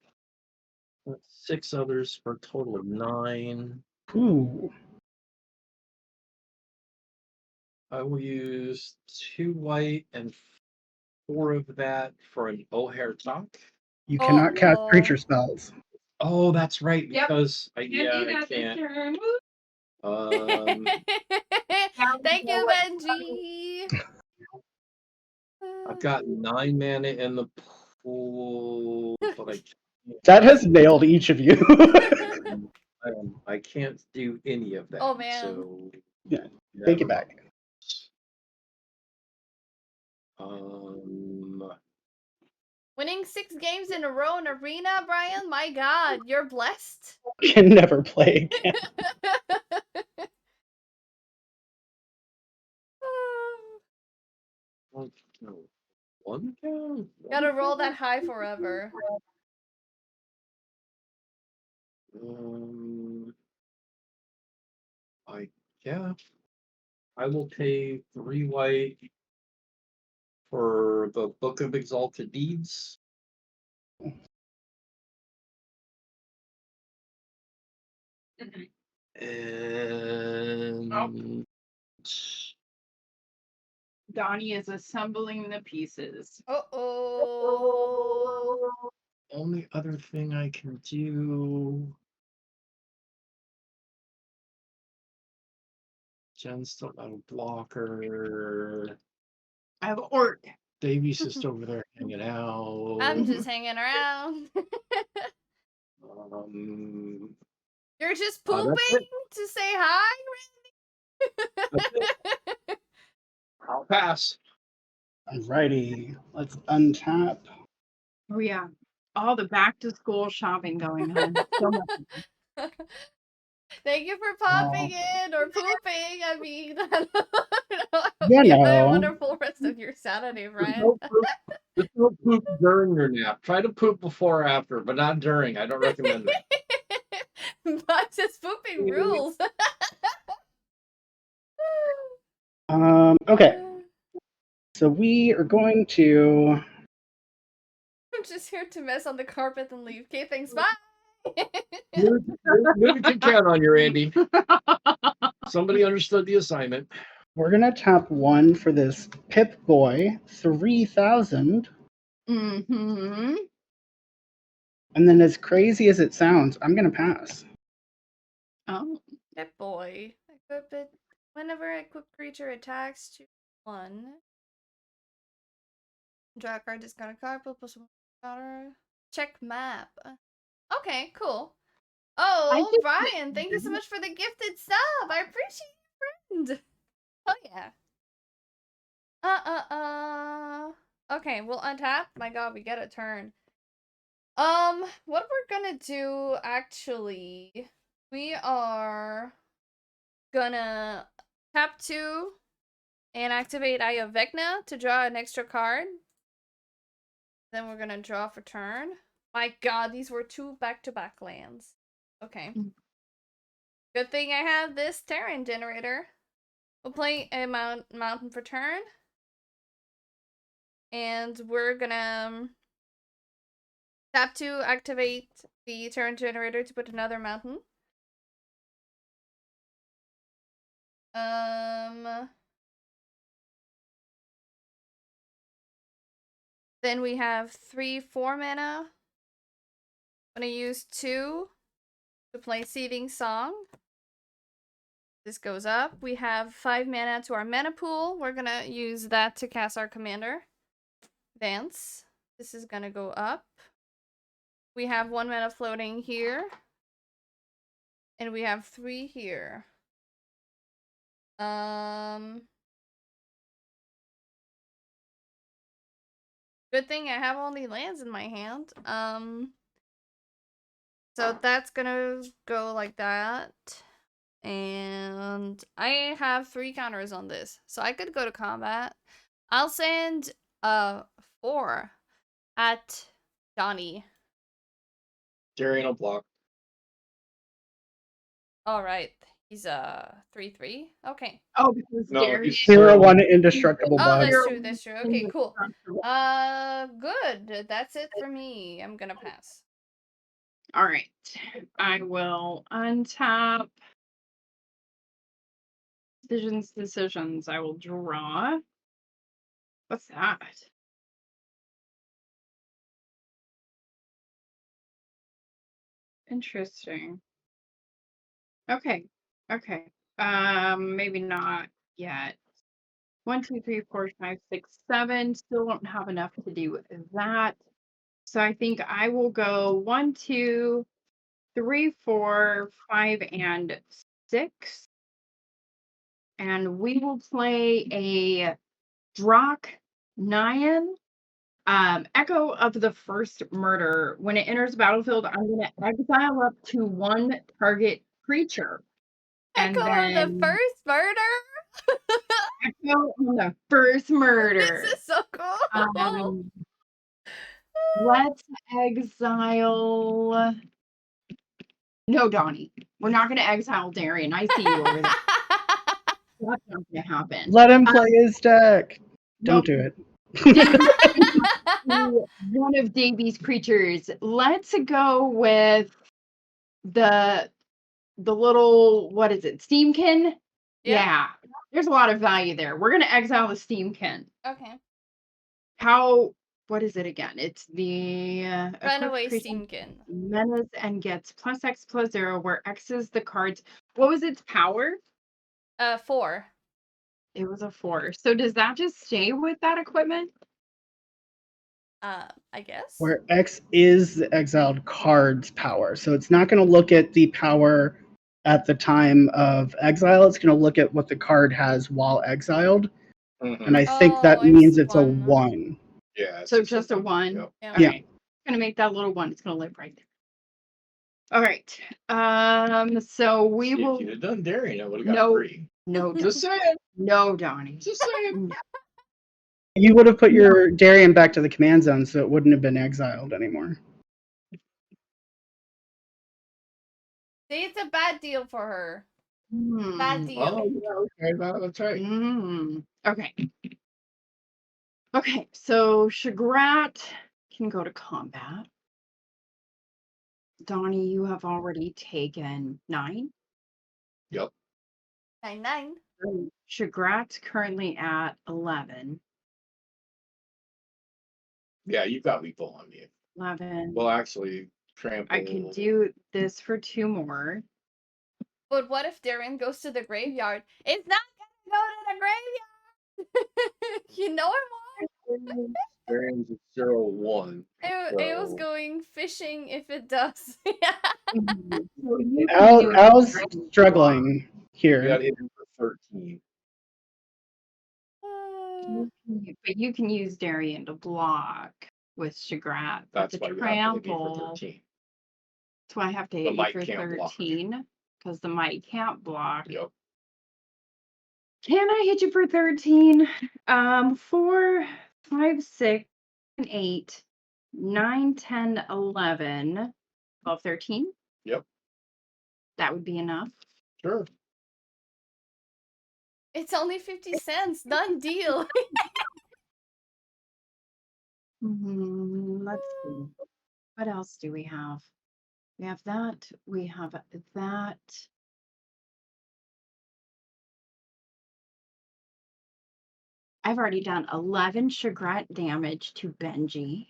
That's 6 others for a total of 9. Ooh. I will use 2 white and 4 of that for an O'Hare talk. You cannot cast Uh-oh. creature spells. Oh, that's right. Yep. Because Can't yeah, do I that this can't. turn. Thank you, Benji. I've got 9 mana in the pool, but I can't. That has nailed each of you. I can't do any of that. Oh, man. So Yeah, take it back. Winning 6 games in a row in Arena, Brian? My god, you're blessed. Can never play again. One count. Gotta roll that high forever. I will pay 3 white for the Book of Exalted Deeds. And Donnie is assembling the pieces. Uh-oh. only other thing I can do. Jen's still got a blocker. I have Orc. Davy's just over there hanging out. I'm just hanging around. You're just that's pooping it. to say hi, Randy? I'll pass. Alrighty, let's untap. Oh yeah. All the back to school shopping going on. So much. Thank you for popping in or pooping. I mean, I hope You you have a know. wonderful rest of your Saturday, There's Brian. no poop during your nap. Try to poop before or after, but not during. I don't recommend it. But it's pooping rules. Okay. So we are going to. I'm just here to mess on the carpet and leave. Okay, thanks. Bye. You can count on your Andy. Somebody understood the assignment. We're gonna tap 1 for this Pip Boy 3000. Mm-hmm. And then, as crazy as it sounds, I'm gonna pass. Oh. That boy. Equip it. Whenever equipped creature attacks, choose 1. Draw a card, discard a card, plus 1 counter. Check map. Okay, cool. I Oh, just Brian, thank you so much for the gifted sub. I appreciate you, friend. Oh yeah. Okay, we'll untap. My god, we get a turn. What we're gonna do, actually, we are gonna tap 2 and activate Eye of Vecna to draw an extra card. Then we're gonna draw for turn. My god, these were 2 back-to-back lands. Okay. Good thing I have this Darien generator. We'll play a mountain for turn. And we're gonna tap 2, activate the turn generator to put another mountain. Then we have 3/4 mana. I'm gonna use 2 to play Seething Song. This goes up. We have 5 mana to our mana pool. We're gonna use that to cast our commander. Advance. This is gonna go up. We have 1 mana floating here. And we have 3 here. Good thing I have only lands in my hand. So that's gonna go like that. And I have 3 counters on this. So I could go to combat. I'll send 4 at Johnny. Darien will block. Alright. He's 3/3. Okay. Oh, because No, Darien. he's 0/1 indestructible Oh, bug. that's true, that's true. Okay, cool. Indestructible. Good. That's it for me. I'm gonna pass. All right. I will untap. Decisions. I will draw. What's that? Interesting. Okay. Maybe not yet. 1, 2, 3, 4, 5, 6, 7. Still don't have enough to do that. So I think I will go 1, 2, 3, 4, 5, and 6. And we will play a Drock Nyan. Echo of the First Murder. When it enters the battlefield, I'm going to exile up to 1 target creature. And Echo then of the First Murder? Echo on the First Murder. This is so cool. Let's exile. No, Donnie. We're not going to exile Darien. I see you over there. That's not going to happen. Let him play his deck. Don't do it. One of Davy's creatures. Let's go with the little, what is it, Steamkin? Yeah. There's a lot of value there. We're going to exile the Steamkin. Okay. What is it again? It's the Runaway Steamkin. Menace and gets +X+0, where X is the cards. What was its power? 4. It was a 4. So does that just stay with that equipment? I guess. Where X is the exiled card's power. So it's not going to look at the power at the time of exile. It's going to look at what the card has while exiled. Mm-hmm. And I think that means it's a 1. Yeah. So just a 1. Yep. Yeah. Okay. I'm going to make that little 1. It's going to live right there. All right. So we will. If you'd have done Darien, I would have got 3. No, Just saying. no, Donnie. Just saying. You would have put your Darien back to the command zone, so it wouldn't have been exiled anymore. See, it's a bad deal for her. Bad deal. Oh, yeah, okay, that's right. Okay. Okay, so Shagrat can go to combat. Donnie, you have already taken 9. Yep. 9/9. Shagrat's currently at 11. Yeah, you've got lethal on you. 11. Well, actually, trample. I can do this for 2 more. But what if Darien goes to the graveyard? It's not gonna go to the graveyard! You know it won't. Darien's at 0-1. It was going fishing if it does. Yeah. Al's struggling You here. got hit for 13. But you can use Darien to block with Shagrat. That's why you have to hit me for trample. 13. That's why I have to hit you might for can't block. 13. Because the might can't block. Yep. Can I hit you for 13? 4, 5, 6, 7, 8, 9, 10, 11, 12, 13. Yep. That would be enough. Sure. It's only 50 cents. Done deal. Let's see. What else do we have? We have that. We have that. I've already done 11 Shagrat damage to Benji.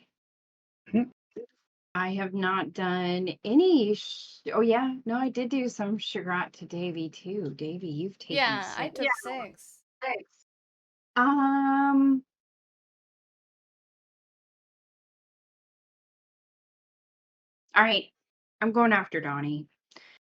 I have not done any. Oh yeah, no, I did do some Shagrat to Davy too. Davy, you've taken Yeah, 6. I took 6. All right, I'm going after Donnie.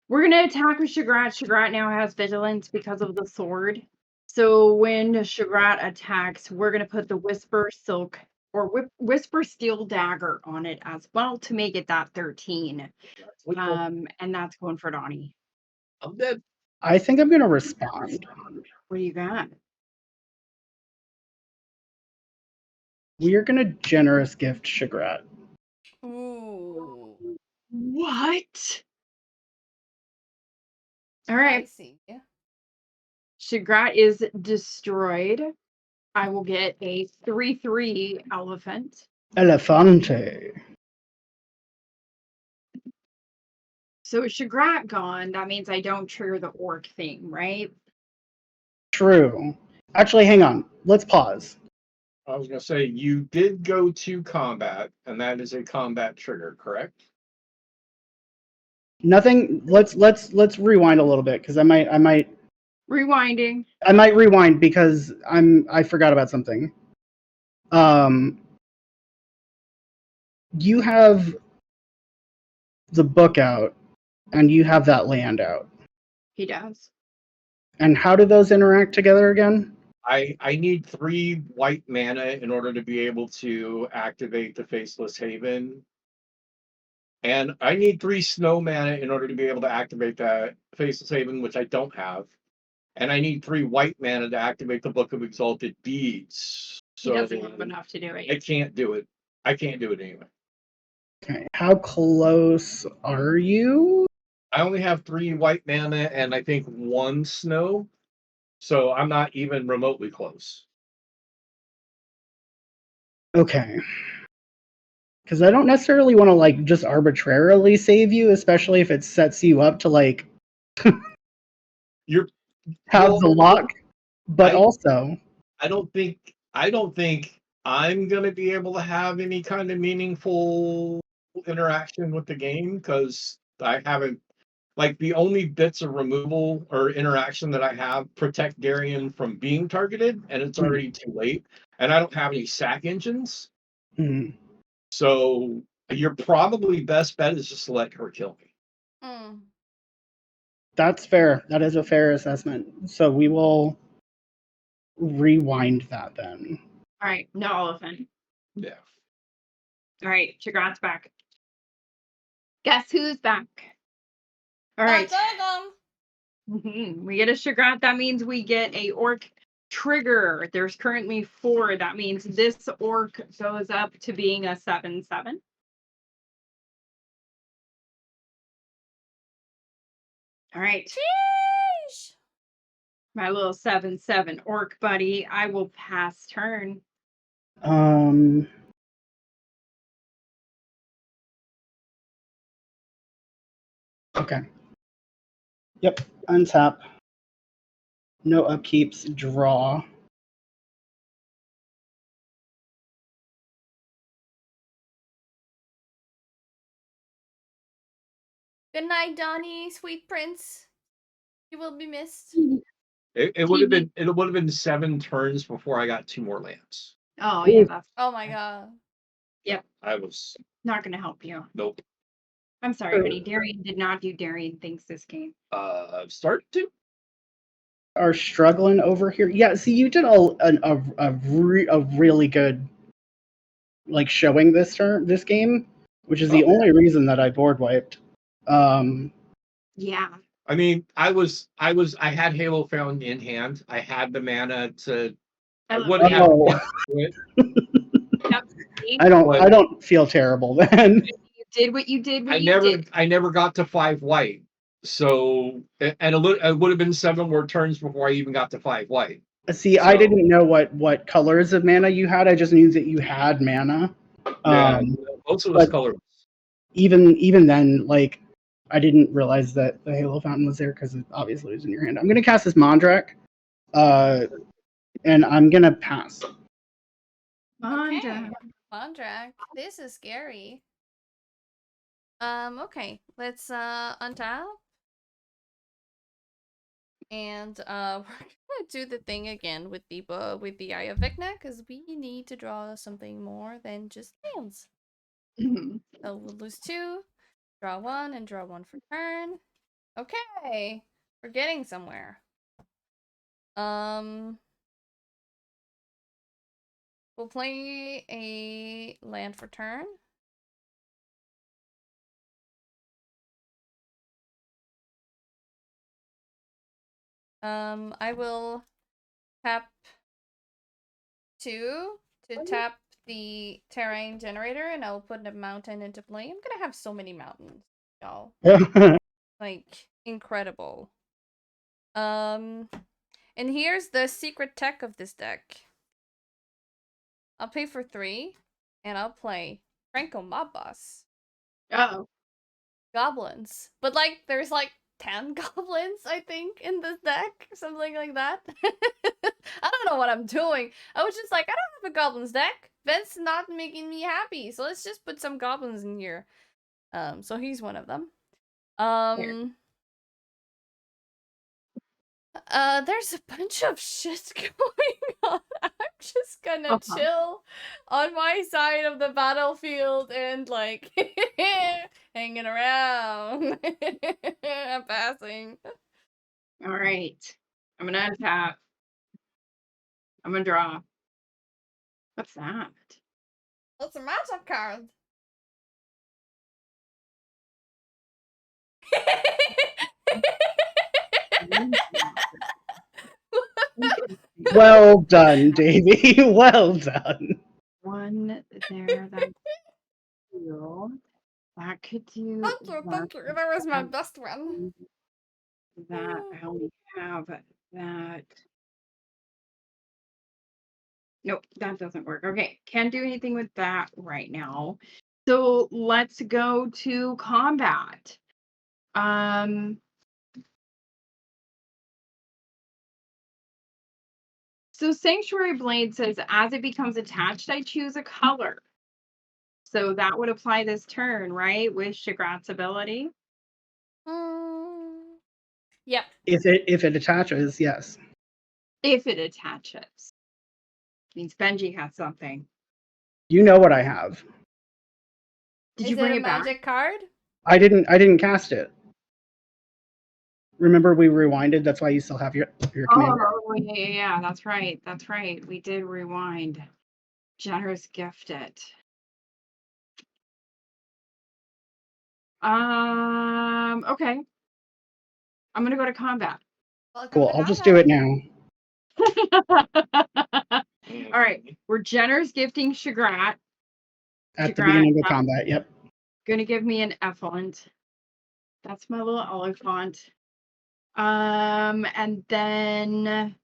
We're gonna attack with Shagrat. Shagrat now has vigilance because of the sword. So when Shagrat attacks, we're gonna put the Whisper Silk or Whisper Steel Dagger on it as well to make it that 13. And that's going for Donnie. I'm dead. I think I'm going to respond. What do you got? We are going to generous gift Shagrat. Ooh. What? All right. Spicy. Shagrat is destroyed. I will get a 3/3 elephant. Elefante. So Shagrat gone, that means I don't trigger the orc thing, right? True. Actually, hang on. Let's pause. I was going to say, you did go to combat, and that is a combat trigger, correct? Nothing. Let's rewind a little bit because I might Rewinding. I might rewind because I forgot about something. You have the book out, and you have that land out. He does. And how do those interact together again? I need 3 white mana in order to be able to activate the Faceless Haven. And I need 3 snow mana in order to be able to activate that Faceless Haven, which I don't have. And I need 3 white mana to activate the Book of Exalted Deeds. So He doesn't have enough to do it. I can't do it. I can't do it anyway. Okay. How close are you? I only have 3 white mana and I think 1 snow. So I'm not even remotely close. Okay. Because I don't necessarily want to like just arbitrarily save you, especially if it sets you up to like You're have the lock. But also, I don't think I'm gonna be able to have any kind of meaningful interaction with the game because I haven't, like, the only bits of removal or interaction that I have protect Darien from being targeted, and it's already too late. And I don't have any sack engines. So your probably best bet is just to let her kill me. That's fair. That is a fair assessment. So we will rewind that then. All right, no elephant. Yeah. All right, Shagrat's back. Guess who's back? All right. We get a Shagrat. That means we get a orc trigger. There's currently 4. That means this orc goes up to being a 7/7. All right. Sheesh. My little 7/7 orc buddy. I will pass turn. Okay. Yep. Untap. No upkeeps. Draw. Good night, Donnie, sweet prince. You will be missed. It would have been 7 turns before I got 2 more lands. Oh, yeah, that's Oh my god. I was not going to help you. nope. I'm sorry, honey. Darien did not do Darien things this game. Start to. Are struggling over here. Yeah, see, you did a really good like showing this game, which is the only reason that I board wiped. Yeah. I mean, I had Halo found in hand. I had the mana to. I would have. I don't feel terrible then. You did what you did. I never got to 5 white. So it would have been 7 more turns before I even got to 5 white. See, I didn't know what colors of mana you had. I just knew that you had mana. Most of those colors. Even then, like, I didn't realize that the Halo Fountain was there because it obviously was in your hand. I'm gonna cast this Mondrak, and I'm gonna pass. Okay. Mondrak. This is scary. Okay. Let's untap. And we're gonna do the thing again with the Eye of Vecna, because we need to draw something more than just lands. So we'll lose 2, draw 1, and draw 1 for turn. Okay, we're getting somewhere. We'll play a land for turn. I will tap 2 to tap the terrain generator, and I'll put a mountain into play. I'm gonna have so many mountains, y'all. Like, incredible. And here's the secret tech of this deck. I'll pay for 3, and I'll play Franco Mob Boss. Oh. Goblins. But, like, there's, like, 10 goblins, I think, in this deck. Something like that. I don't know what I'm doing. I was just like, I don't have a goblins deck. Vent's not making me happy. So let's just put some goblins in here. So he's one of them. There's a bunch of shit going on. I'm just gonna chill on my side of the battlefield and, like, hanging around. I'm passing. All right. I'm gonna untap. I'm gonna draw. What's that? It's a magic card. Well done, Davy. Well done. One there. That's 2. That could do. Thank you. That was my best one. That I only have that. Nope, that doesn't work. Okay, can't do anything with that right now. So let's go to combat. So Sanctuary Blade says, as it becomes attached, I choose a color. So that would apply this turn, right? With Shagrat's ability. Yep. If it attaches, yes. If it attaches. Means Benji has something. You know what I have. Did you bring it a it back? magic card? I didn't cast it. Remember we rewinded, that's why you still have your command. Oh, yeah, that's right. That's right. We did rewind. Generous gift it. Okay. I'm gonna go to combat. Cool, I'll just do it now. All right. We're generous gifting Shagrat. At the beginning of the combat, yep. Gonna give me an effluent. That's my little olive font. And then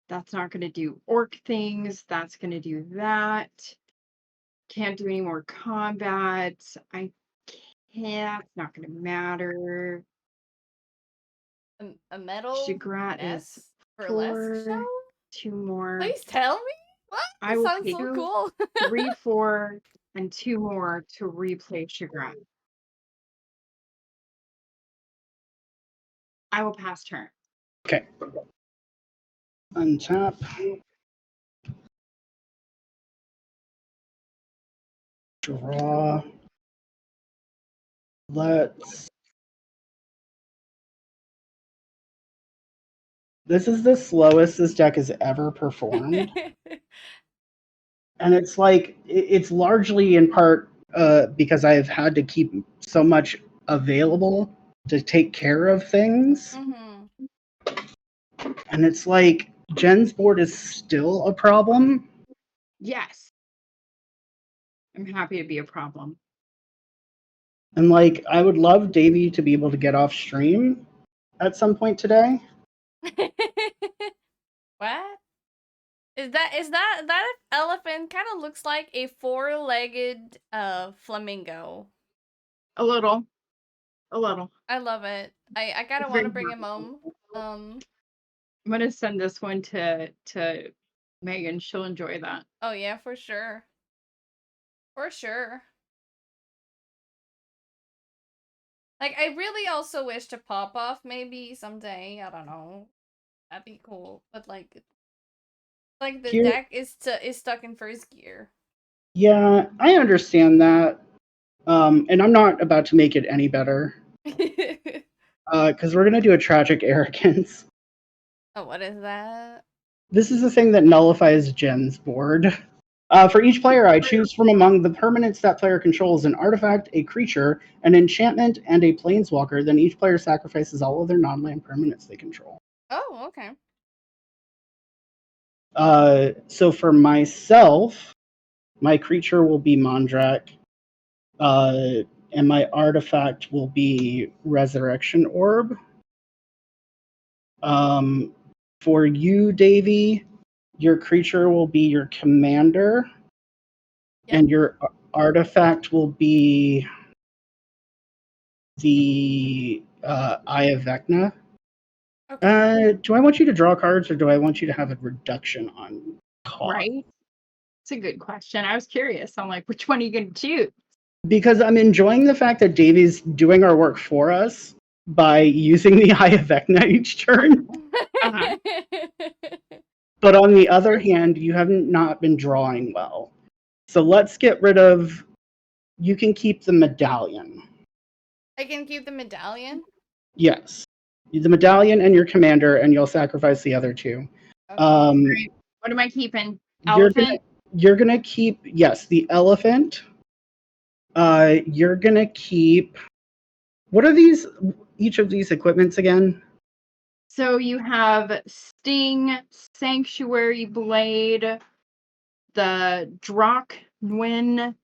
that's not gonna do orc things. That's gonna do that. Can't do any more combat. I can't. It's not gonna matter. A metal Shagrat S is for less show? 2 more. Please tell me. What? I That will sounds pay so cool. 3, 4, and 2 more to replay Shagrat. I will pass turn. Okay. Untap. Draw. Let's. This is the slowest this deck has ever performed. And it's like, it's largely in part because I've had to keep so much available to take care of things. And it's like, Jen's board is still a problem. Yes. I'm happy to be a problem. And like, I would love Davy to be able to get off stream at some point today. What? Is that elephant kind of looks like a four-legged flamingo? A little. I love it. I kind of want to bring him home. I'm gonna send this one to Megan. She'll enjoy that. Oh yeah, for sure. For sure. Like, I really also wish to pop off maybe someday. I don't know. That'd be cool. But like the deck is stuck in first gear. Yeah, I understand that. And I'm not about to make it any better. Because we're gonna do a tragic arrogance. Oh, what is that? This is the thing that nullifies Jen's board. For each player, I choose from among the permanents that player controls an artifact, a creature, an enchantment, and a planeswalker. Then each player sacrifices all of their non-land permanents they control. Oh, okay. So for myself, my creature will be Mondrak, and my artifact will be Resurrection Orb. For you, Davy, your creature will be your commander, and your artifact will be the Eye of Vecna. Okay. Do I want you to draw cards, or do I want you to have a reduction on cost? Right? It's a good question. I was curious. I'm like, which one are you going to choose? Because I'm enjoying the fact that Davy's doing our work for us by using the Eye of Vecna each turn. But on the other hand, you haven't not been drawing well. So let's get rid of... You can keep the medallion. I can keep the medallion? Yes. The medallion and your commander, and you'll sacrifice the other two. Okay. What am I keeping? Elephant? You're gonna keep, yes, the elephant. You're gonna keep... What are each of these equipments again? So you have Sting, Sanctuary Blade, the Drock Nguyen,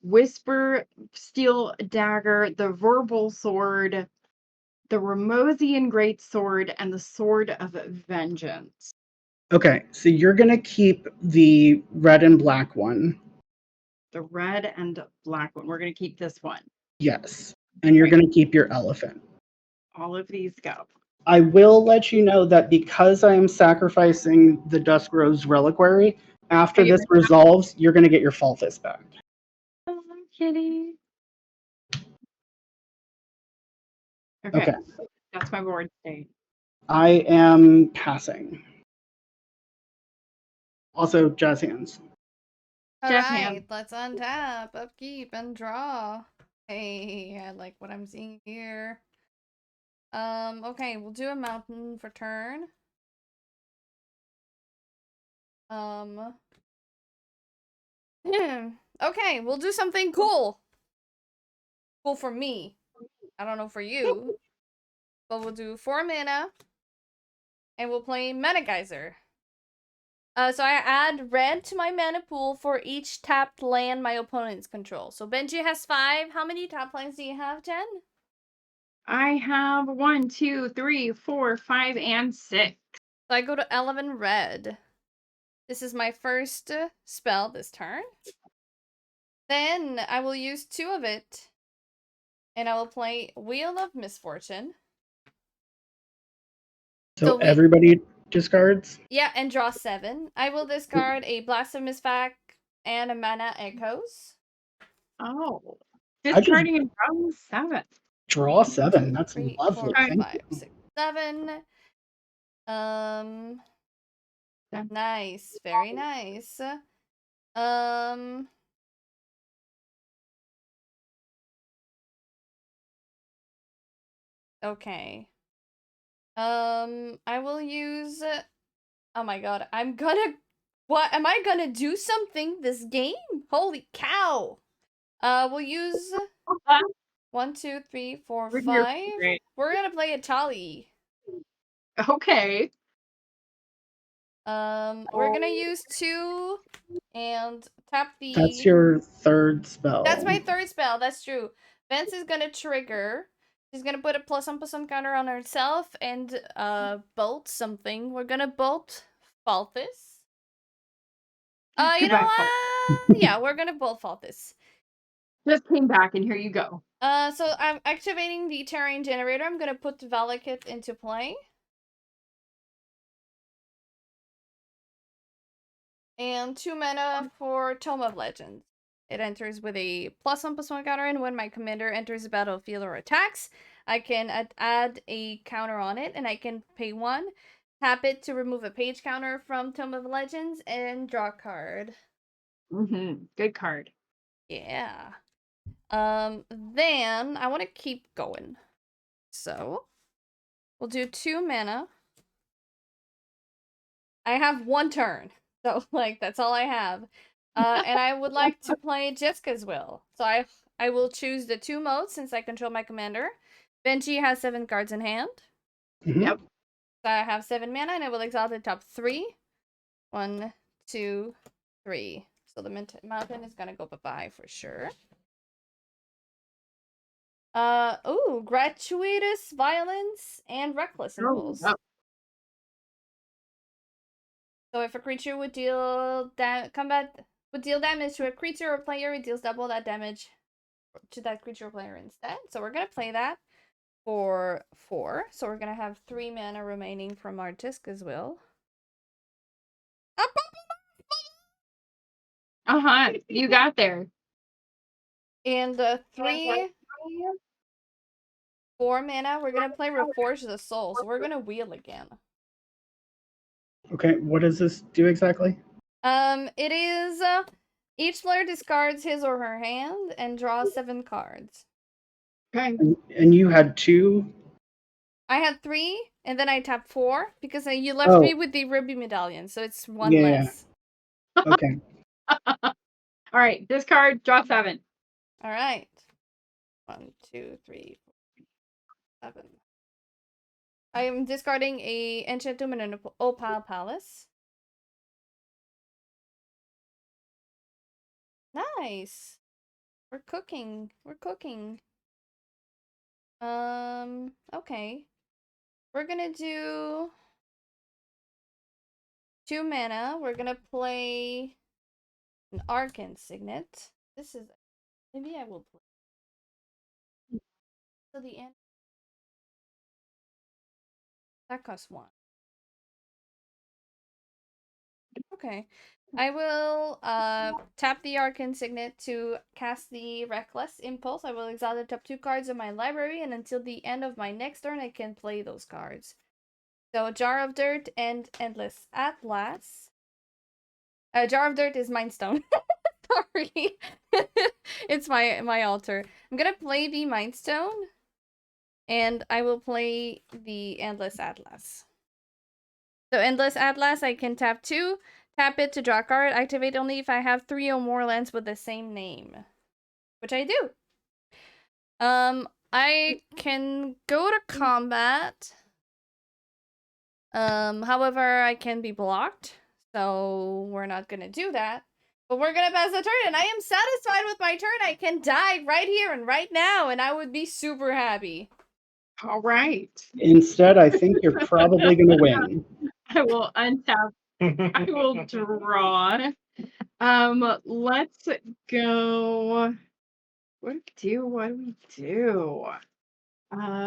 Whisper Steel Dagger, the Verbal Sword, the Ramosian Greatsword, and the Sword of Vengeance. Okay, so you're gonna keep the red and black one. The red and black one. We're gonna keep this one. Yes, and you're gonna keep your elephant. All of these go. I will let you know that because I am sacrificing the Dusk Rose Reliquary, after this resolves, you're going to get your Falthus back. Oh, kitty. Okay. That's my board state. I am passing. Also, jazz hands. Alright, let's untap, upkeep, and draw. Hey, I like what I'm seeing here. Okay, we'll do a mountain for turn. Okay, we'll do something cool. Cool for me. I don't know for you. But we'll do 4 mana. And we'll play Mana Geyser. So I add red to my mana pool for each tapped land my opponents control. So Benji has 5. How many tapped lands do you have, Jen? I have 1, 2, 3, 4, 5, and 6. So I go to 11 red. This is my first spell this turn. Then I will use 2 of it. And I will play Wheel of Misfortune. So everybody discards? Yeah, and draw 7. I will discard a Blast of Misfac and a Mana Echoes. Oh. Discarding and drawing 7. Draw 7. That's 3, lovely. 4, 5, 6, 7. Nice. Very nice. Okay. I will use. Oh my god, I'm gonna. What am I gonna do something this game? Holy cow! We'll use 1, 2, 3, 4, We're here 5. for it. We're gonna play a Tali. Okay. We're gonna use 2 and tap the. That's your third spell. That's my third spell. That's true. Vance is gonna trigger. She's gonna put a +1/+1 counter on herself and bolt something. We're gonna bolt Falthis. You know Goodbye, Paul. what? Yeah, we're gonna bolt Falthis. Just came back, and here you go. So I'm activating the Terrain Generator. I'm gonna put Valakut into play. And 2 mana for Tome of Legends. It enters with a +1/+1 counter, and when my commander enters the battlefield or attacks, I can add a counter on it, and I can pay 1, tap it to remove a page counter from Tome of Legends, and draw a card. Good card. Yeah. Then I want to keep going. So we'll do 2 mana. I have 1 turn. So, like, that's all I have. And I would like to play Jessica's Will. So I will choose the 2 modes since I control my commander. Benji has 7 cards in hand. Yep. So I have 7 mana, and I will exile the top 3. 1, 2, 3. So the mountain is gonna go bye-bye for sure. Ooh, gratuitous violence and reckless impulse. Oh, So if a creature would deal damage to a creature or player, it deals double that damage to that creature or player instead. So we're gonna play that for 4. So we're gonna have 3 mana remaining from our Jessica's Will. You got there. And 4 mana, we're gonna play Reforge the Soul. So we're gonna wheel again. Okay, what does this do exactly? It is each player discards his or her hand and draws 7 cards. Okay. And you had 2? I had 3, and then I tapped 4 because you left me with the Ruby Medallion, so it's 1 less. Okay. All right, discard, draw 7. All right. 1, 2, 3, 4, 7. I am discarding a Enchantement and an Opal Palace. Nice. We're cooking. We're cooking. Okay. We're gonna do 2 mana. We're gonna play an Arcane Signet. This is... Maybe I will play till the end. That costs 1. Okay. I will tap the Arcane Signet to cast the Reckless Impulse. I will exile the top 2 cards of my library, and until the end of my next turn, I can play those cards. So, Jar of Dirt and Endless Atlas. Jar of Dirt is Mindstone. Sorry. It's my altar. I'm gonna play the Mindstone, and I will play the Endless Atlas. So, Endless Atlas, I can tap 2. Tap it to draw a card. Activate only if I have 3 or more lands with the same name. Which I do. I can go to combat. However, I can be blocked. So we're not gonna do that. But we're gonna pass the turn, and I am satisfied with my turn. I can die right here and right now, and I would be super happy. All right. Instead, I think you're probably gonna win. I will untap. I will draw. Let's go. What do we do?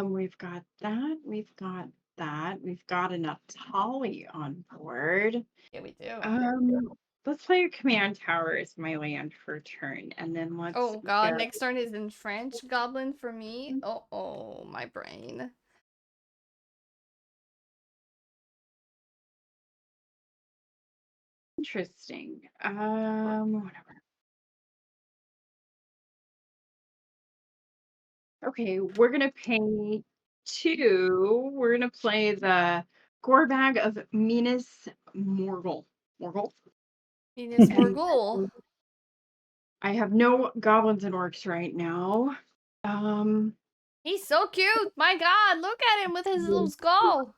We've got that. We've got that. We've got enough Tali on board. Yeah, we do. Let's play a command tower as my land for turn, and then let's. Oh god, next turn is in French Goblin for me. Oh, my brain. Interesting. Whatever. Okay, we're gonna pay 2, we're going to play the Gore Bag of Minas Morgul. Venus Morgul. I have no goblins and orcs right now. He's so cute. My God, look at him with his little skull.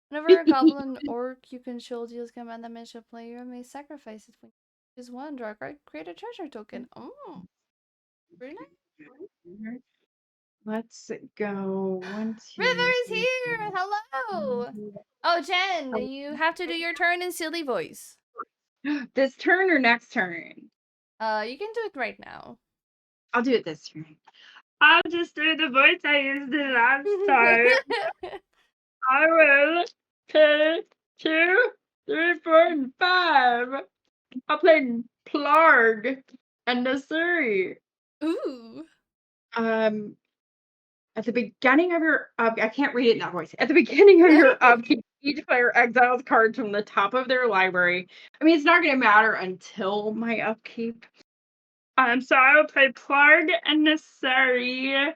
Whenever a goblin orc you control deals command damage, a player may sacrifice it when you choose one. Draw a card, create a treasure token. Oh, really nice. Let's go 1, 2. River is here. Hello. Oh, Jen, you have to do your turn in silly voice. This turn or next turn? You can do it right now. I'll do it this turn. I'll just do the voice I used the last time. I will play 2, 3, 4, and 5. I'll play Plarg and the 3. Ooh. At the beginning of your I can't read it in that voice. At the beginning of your upkeep, each player exiles cards from the top of their library. I mean, it's not going to matter until my upkeep. So I will play Plarg and Necessary.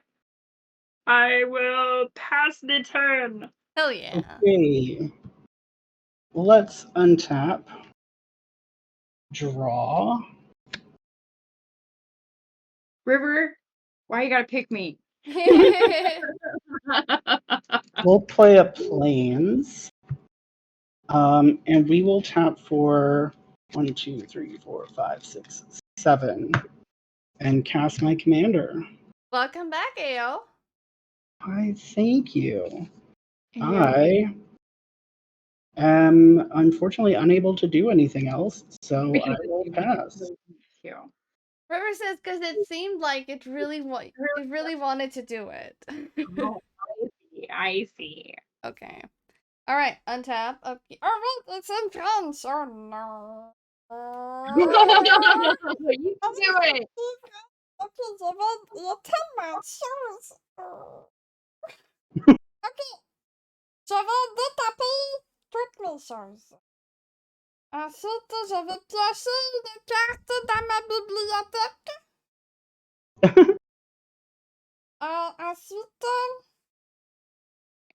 I will pass the turn. Hell yeah. Okay. Let's untap. Draw. River, why you gotta pick me? We'll play a Plains. And we will tap for 1, 2, 3, 4, 5, 6, 7. And cast my commander. Welcome back, AO. I thank you. I am unfortunately unable to do anything else, so I will pass. River says because it seemed like it really wanted to do it. Oh, I see. Okay. All right, untap. Okay. Oh wait, it's in French. Oh no. You do it. Okay, je vais détaper toutes mes choses. Ensuite, je vais piocher une carte dans ma bibliothèque. Ensuite...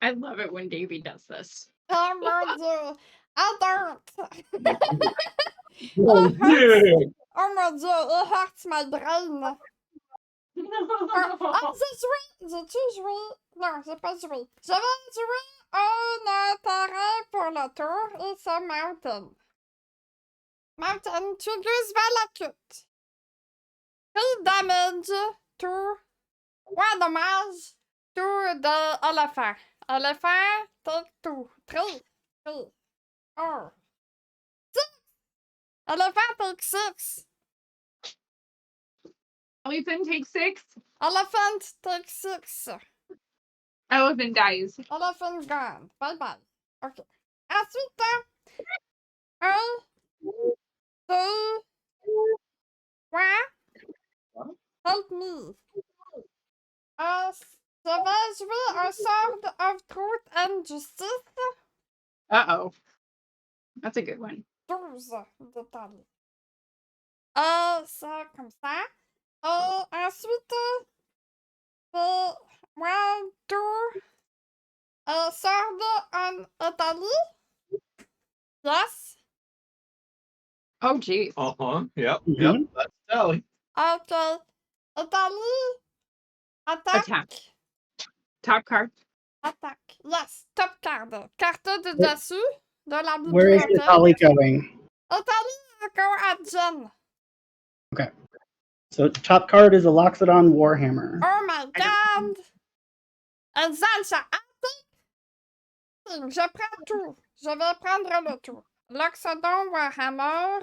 I love it when Davy does this. Oh mon dieu! I don't! Oh, yeah. Oh mon dieu, it hurts my brain! J'ai-tu joué? Non, j'ai pas joué. Je vais jouer un intérêt pour le tour et c'est Mountain. Mountain triggers Valakut. 3 damage, tour. 3 dommage, tour de éléphant. Éléphant, take 2. 3, 4. 6! Elephant take 6. Elephant takes 6. Elephant take 6. Elephant dies. Elephant gone. Bye bye. Okay. Ensuite, 1, 2, 3. Help me. Je vais jouer un Sword of Truth and Justice. Uh-oh. That's a good one. 12 de taille. Ça, comme ça. Ensuite, 1, 2, Sword en Italie. Yes. Oh, geez. Yep. Yep. That's Sally. Okay. Italie. Attack. Top card. Attack. Yes. Top card. Carte de dessus de la Where is bibliothèque. Italy going? Italie go at Jen. Okay. So top card is a Loxodon Warhammer. Oh my god. And Zancha. Je prends tout. Je vais prendre le tout. Loxodon Warhammer.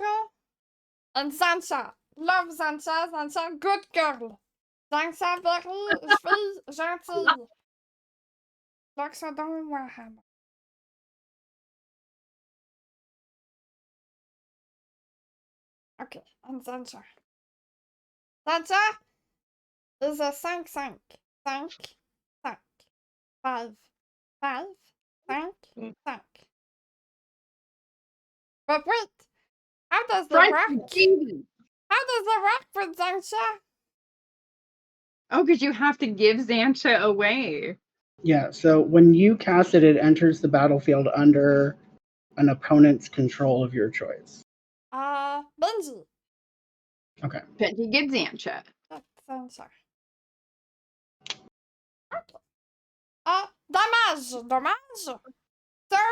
And Zancha. Love Zancha. Zancha, good girl. Zancha, very fille gentille. Loxodon Warhammer. Okay, and Zancha. Zancha is a 5/5. 5, 5. 5, 5, 5, 5. But wait, how does the work? How does it work for Zancha? Oh, because you have to give Zancha away. Yeah, so when you cast it, it enters the battlefield under an opponent's control of your choice. Benji. Benji gets Zancha. Zancha. Dommage. Sir,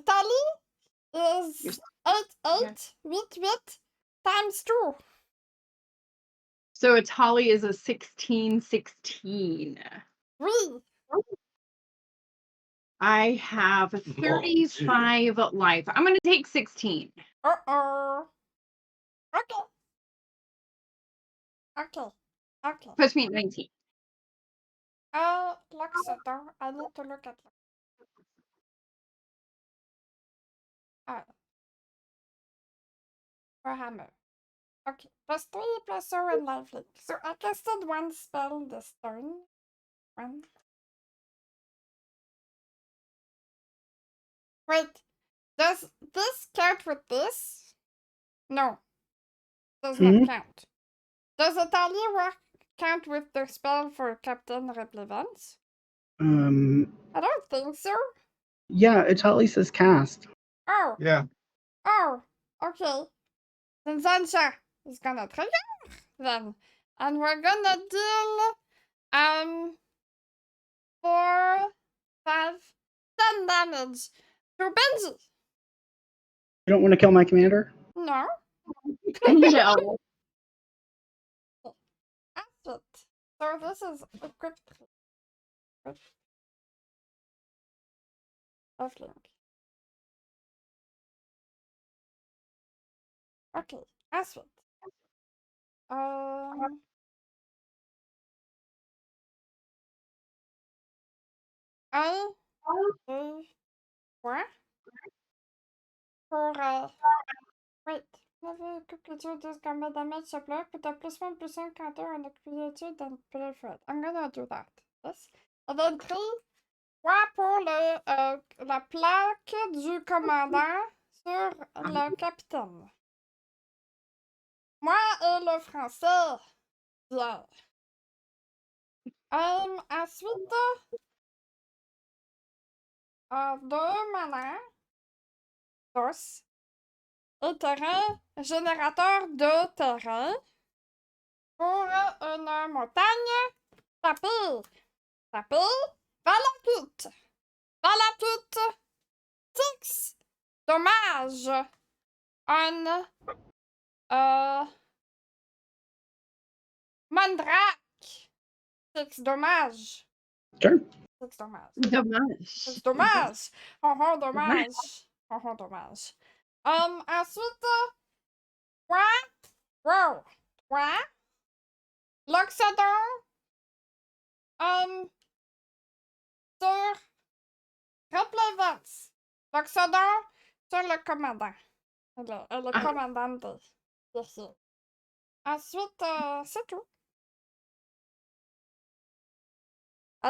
tally is 8 times 2. So a tally is a 16. I have 35 life. I'm going to take 16. Okay. Puts me at 19. Luxator. I need to look at for hammer. Okay, +3, +0, and lifelink. So I casted one spell this turn. One. Wait, does this count with this? No, does not count. Does a tally count with the spell for Captain Replevance? I don't think so. Yeah, it totally says cast. Oh. Yeah. Oh, okay. Then Zancha is gonna trigger then. And we're gonna deal 4, 5, 10 damage to Benji. You don't want to kill my commander? No. No. That's it. So this is equipped. Link. Okay, Asphalt. What? Pour wait. Never creature does combat damage a block, put a +1/+1 counter on the creature then proliferate. I'm gonna do that. Yes. And then 3 pour la plaque du commandant sur le capitaine. Moi et le français. Bien. Ensuite, 2 mana. 2. Et terrain, générateur de terrain. Pour une montagne. Tapez. Valakut. 6. Dommage. Un. Mandrake. 6 dommage. Sure. 6 dommage. Dommage. Dommage. Dommage. Ensuite, 3. L'Oxodon. Sur Replevance. L'Oxodon sur le commandant. Le commandant ici. Ensuite, c'est tout.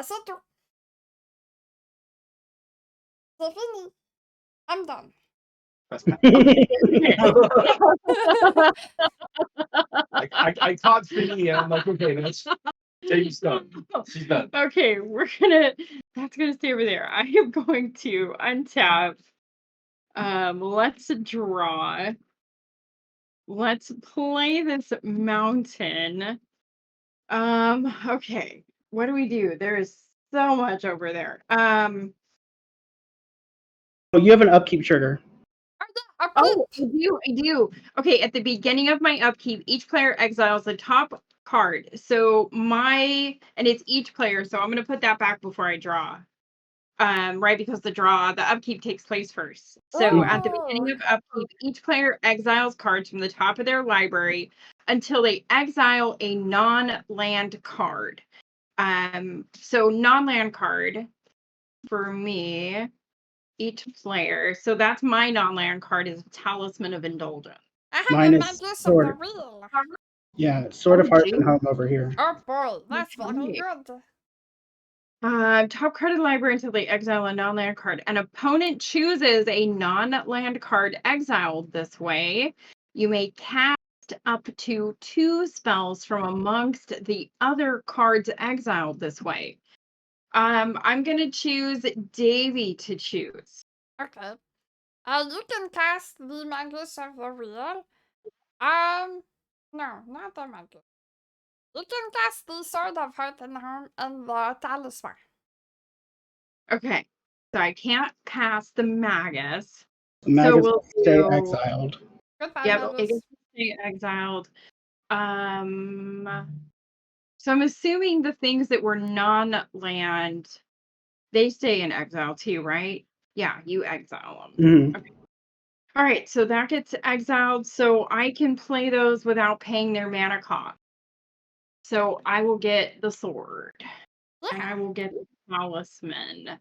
C'est tout. C'est fini. I'm done. I caught Finny and I'm like, okay, that's James done. She's done. Okay, that's gonna stay over there. I am going to untap. Let's draw. Let's play this mountain. Okay. What do we do? There is so much over there. Oh, you have an upkeep trigger. Oh, I do. Okay, at the beginning of my upkeep, each player exiles the top card. So and it's each player, so I'm gonna put that back before I draw. Right, because the upkeep takes place first. So at the beginning of upkeep, each player exiles cards from the top of their library until they exile a non-land card. So non-land card for me, each player. So that's my non-land card is Talisman of Indulgence. Mine is Sword. Yeah, Sword of Hearts and Home over here. Oh boy, that's very good. Top card of the library until they exile a non-land card. An opponent chooses a non-land card exiled this way. You may cast up to 2 spells from amongst the other cards exiled this way. I'm gonna choose Davy to choose. Okay. You can cast the Magus of the Real. No, not the Magus. You can cast the Sword of Heart and Home and the Talisman. Okay, so I can't cast the Magus. The Magus we'll stay do... exiled. Goodbye, Yep, Magus. it gets to stay exiled. So I'm assuming the things that were non-land, they stay in exile too, right? Yeah, you exile them. Mm-hmm. Okay. All right, so that gets exiled, so I can play those without paying their mana cost. So I will get the sword, and I will get the talisman.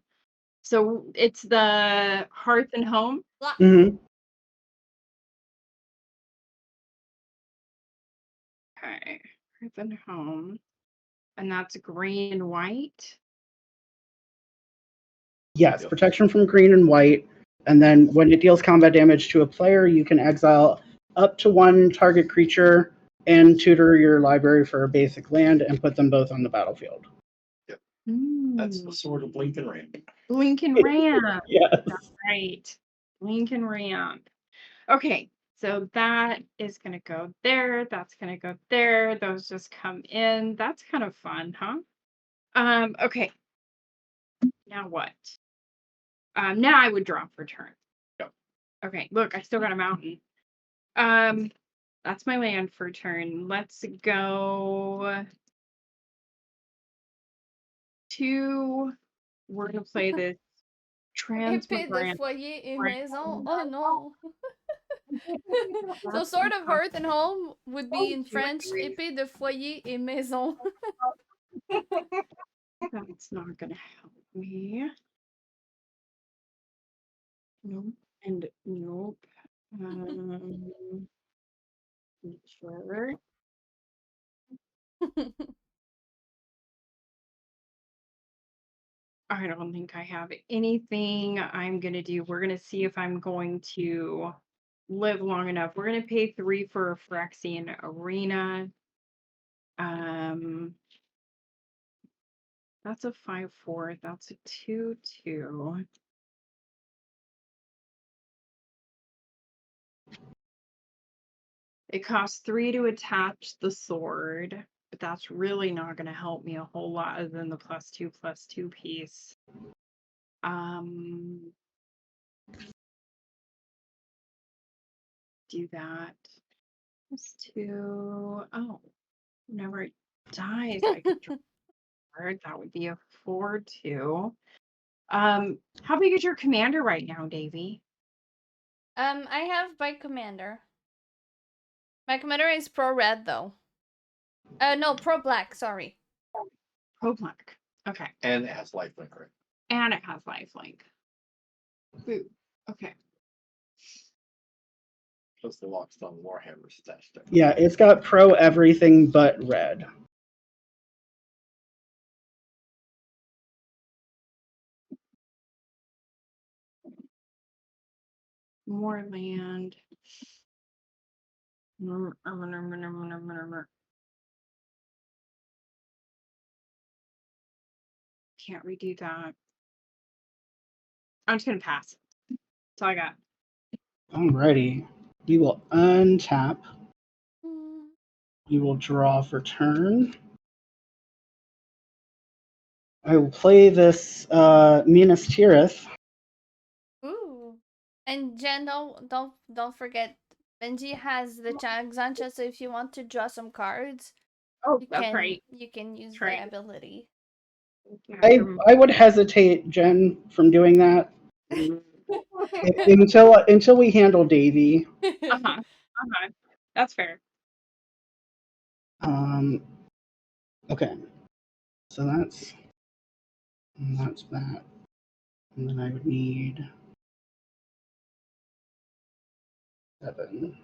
So it's the Hearth and Home. Mm-hmm. Okay, Hearth and Home, and that's green and white. Yes, Yep. protection from green and white. And then when it deals combat damage to a player, you can exile up to one target creature and tutor your library for a basic land and put them both on the battlefield. That's the sword of Blink and Ramp. Blink and Ramp. Yes. That's right. Blink and Ramp. Okay, so that is going to go there. That's going to go there. Those just come in. That's kind of fun, huh? Okay. Now what? Now I would draw for turn. Yep. Okay, look, I still got a mountain. That's my land for turn. Let's go to... We're going to play this Épée de Transmogrant. foyer et maison. Oh no. So Sword of Hearth and Home would be in French Épée de foyer et maison. That's not gonna help me. Nope. And nope. Sure. I don't think I have anything I'm gonna do. We're gonna see if I'm going to live long enough. We're gonna pay 3 for a Phyrexian Arena. That's a 5/4. That's a 2/2. It costs 3 to attach the sword, but that's really not going to help me a whole lot other than the +2/+2 piece. Do that. +2. Oh, whenever it dies, I could draw a card. That would be a 4/2. How big is your commander right now, Davy? I have my commander. My commander is pro red though. No, pro black, sorry. Pro black. Okay. And it has lifelink, right? And it has lifelink. Boo. Okay. Plus the Lockstone Warhammer's attached to it. Yeah, it's got pro everything but red. More land. Can't redo that. I'm just gonna pass. That's all I got. Alrighty. We will untap. We will draw for turn. I will play this Minas Tirith. Ooh. And Jen, don't forget, Benji has the Xancha, so if you want to draw some cards, you can use the ability. I would hesitate, Jen, from doing that until we handle Davy. That's fair. Okay. So that's that. And then I would need 7.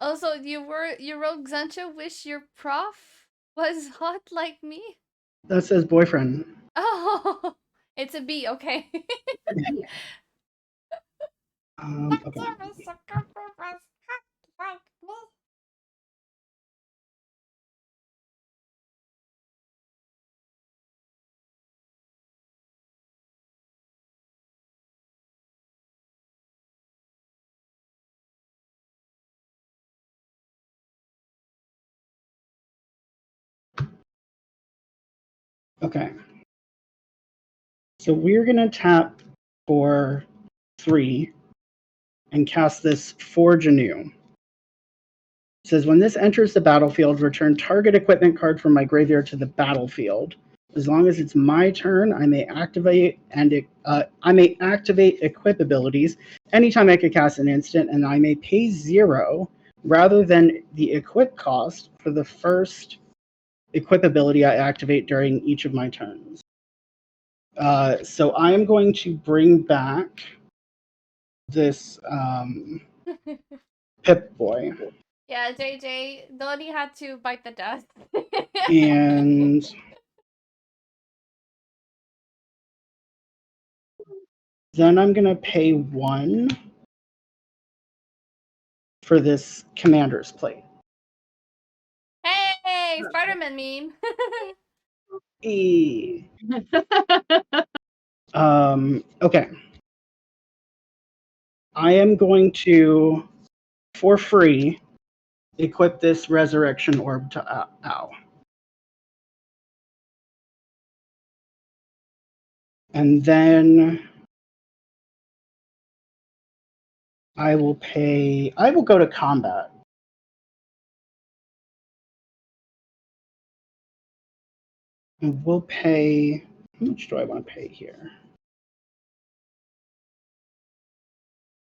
Also, you wrote Xancha wish your prof was hot like me? That says boyfriend. Oh, it's a B, okay. Okay. Okay. So we're going to tap for 3 and cast this Forge Anew. It says, when this enters the battlefield, return target equipment card from my graveyard to the battlefield. As long as it's my turn, I may activate equip abilities anytime I can cast an instant, and I may pay 0 rather than the equip cost for the first equip ability I activate during each of my turns. So I am going to bring back this Pip-Boy. Yeah, JJ, Donnie had to bite the dust. And then I'm going to pay 1 for this Commander's Plate. Hey, Spider-Man meme. Okay. I am going to, for free, equip this Resurrection Orb to Ow. And then I will go to combat. And we'll pay, how much do I want to pay here?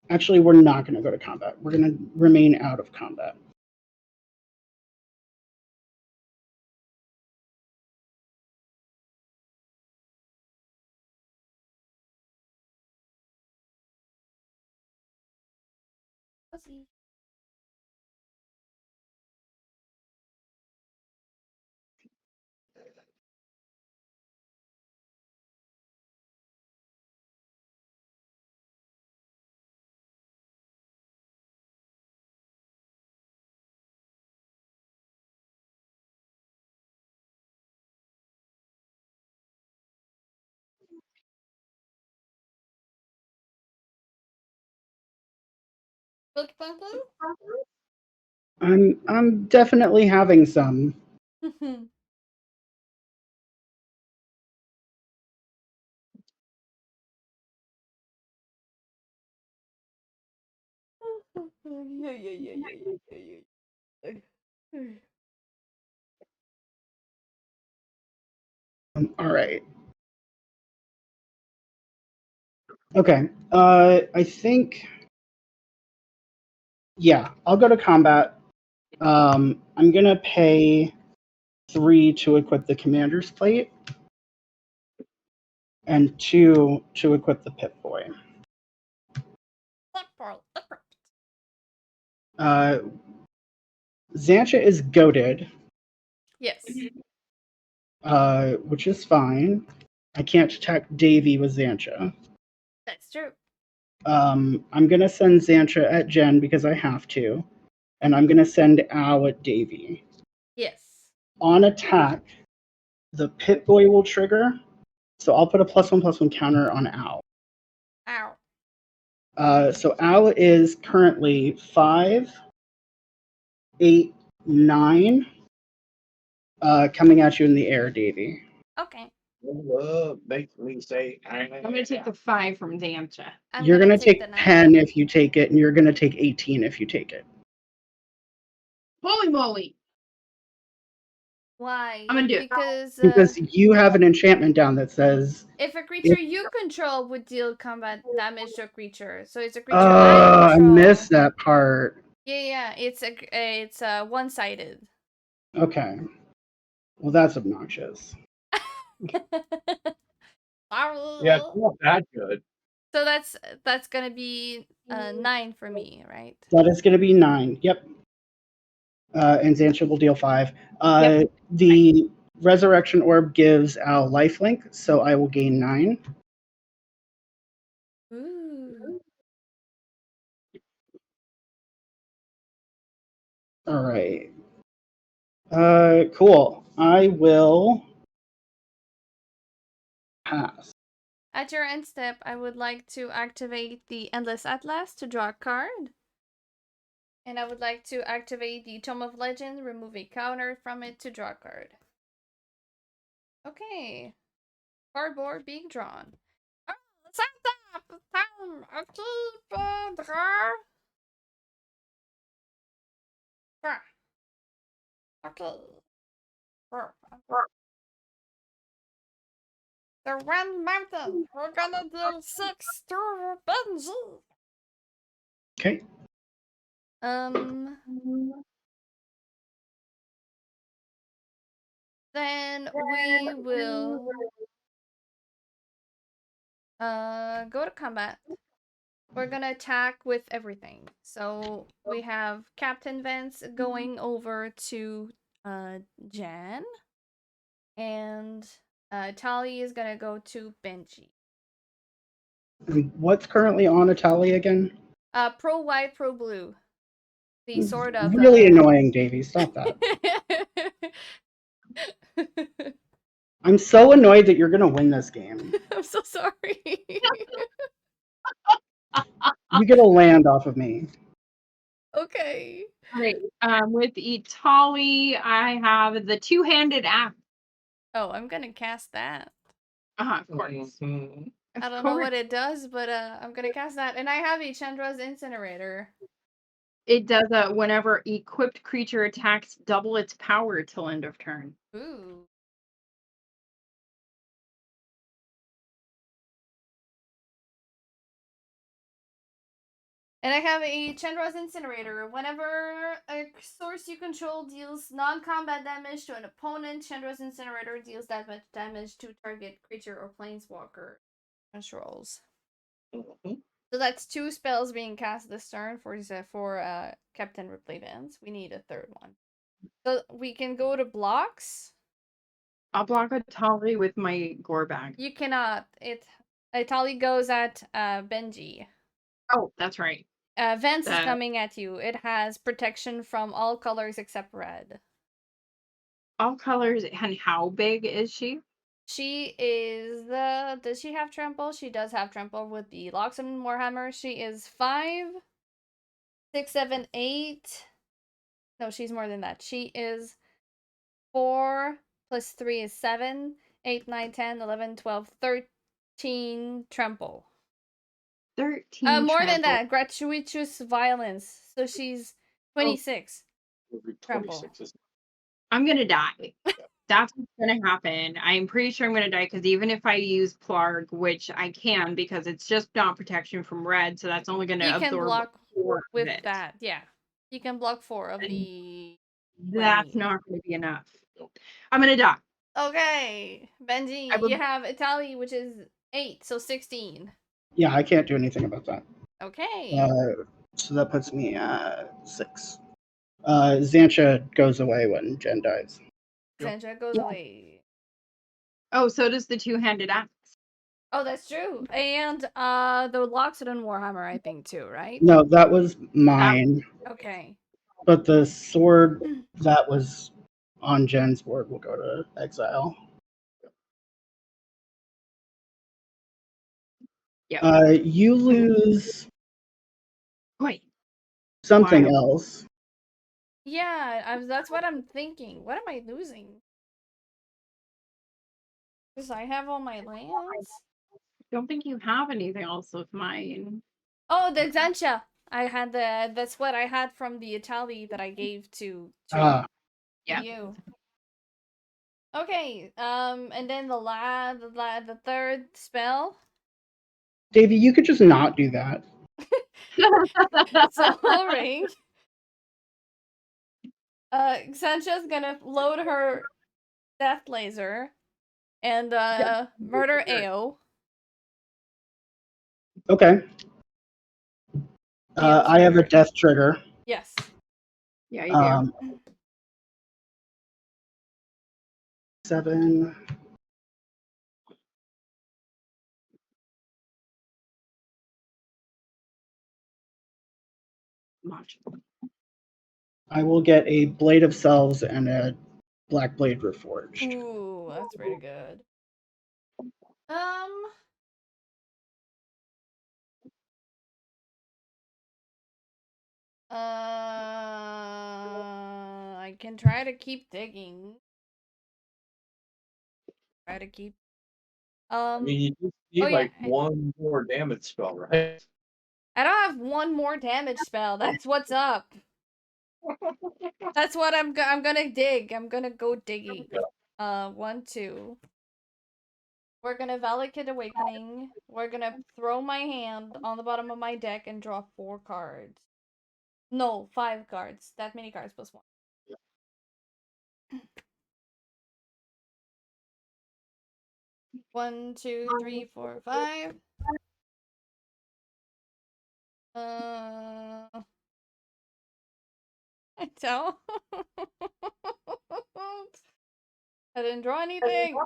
Actually, we're not going to go to combat. We're going to remain out of combat. I'm definitely having some. All right. Okay. I think. Yeah, I'll go to combat. I'm gonna pay 3 to equip the Commander's Plate, and 2 to equip the Pip-Boy. Xantcha is goated. Yes. Which is fine. I can't attack Davy with Xantcha. That's true. I'm gonna send Xantcha at Jen because I have to, and I'm gonna send Ow at Davy. Yes. On attack, the Pip-Boy will trigger, so I'll put a +1/+1 counter on Ow. Ow. So Ow is currently 5, 8, 9, coming at you in the air, Davy. Okay. Makes me say, I'm going to take the 5 from Xantcha. You're going to take 10 if you take it, and you're going to take 18 if you take it. Holy moly! Why? I'm gonna do it. Because you have an enchantment down that says if a creature you control would deal combat damage to a creature, so it's a creature I control. missed that part. Yeah, it's one-sided. Okay. Well, that's obnoxious. yeah, it's not that good. So that's gonna be 9 for me, right? That is gonna be 9. Yep. And Xantcha will deal 5. Yep. The Resurrection Orb gives Al lifelink, so I will gain 9. Ooh. All right. Cool. I will pass. At your end step, I would like to activate the Endless Atlas to draw a card. And I would like to activate the Tome of Legend, remove a counter from it to draw a card. Okay. Cardboard being drawn. Oh, Santa! Time! I keep Okay. The Red Mountain. We're gonna do 6 to Benji. Okay. Then we will go to combat. We're gonna attack with everything. So we have Captain Vance going over to Jan, and Tali is gonna go to Benji. What's currently on Atali again? Pro white, pro blue. The sort of really annoying, Davy. Stop that. I'm so annoyed that you're gonna win this game. I'm so sorry. You get a land off of me. Okay. All right. With Itali, I have the two-handed axe. Oh, I'm gonna cast that. Of course. Mhm. I don't know what it does, but I'm gonna cast that. And I have a Chandra's Incinerator. It does whenever equipped creature attacks, double its power till end of turn. Ooh. And I have a Chandra's Incinerator. Whenever a source you control deals non-combat damage to an opponent, Chandra's Incinerator deals that much damage to target creature or planeswalker controls. Mhm. So that's 2 spells being cast this turn for Captain Replay Vance. We need a third one. So we can go to blocks. I'll block Itali with my gore bag. You cannot. Itali goes at Benji. Oh, that's right. Vance is coming at you. It has protection from all colors except red. All colors, and how big is she? She is does she have trample? She does have trample with the Loxodon Warhammer. She is 5, 6, 7, 8. No, she's more than that. She is 4 plus 3 is 7, 8, 9, 10, 11, 12, 13 trample. 13 more trample. than that, gratuitous violence. So she's 26. Trample. 26 I'm gonna die. That's what's gonna happen. I'm pretty sure I'm gonna die because even if I use Plarg, which I can because it's just not protection from red, so that's only gonna You can absorb block 4 with of it. that. Yeah. You can block 4 of the That's 20. not gonna be enough. I'm gonna die. Okay. Benji, you have Italy, which is 8, so 16. Yeah, I can't do anything about that. Okay. So that puts me at 6. Xancha goes away when Jen dies. Xancha goes away. Oh, so does the two-handed axe. Oh, that's true. And the Loxodon Warhammer, I think, too, right? No, that was mine. Okay. But the sword that was on Jen's board will go to exile. Yeah. You lose Wait. something Why? else. Yeah, that's what I'm thinking. What am I losing? Because I have all my lands. I don't think you have anything else with mine. Oh, the Xancha. I had that's what I had from the Itali that I gave to you. Okay, and then the third spell. Davey, you could just not do that. Soul Ring. Xancha's gonna load her Death Laser and murder AO. Okay. I have a death trigger. Yes. Yeah, you do. 7. Much. I will get a Blade of Selves and a Black Blade Reforged. Ooh, that's pretty good. I can try to keep digging. Try to keep. I mean, you just need like one more damage spell, right? I don't have one more damage spell. That's what's up. That's what I'm gonna dig. I'm gonna go digging. 1, 2. We're gonna Valakut Awakening. We're gonna throw my hand on the bottom of my deck and draw 4 cards. No, 5 cards. That many cards plus 1. One, 2, 3, 4, 5. I don't. I didn't draw anything.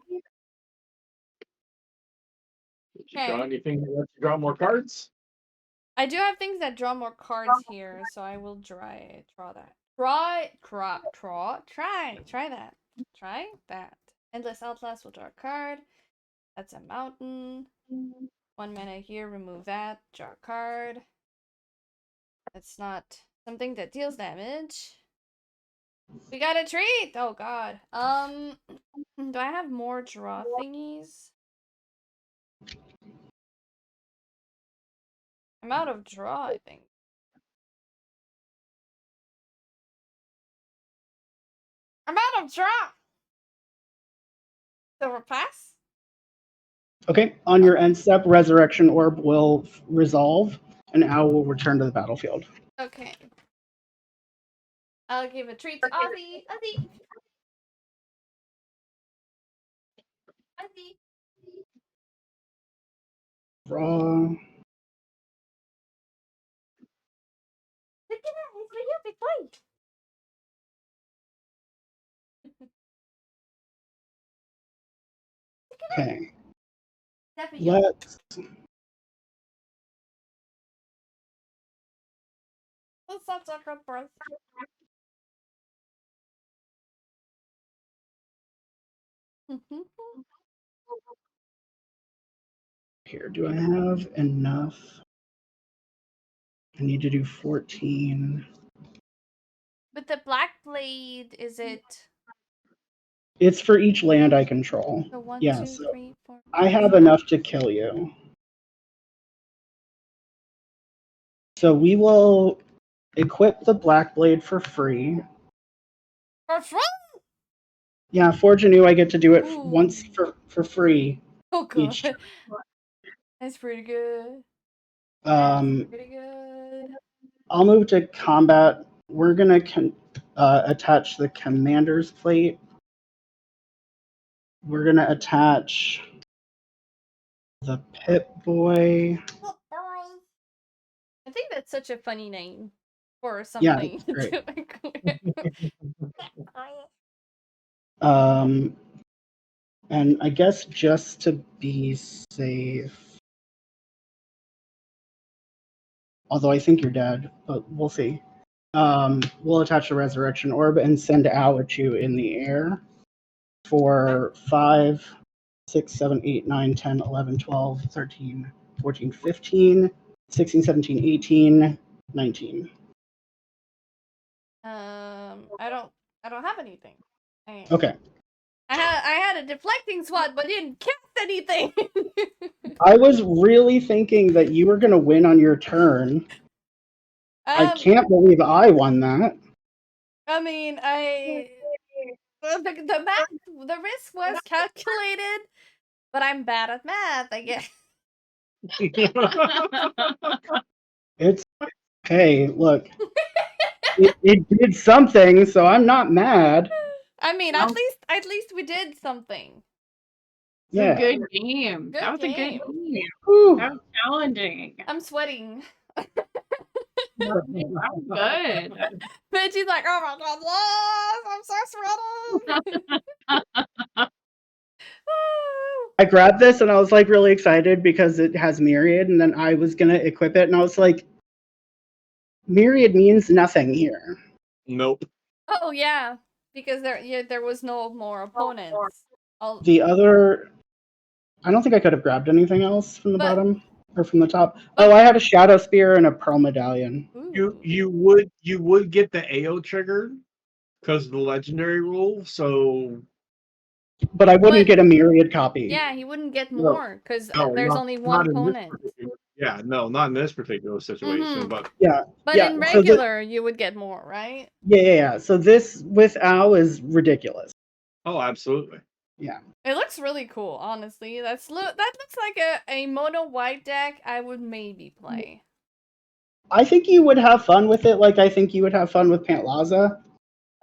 Did you draw anything that lets you draw more cards? I do have things that draw more cards here, so I will draw that. Try that. Try that. Endless Outlast will draw a card. That's a mountain. 1 mana here, remove that. Draw a card. That's not something that deals damage. We got a treat! Oh god. Do I have more draw thingies? I'm out of draw, I think. I'm out of draw! Silver pass? Okay, on your end step, Resurrection Orb will resolve, and Owl will return to the battlefield. Okay. I'll give a treat to Ozzy. Ozzy! Ozzy! Draw. Look at that! It's my big boy! Okay. Let's not talk about birth. Here, do I have enough? I need to do 14. But the Black Blade, is it? It's for each land I control. So 1, Yeah, 2, so 3, 4, 5. I have enough to kill you. So we will equip the Black Blade for free. For free? Yeah, Forge Anew, I get to do it once for free. Oh god. That's pretty good. Pretty good. I'll move to combat. We're gonna attach the Commander's Plate. We're gonna attach the Pip-Boy. I think that's such a funny name for something. Yeah, that's great. And I guess just to be safe, although I think you're dead, but we'll see. We'll attach a Resurrection Orb and send Alachu in the air for 5, 6, 7, 8, 9, 10, 11, 12, 13, 14, 15, 16, 17, 18, 19. I don't have anything. Okay. I had a deflecting swat, but didn't cast anything. I was really thinking that you were gonna win on your turn. I can't believe I won that. I mean, the risk was calculated, but I'm bad at math, I guess. It's hey, look. it did something, so I'm not mad. I mean, at least we did something. Yeah. Good game. That was a good game. Whew. That was challenging. I'm sweating. That was good. Benji's like, oh my god, yes, I'm so sweating. I grabbed this and I was like really excited because it has Myriad, and then I was gonna equip it and I was like, Myriad means nothing here. Nope. Oh yeah, because there was no more opponents. The other, I don't think I could have grabbed anything else from the bottom or from the top. Oh, I had a Shadow Spear and a Pearl Medallion. You would get the AO triggered because of the legendary rule. So But I wouldn't But- get a myriad copy. Yeah, he wouldn't get No. more because there's only one opponent. Yeah, no, not in this particular situation. Mhm. But But Yeah, in so regular, you would get more, right? Yeah. So this with Al is ridiculous. oh, absolutely. It looks really cool, honestly. That looks like a mono white deck I would maybe play. I think you would have fun with it, like I think you would have fun with Pantlaza.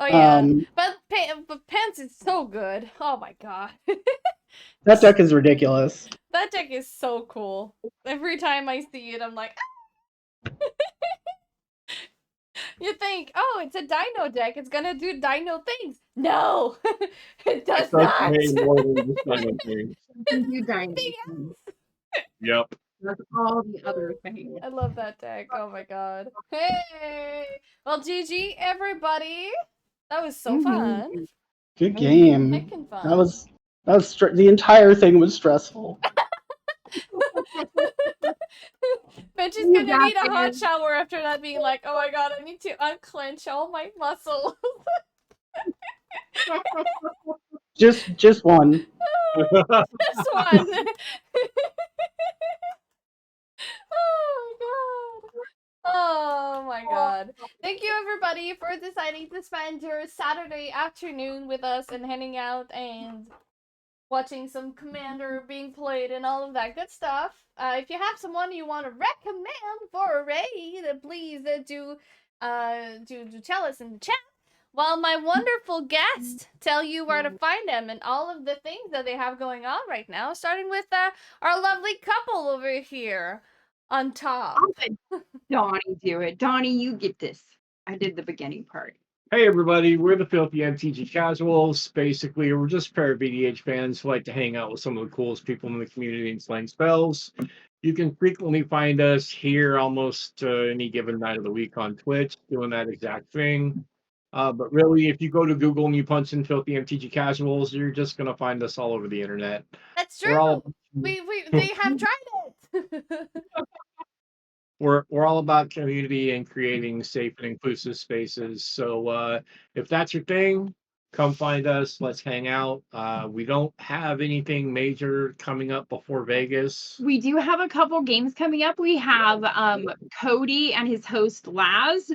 Oh yeah, Um, but Pants is so good. Oh my god, that deck is ridiculous. that deck is so cool. Every time I see it, I'm like, ah! You think, oh, it's a Dino deck. It's gonna do Dino things. No, it does not. Way more than just Dino things. You guys. Yep. That's all the other things. I love that deck. Oh my god. Hey, well, GG everybody. That was so fun. Good game. Making fun. That was the entire thing was stressful. Benji's gonna need a hot shower after that, being like, oh my god, I need to unclench all my muscles. Just one. This one. Oh my god. Oh my god. Thank you everybody for deciding to spend your Saturday afternoon with us and hanging out and watching some Commander being played and all of that good stuff. If you have someone you want to recommend for a raid, please do tell us in the chat. While my wonderful guests tell you where to find them and all of the things that they have going on right now, starting with our lovely couple over here on top. I'll let Donnie do it. Donnie, you get this. I did the beginning part. Hey everybody, we're the Filthy MTG Casuals. Basically, we're just a pair of VDH fans who like to hang out with some of the coolest people in the community and slang spells. You can frequently find us here almost any given night of the week on Twitch doing that exact thing. But really, if you go to Google and you punch in Filthy MTG Casuals, you're just going to find us all over the internet. That's true. They have tried it. We're all about community and creating safe and inclusive spaces. So if that's your thing, come find us. Let's hang out. We don't have anything major coming up before Vegas. We do have a couple games coming up. We have Cody and his host Laz.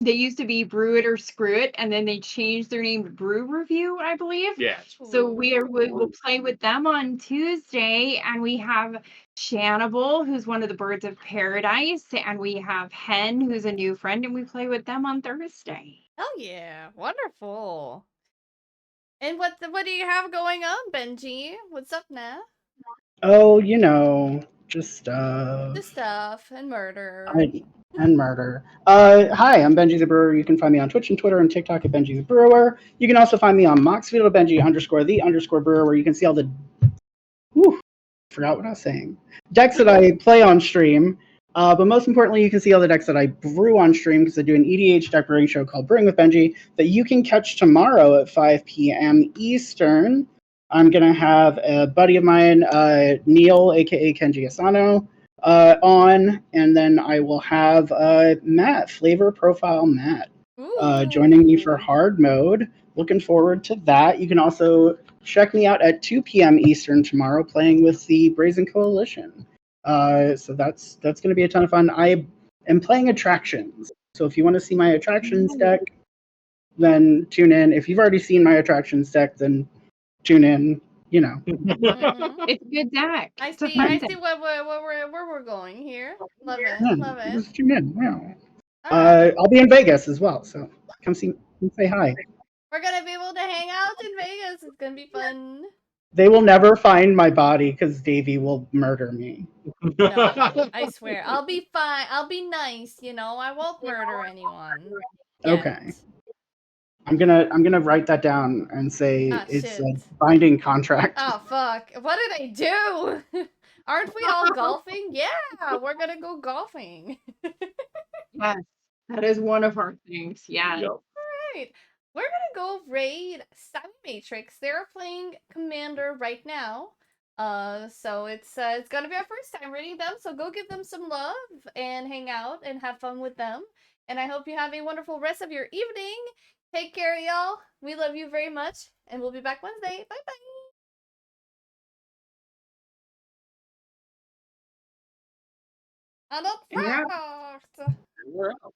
They used to be Brew It or Screw It, and then they changed their name to Brew Review, I believe. Yes. So we'll play with them on Tuesday, and we have Shannibal, who's one of the birds of paradise, and we have Hen, who's a new friend, and we play with them on Thursday. Oh yeah, wonderful. And what do you have going on, Benji? What's up now? Oh, just stuff. The stuff and murder. And murder. Hi, I'm Benji the Brewer. You can find me on Twitch and Twitter and TikTok at Benji the Brewer. You can also find me on Moxfield at Benji_the_Brewer, where you can see all the forgot what I was saying. Decks that I play on stream. But most importantly, you can see all the decks that I brew on stream because I do an EDH deck brewing show called Brewing with Benji that you can catch tomorrow at 5 p.m. Eastern. I'm going to have a buddy of mine, Neil, aka Kenji Asano, on, and then I will have Matt, Flavor Profile Matt, joining me for hard mode. Looking forward to that. You can also check me out at 2 p.m. Eastern tomorrow playing with the Brazen Coalition. So that's going to be a ton of fun. I am playing Attractions. So if you want to see my Attractions deck, then tune in. If you've already seen my Attractions deck, then tune in. Mm-hmm. It's a good deck. I see where we're going here. Love it, love it. Just tune in. Yeah. Right. I'll be in Vegas as well, so come say hi. We're gonna be able to hang out in Vegas. It's gonna be fun. They will never find my body because Davy will murder me. No, I swear. I'll be fine. I'll be nice, I won't murder anyone. Yet. Okay. I'm gonna write that down and say it's shit. a binding contract. Oh fuck. What did I do? Aren't we all golfing? Yeah, we're gonna go golfing. Yes, that is one of our things. Yeah. Yep. Alright. We're gonna go raid Savvy Matrix. They're playing Commander right now. So it's gonna be our first time raiding them, so go give them some love and hang out and have fun with them. And I hope you have a wonderful rest of your evening. Take care, y'all. We love you very much, and we'll be back Wednesday. Bye-bye. And up Yeah. first. We're out.